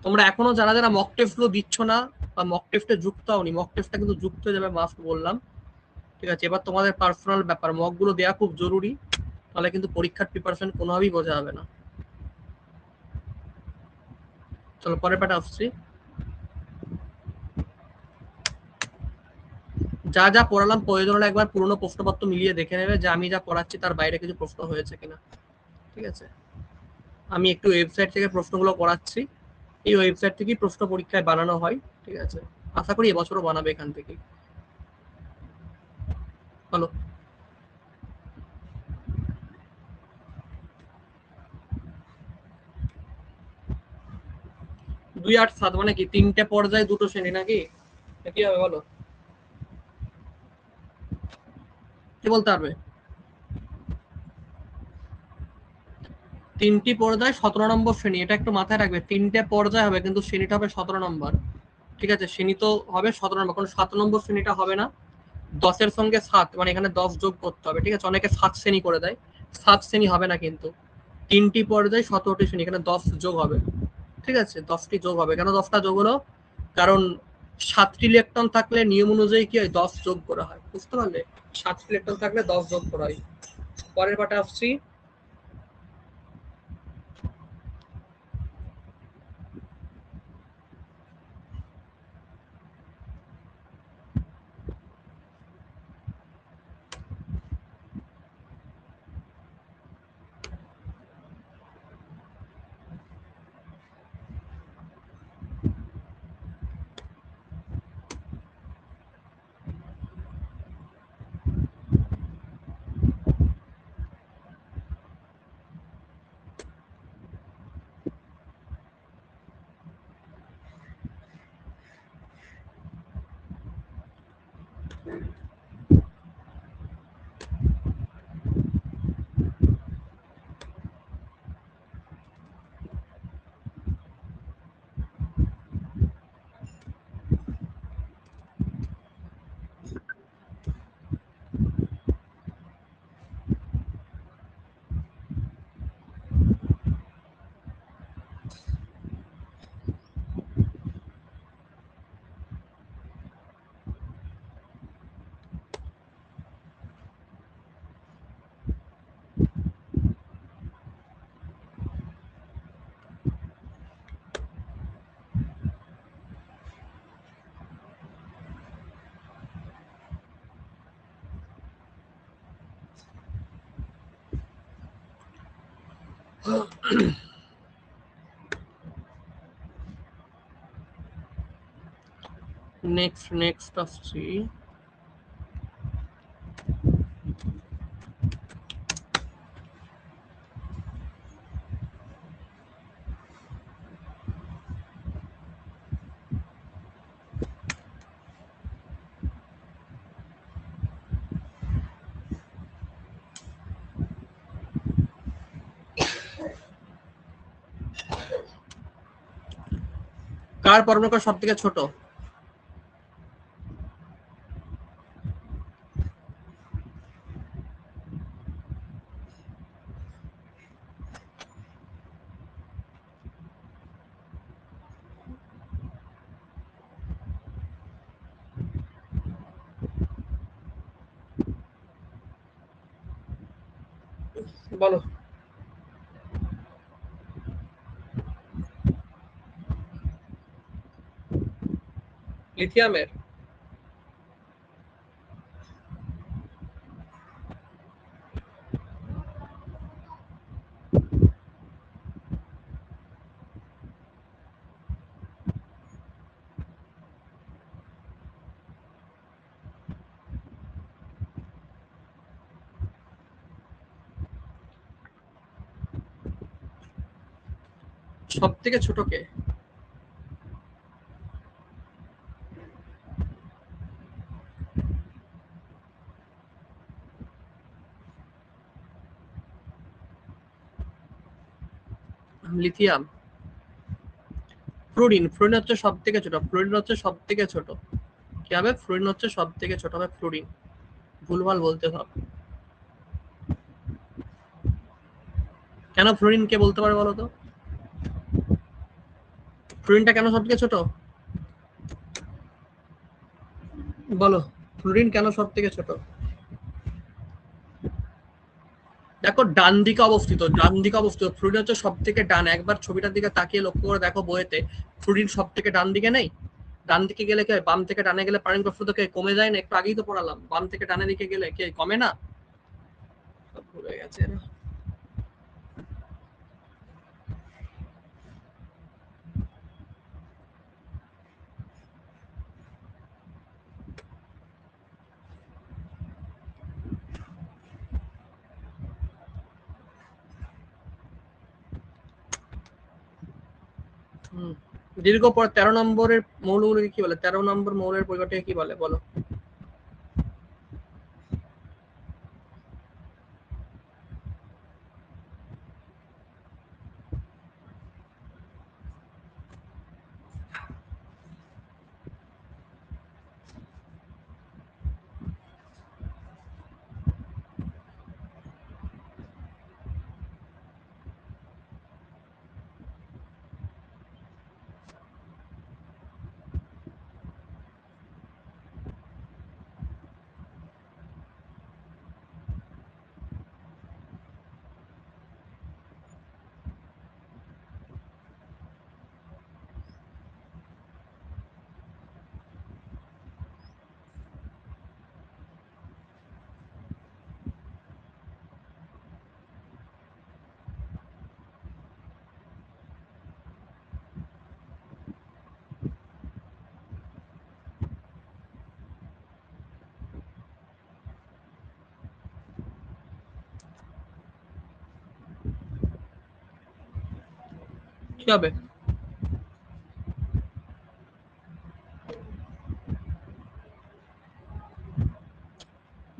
তোমরা এখনো যারা যারা মক টেস্ট গুলো দিচ্ছ না বা মক টেস্টে যুক্ত হওনি, মক টেস্টটা কিন্তু যুক্ত হয়ে যাবে, মাস্ট বললাম। ঠিক আছে, এবার তোমাদের পার্সোনাল ব্যাপার, মক গুলো দেওয়া খুব জরুরি, তাহলে কিন্তু পরীক্ষার প্রিপারেশন কোনোভাবেই বোঝা যাবে না। চলো পরের পাটে আসছি। যা যা পড়ালাম প্রয়োজন হলে একবার পুরোনো প্রশ্নপত্র মিলিয়ে দেখে নেবে যে আমি যা পড়াচ্ছি তার বাইরে কিছু প্রশ্ন হয়েছে কিনা। ঠিক আছে, আমি একটু ওয়েবসাইট থেকে প্রশ্নগুলো করাচ্ছি, এই ওয়েবসাইট থেকেই প্রশ্ন পরীক্ষায় বানানো হয়। ঠিক আছে, আশা করি এবছরও বানাবে এখান থেকে। হলো 2, 8, 7 মানে কি 3টে পর্যায়ে 2টো শ্রেণী নাকি? কি হবে বলো, কি বলতে পারবে? 3টি পর্যায়ে 17 নম্বর শ্রেণী, এটা একটু মাথায় রাখবে। 3টে পর্যায়ে হবে কিন্তু শ্রেণীটা হবে 17 নম্বর। ঠিক আছে, শ্রেণী তো হবে 17 নম্বর, কোনো 7 নম্বর শ্রেণীটা হবে না। 10-এর সঙ্গে 7 মানে এখানে 10 যোগ করতে হবে। ঠিক আছে, অনেকে 7 শ্রেণী করে দেয়, 7 শ্রেণী হবে না কিন্তু। 3টি পর্যায়ে 17টি শ্রেণী, এখানে 10 যোগ হবে। ঠিক আছে, 10টি যোগ হবে। কেন 10টা যোগ হলো? কারণ 7টি ইলেকট্রন থাকলে নিয়ম অনুযায়ী কি হয়, 10 যোগ করা হয়। বুঝতে পারলে? 7টি ইলেকট্রন থাকলে 10 যোগ করা হয়। পরের পাটে আসছি। নেক্সট আসছি। কার পরমাণু সব থেকে ছোট? বলো। লিথিয়ামের। সব থেকে ছোট কে? লিথিয়াম। ফ্লুরিন। ফ্লুরিন হচ্ছে সব থেকে ছোট। ফ্লুরিন হচ্ছে সব থেকে ছোট। কি হবে? ফ্লুরিন হচ্ছে সব থেকে ছোট হবে ফ্লুরিন। ভুলভাল বলতে হবে। কেন ফ্লুরিন কে বলতে পারে বলো তো? ফ্লুরিনটা কেন সব থেকে ছোট বলো? ফ্লুরিন কেন সব থেকে ছোট? দেখো ডান দিকে অবস্থিত, ডান দিকে অবস্থিত। ফ্লুরিন হচ্ছে সব থেকে ডান। একবার ছবিটার দিকে তাকিয়ে লক্ষ্য করে দেখো বইয়েতে, ফ্লুরিন সব থেকে ডান দিকে নেই? ডান দিকে গেলে কে? বাম থেকে ডানে গেলে পানির প্রস্তুত কে কমে যায় না? একটু আগেই তো পড়ালাম, বাম থেকে ডানে দিকে গেলে কে কমে না? ভুলে গেছে না। দীর্ঘ পর 13 নম্বরের মৌলগুলোকে কি বলে? 13 নম্বর মৌলের পরিবারটাকে কি বলে বলো? কি হবে?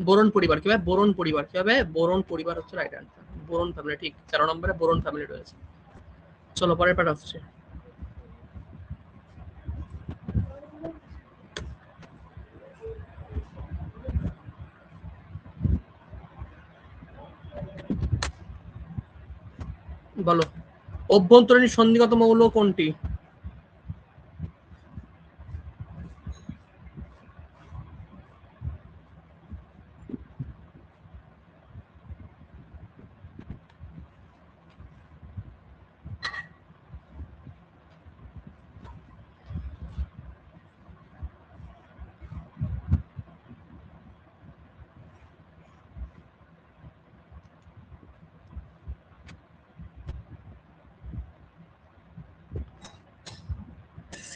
বোরন পরিবার। কি হবে? বোরন পরিবার। কি হবে? বোরন পরিবার হচ্ছে রাইট অ্যান্সার। বোরন ফ্যামিলি ঠিক। 13 নম্বরে বোরন ফ্যামিলি রয়েছে। চলো পরের পার্ট আসছে। বলো। অভ্যন্তরীণ সন্ধিগত মৌল কোনটি?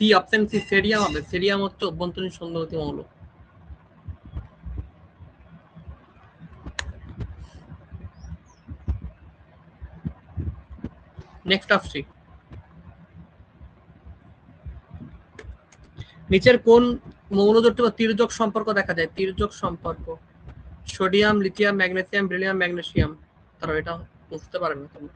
সি অপশন সি, সেরিয়াম হবে। সেরিয়াম হচ্ছে অভ্যন্তরীণ সন্ধিগত মৌল। নেক্সট আসছি। নিচের কোন মৌলজোটটি বা তির্যক সম্পর্ক দেখা যায়? তির্যক সম্পর্ক। Sodium, lithium, magnesium, beryllium, magnesium. তারা এটা বুঝতে পারে না তোমরা।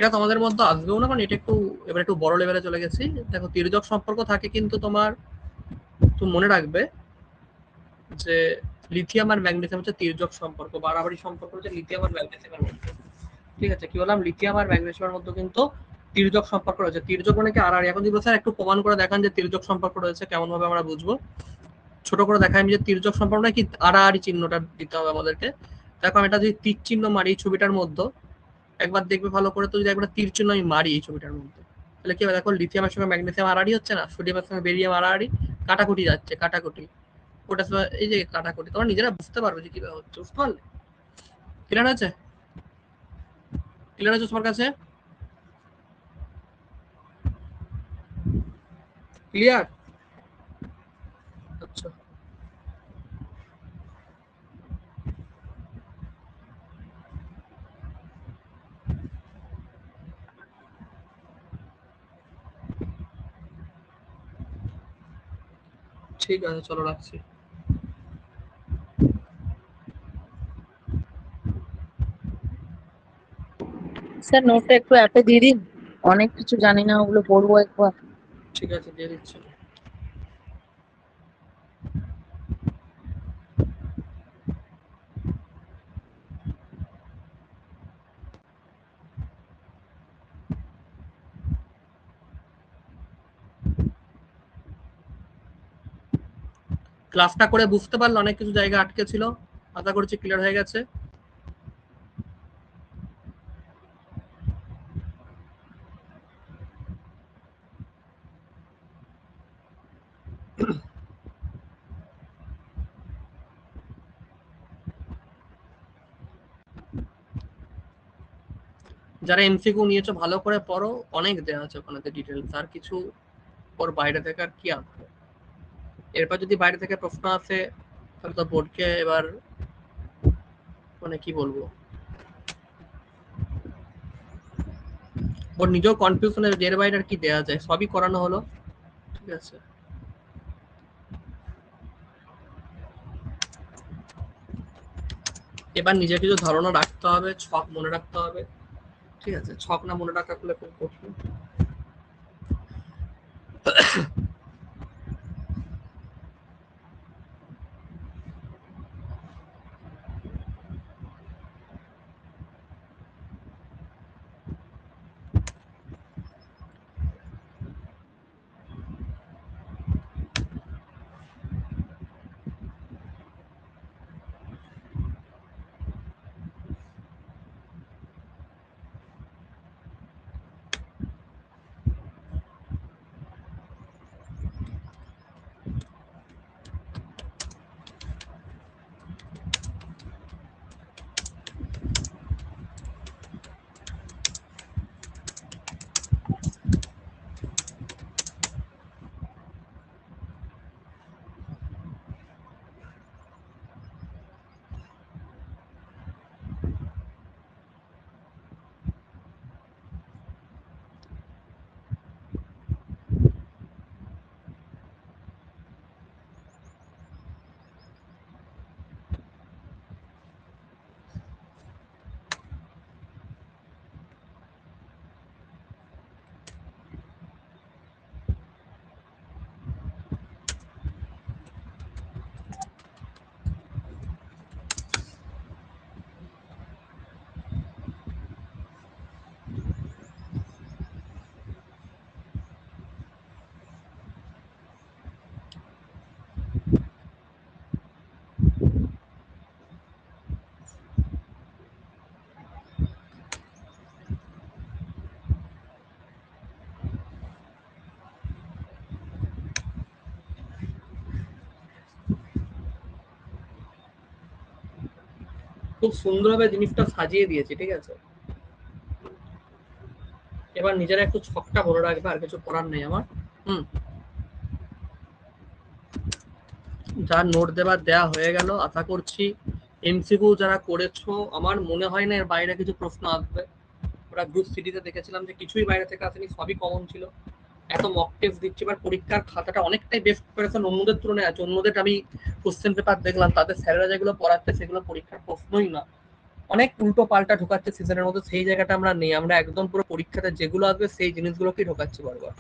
এটা তোমাদের মধ্যে আসবেও না, কারণ এটা একটু এবার একটু বড় লেভেলে চলে গেছি। দেখো তির্যক সম্পর্ক থাকে, কিন্তু তোমার তুমি মনে রাখবে যে লিথিয়াম আর ম্যাগনেসিয়াম হচ্ছে তির্যক সম্পর্ক, বাড়াবাড়ি সম্পর্ক হচ্ছে লিথিয়াম আর ম্যাগনেসিয়ামের মধ্যে। ঠিক আছে, কি বললাম, লিথিয়াম আর ম্যাগনেসিয়ামের মধ্যে কিন্তু তির্যক সম্পর্ক রয়েছে। তির্যক মানে কি আড়াআড়ি। এখন যদি স্যার একটু প্রমাণ করে দেখান যে তির্যক সম্পর্ক রয়েছে, কেমন ভাবে আমরা বুঝবো? ছোট করে দেখাই আমি যে তির্যক সম্পর্ক কি আড়াআড়ি চিহ্নটা দিতে হবে আমাদেরকে। দেখো আমি এটা যদি তীর চিহ্ন মারি এই ছবিটার মধ্যে, একবার দেখবে ভালো করে, তো যদি একবার তীর চিহ্ন আমি মারি এই ছবিটার মধ্যে, তাহলে কি হবে দেখো, লিথিয়ামের সঙ্গে ম্যাগনেসিয়াম আড়াআড়ি হচ্ছে না, সোডিয়ামের সঙ্গে বেরিয়াম আড়াআড়ি, কাটাকুটি যাচ্ছে, কাটাকুটি, ওটা এই যে কাটাকুটি, তোমরা নিজেরা বুঝতে পারবে যে কিভাবে হচ্ছে। বুঝতে পারলে? ক্লিয়ার হয়েছে? ক্লিয়ার হয়েছে তোমার কাছে? ক্লিয়ার? আচ্ছা, ঠিক আছে, চলো রাখছি। স্যার নোটটা একটু অ্যাপে দিয়ে দিন, অনেক কিছু জানি না, ওগুলো পড়বো একবার। ঠিক আছে, দিয়ে দিচ্ছি। ক্লাসটা করে বুঝতে পারলে অনেক কিছু জায়গা আটকে ছিল, আশা করছি ক্লিয়ার হয়ে গেছে। যারা এমসিকিউ নিয়েছো ভালো করে পড়ো, অনেক দেওয়া আছে ওখানে ডিটেলস, আর কিছু ওর বাইরে থেকে আর কি আসবে। এরপর যদি বাইরে থেকে প্রশ্ন আসে তাহলে তো বোর্ডকে এবার মানে কি বলবো, ওর নিজেও কনফিউশন যে এর বাইরে আর কি দেওয়া যায়, সবই করানো হলো। ঠিক আছে, এবার নিজের কিছু ধারণা রাখতে হবে, ছক মনে রাখতে হবে। ঠিক আছে, ছক না মনে রাখা খুলে খুব কঠিন। খুব সুন্দরভাবে জিনিসটা সাজিয়ে দিয়েছি। ঠিক আছে, এবার নিজেরা একটু ছকটা মনে রাখবে, আর কিছু করার নেই আমার। হুম, যার নোট দেওয়ার দেয়া হয়ে গেল। আশা করছি এমসিকিউ যারা করেছো, আমার মনে হয় না এর বাইরে কিছু প্রশ্ন আসবে। ওরা গ্রুপ সিটিতে দেখেছিলাম যে কিছুই বাইরে থেকে আসেনি, সবই কমন ছিল। এত মক টেস্ট দিচ্ছি, এবার পরীক্ষার খাতাটা অনেকটাই বেস্ট প্রিপারেশন অন্যদের তুলনায় আছে। অন্যদের আমি কোশ্চেন পেপার দেখলাম, তাদের স্যারেরা যেগুলো পড়াচ্ছে সেগুলো পরীক্ষার প্রশ্নই না। অনেক উল্টো পাল্টা ঢোকাচ্ছে সিজনের মধ্যে, সেই জায়গাটা আমরা নেই, আমরা একদম পুরো পরীক্ষাতে যেগুলো আসবে সেই জিনিসগুলোকেই ঢোকাচ্ছি বারবার।